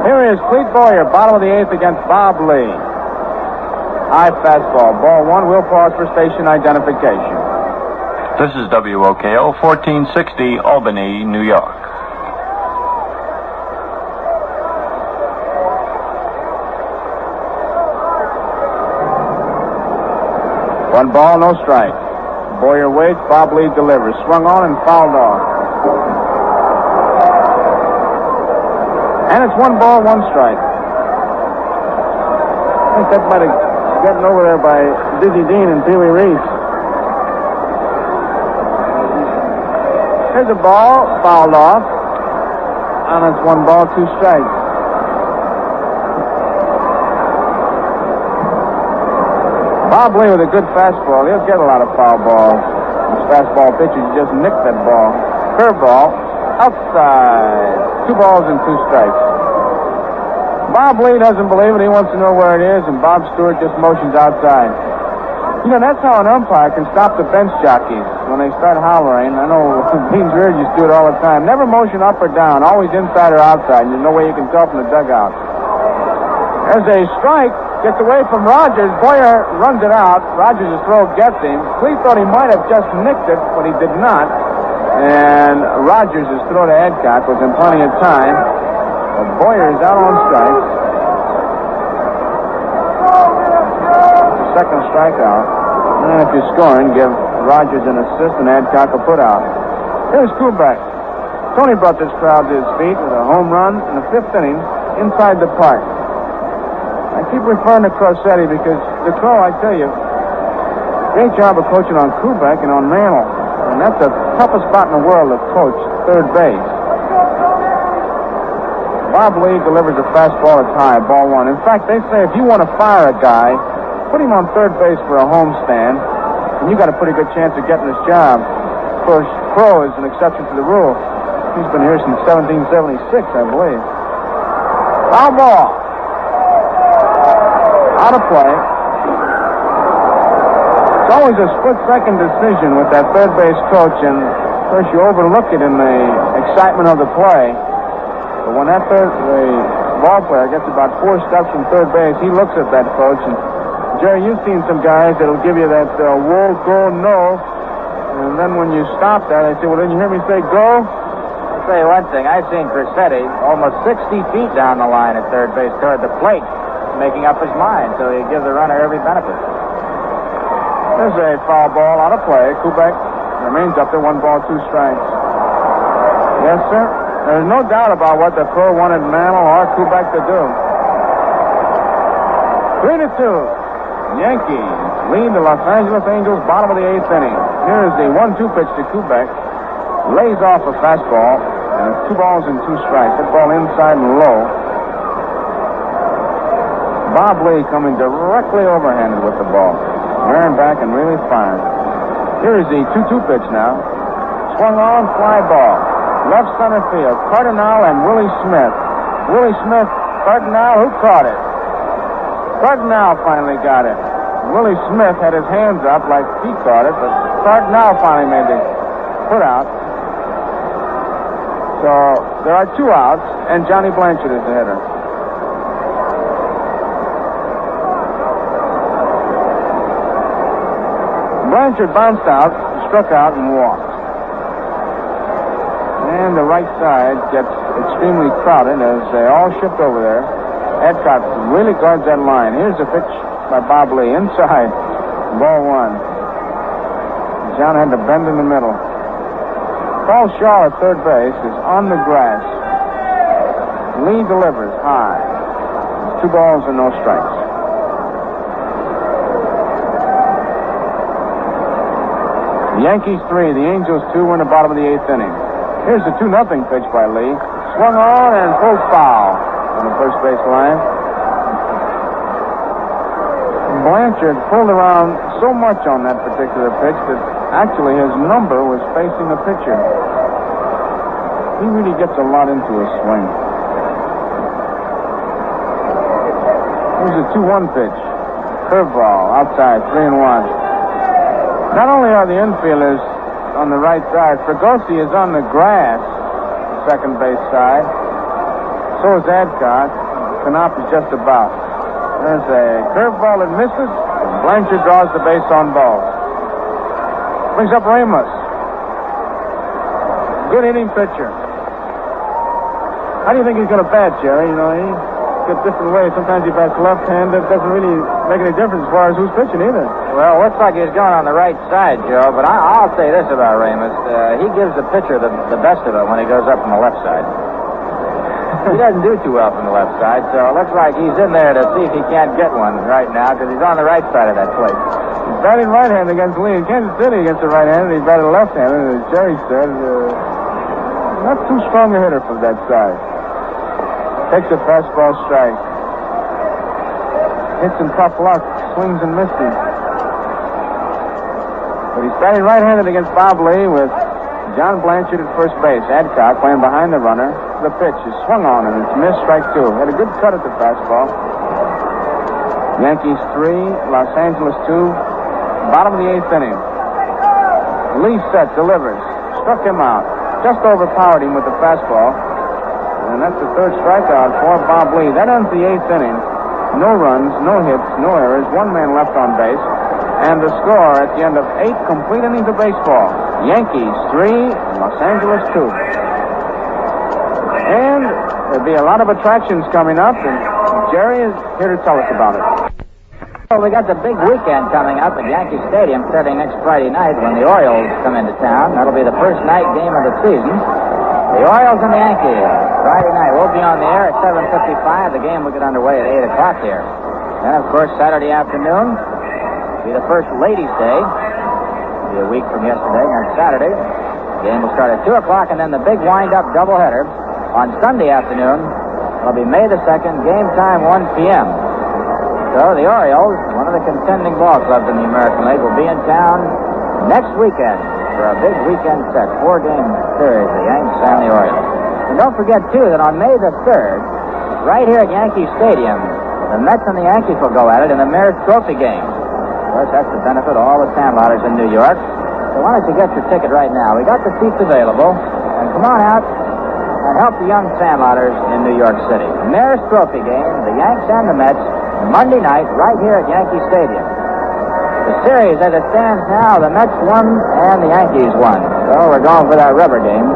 Here is Clete Boyer, bottom of the 8th against Bob Lee. High fastball. Ball 1. We'll pause for station identification. This is WOKO 1460, Albany, New York. One ball, no strike. Boyer waits. Bob Lee delivers. Swung on and fouled off. And it's 1 ball, 1 strike. I think that might have gotten over there by Dizzy Dean and Pee Wee Reese. Here's a ball, fouled off. And it's 1 ball, 2 strikes. Bob Lee with a good fastball. He'll get a lot of foul balls. These fastball pitchers just nick that ball. Curveball, outside. 2 balls and 2 strikes. Bob Lee doesn't believe it. He wants to know where it is, and Bob Stewart just motions outside. You know, that's how an umpire can stop the bench jockeys when they start hollering. I know Beans Burgess do it all the time. Never motion up or down, always inside or outside, and there's no way you can tell from the dugout. There's a strike, gets away from Rogers. Boyer runs it out. Rogers' throw gets him. Clete thought he might have just nicked it, but he did not. And Rogers' throw to Adcock was in plenty of time. But Boyer is out on strike. Second strikeout. And if you're scoring, give Rogers an assist and Adcock a put out. Here's Kubek. Tony brought this crowd to his feet with a home run in the 5th inning inside the park. I keep referring to Crossetti because the Crow, I tell you, great job of coaching on Kubek and on Mantle. And that's the toughest spot in the world to coach, third base. Bob Lee delivers a fastball that's high, ball 1. In fact, they say if you want to fire a guy, put him on third base for a homestand, and you got a pretty good chance of getting this job. Of course, Crow is an exception to the rule. He's been here since 1776, I believe. Foul ball. Out of play. It's always a split-second decision with that third base coach, and of course you overlook it in the excitement of the play. But when the ball player gets about 4 steps from third base, he looks at that coach. And Jerry, you've seen some guys that'll give you that whoa, go, no. And then when you stop that, they say, well, didn't you hear me say go? I'll tell you one thing. I've seen Crossetti almost 60 feet down the line at third base toward the plate, making up his mind, so he gives the runner every benefit. There's a foul ball out of play. Kubek remains up there, 1 ball, 2 strikes. Yes, sir. There's no doubt about what the Pro wanted Mantle or Kubek to do. 3-2. Yankees lead the Los Angeles Angels, bottom of the 8th inning. Here's the 1-2 pitch to Kubek. Lays off a fastball, and it's 2 balls and 2 strikes. That ball inside and low. Bob Lee coming directly overhanded with the ball. Rearing back and really fine. Here's the 2-2 pitch now. Swung on, fly ball. Left center field. Cardinal and Willie Smith. Willie Smith, Cardinal, who caught it? Cardinal finally got it. Willie Smith had his hands up like he caught it, but Cardinal finally made the put out. So there are 2 outs, and Johnny Blanchard is the hitter. Blanchard bounced out, struck out, and walked. And the right side gets extremely crowded as they all shift over there. Adcock really guards that line. Here's a pitch by Bob Lee. Inside. Ball 1. John had to bend in the middle. Paul Shaw at third base is on the grass. Lee delivers high. 2 balls and no strikes. The Yankees 3, the Angels 2. We're in the bottom of the 8th inning. Here's the 2-0 pitch by Lee. Swung on and pulled foul on the first base line. Blanchard pulled around so much on that particular pitch that actually his number was facing the pitcher. He really gets a lot into his swing. Here's a 2-1 pitch. Curveball outside, 3-1. Not only are the infielders on the right side, Fregosi is on the grass, second base side. So is Adcock. Knopp is just about. There's a curveball that misses. Blanchard draws the base on balls. Brings up Ramos. Good hitting pitcher. How do you think he's going to bat, Jerry? You know, he gets different ways. Sometimes he bats left-handed. Doesn't really make any difference as far as who's pitching either. Well, looks like he's going on the right side, Joe, but I'll say this about Ramos. He gives the pitcher the best of it when he goes up from the left side. He doesn't do too well from the left side, so it looks like he's in there to see if he can't get one right now because he's on the right side of that plate. He's batting right-handed against Lee. In Kansas City against the right-handed, he batted left-handed. As Jerry said, not too strong a hitter from that side. Takes a fastball strike. Hits in tough luck. Swings and misses. But he's batting right-handed against Bob Lee with John Blanchard at first base. Adcock playing behind the runner. The pitch is swung on and it's missed, strike 2. Had a good cut at the fastball. Yankees 3, Los Angeles 2. Bottom of the 8th inning. Lee set, delivers. Struck him out. Just overpowered him with the fastball. And that's the 3rd strikeout for Bob Lee. That ends the 8th inning. No runs, no hits, no errors. 1 man left on base. And the score at the end of 8 complete innings of baseball. Yankees 3, Los Angeles 2. And there'll be a lot of attractions coming up, and Jerry is here to tell us about it. Well, we got the big weekend coming up at Yankee Stadium starting next Friday night when the Orioles come into town. That'll be the first night game of the season. The Orioles and the Yankees. Friday night. We'll be on the air at 7:55. The game will get underway at 8 o'clock here. Then, of course, Saturday afternoon will be the first Ladies' Day. It'll be a week from yesterday, next Saturday. The game will start at 2 o'clock, and then the big wind-up doubleheader on Sunday afternoon. It'll be May the 2nd, game time 1 p.m. So the Orioles, one of the contending ball clubs in the American League, will be in town next weekend for a big weekend set. 4-game series, the Yankees and the Orioles. And don't forget, too, that on May the 3rd, right here at Yankee Stadium, the Mets and the Yankees will go at it in the Mayor's Trophy game. Of course, that's the benefit of all the Sandlotters in New York. So why don't you get your ticket right now? We got the seats available, and come on out and help the young Sandlotters in New York City. The Mayor's Trophy game, the Yanks and the Mets, Monday night, right here at Yankee Stadium. The series, as it stands now, the Mets won and the Yankees won. So we're going for that rubber game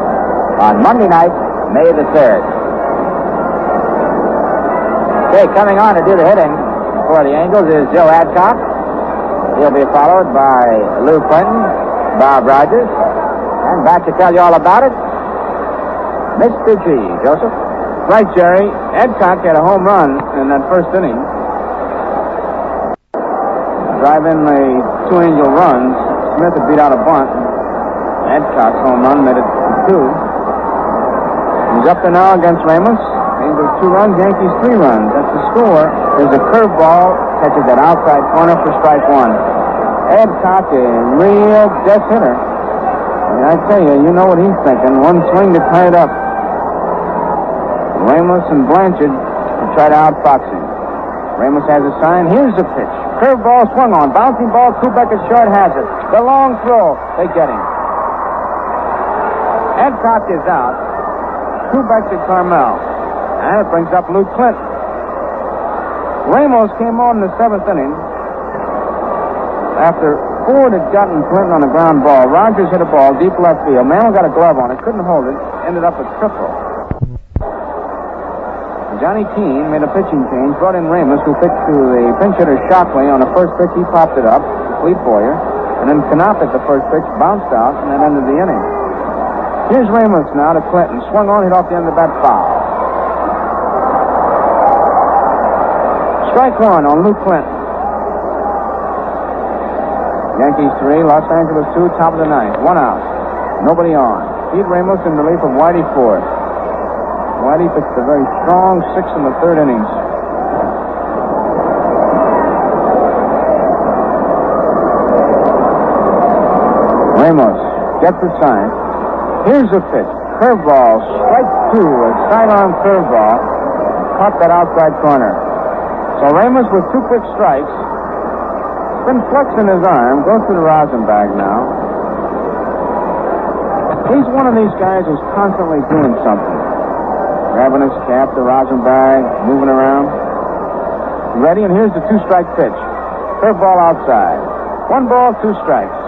on Monday night, May the 3rd. Okay, coming on to do the hitting for the Angels is Joe Adcock. He'll be followed by Lou Clinton, Bob Rogers, and back to tell you all about it, Mr. G. Joseph. Right, Jerry. Adcock had a home run in that first inning. Drive in the two Angel runs. Smith had beat out a bunt. Adcock's home run made it 2. He's up there now against Ramos. Angels 2 runs, Yankees 3 runs. That's the score. There's a curveball, catches that outside corner for strike 1. Adcock, a real death hitter. And I tell you, you know what he's thinking. One swing to tie it up. Ramos and Blanchard to try to outfox him. Ramos has a sign. Here's the pitch. Curveball swung on. Bouncing ball. Kubek at short has it. The long throw. They get him. Adcock is out. Kubek to Carmel. And it brings up Luke Clinton. Ramos came on in the 7th inning. After Ford had gotten Clinton on a ground ball, Rogers hit a ball deep left field. Mantle got a glove on it. Couldn't hold it. Ended up a triple. Johnny Keene made a pitching change, brought in Ramos, who pitched to the pinch hitter Shockley. On the first pitch, he popped it up, complete Boyer. And then Knopp at the first pitch bounced out, and that ended the inning. Here's Ramos now to Clinton. Swung on, hit off the end of the bat, foul. Strike 1 on Luke Clinton. Yankees 3, Los Angeles 2, top of the 9th. 1 out. Nobody on. Pete Ramos in relief of Whitey Ford. Whitey pitched a very strong 6 in the 3rd innings. Ramos gets the sign. Here's the pitch. Curveball, strike 2, a sidearm curveball. Caught that outside corner. So Ramos with 2 quick strikes. Been flexing his arm. Goes to the rosin bag now. He's one of these guys who's constantly doing something. Grabbing his cap, the rosin bag, moving around. Ready, and here's the 2-strike pitch. Curveball outside. 1 ball, 2 strikes.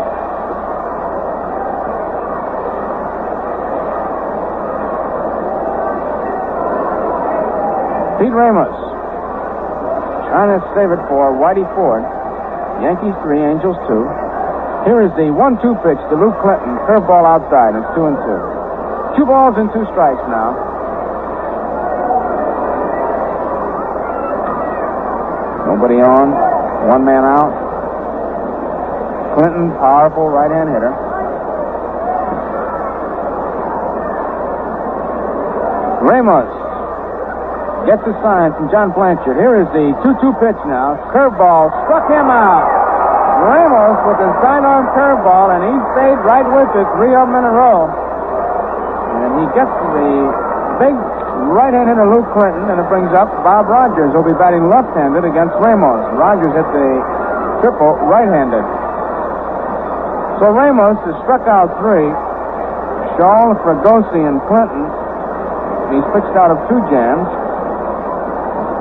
Pete Ramos trying to save it for Whitey Ford. Yankees 3, Angels 2. Here is the 1-2 pitch to Luke Clinton. Curveball outside. It's 2-2. 2 balls and 2 strikes now. Nobody on. 1 man out. Clinton, powerful right-hand hitter. Ramos gets the sign from John Blanchard. Here is the 2-2 pitch now. Curveball struck him out. Ramos with the sidearm curveball, and he stayed right with it, 3 of them in a row. And he gets the big right-hand hitter Luke Clinton, and it brings up Bob Rogers, who'll be batting left-handed against Ramos. Rogers hit the triple right-handed. So Ramos has struck out 3. Shaw, Fregosi, and Clinton. He's pitched out of 2 jams.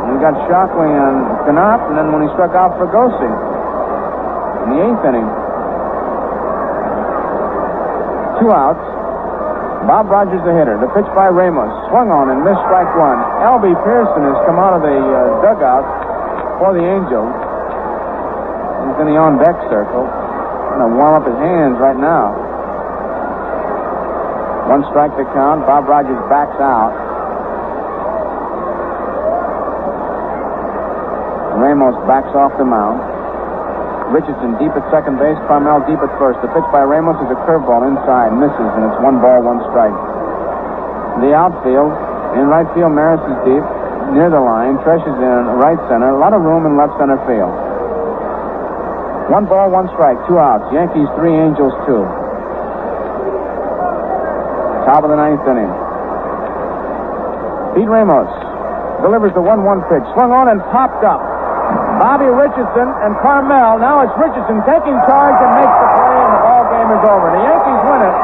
And he got Shockley and Knopp, and then when he struck out Fregosi in the 8th inning. 2 outs. Bob Rogers, the hitter. The pitch by Ramos. Swung on and missed strike 1. L.B. Pearson has come out of the dugout for the Angels. He's in the on-deck circle. Going to warm up his hands right now. 1 strike to count. Bob Rogers backs out. Ramos backs off the mound. Richardson deep at second base. Carmel deep at first. The pitch by Ramos is a curveball inside. Misses, and it's 1 ball, 1 strike. The outfield. In right field, Maris is deep. Near the line. Tresh is in right center. A lot of room in left center field. 1 ball, 1 strike. 2 outs. Yankees 3, Angels 2. Top of the 9th inning. Pete Ramos delivers the 1-1 pitch. Swung on and popped up. Bobby Richardson and Carmel. Now it's Richardson taking charge and makes the play, and the ball game is over. The Yankees win it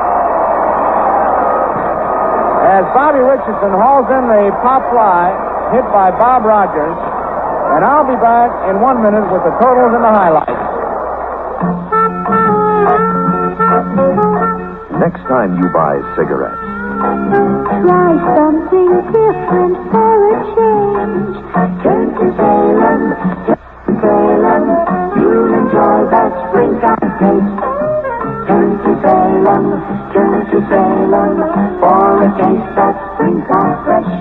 as Bobby Richardson hauls in the pop fly hit by Bob Rogers. And I'll be back in 1 minute with the totals and the highlights. Next time you buy cigarettes, try something different for a change. Turn to Salem. Salem, you'll enjoy that springtime taste. Turn to Salem, for a taste that's springtime fresh.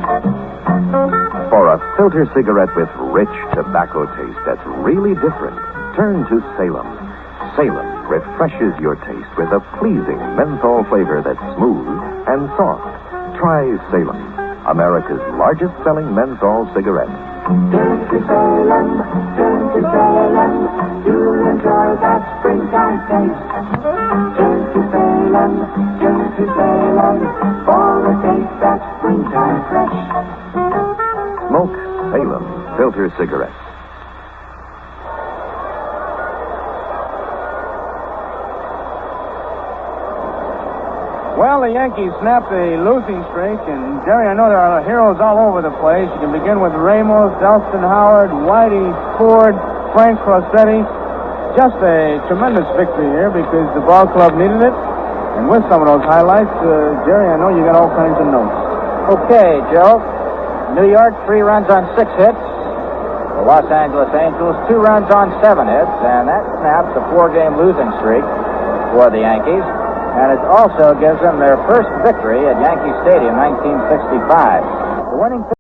For a filter cigarette with rich tobacco taste that's really different, turn to Salem. Salem refreshes your taste with a pleasing menthol flavor that's smooth and soft. Try Salem, America's largest selling menthol cigarette. Turn to Salem, you'll enjoy that springtime taste. Turn to Salem, for a taste that's springtime fresh. Smoke Salem filter cigarettes. Well, the Yankees snapped a losing streak, and Jerry, I know there are heroes all over the place. You can begin with Ramos, Elston Howard, Whitey Ford, Frank Crossetti. Just a tremendous victory here because the ball club needed it. And with some of those highlights, Jerry, I know you got all kinds of notes. Okay, Joe. New York, 3 runs on 6 hits. The Los Angeles Angels, 2 runs on 7 hits, and that snaps a 4-game losing streak for the Yankees. And it also gives them their first victory at Yankee Stadium, 1965. The winning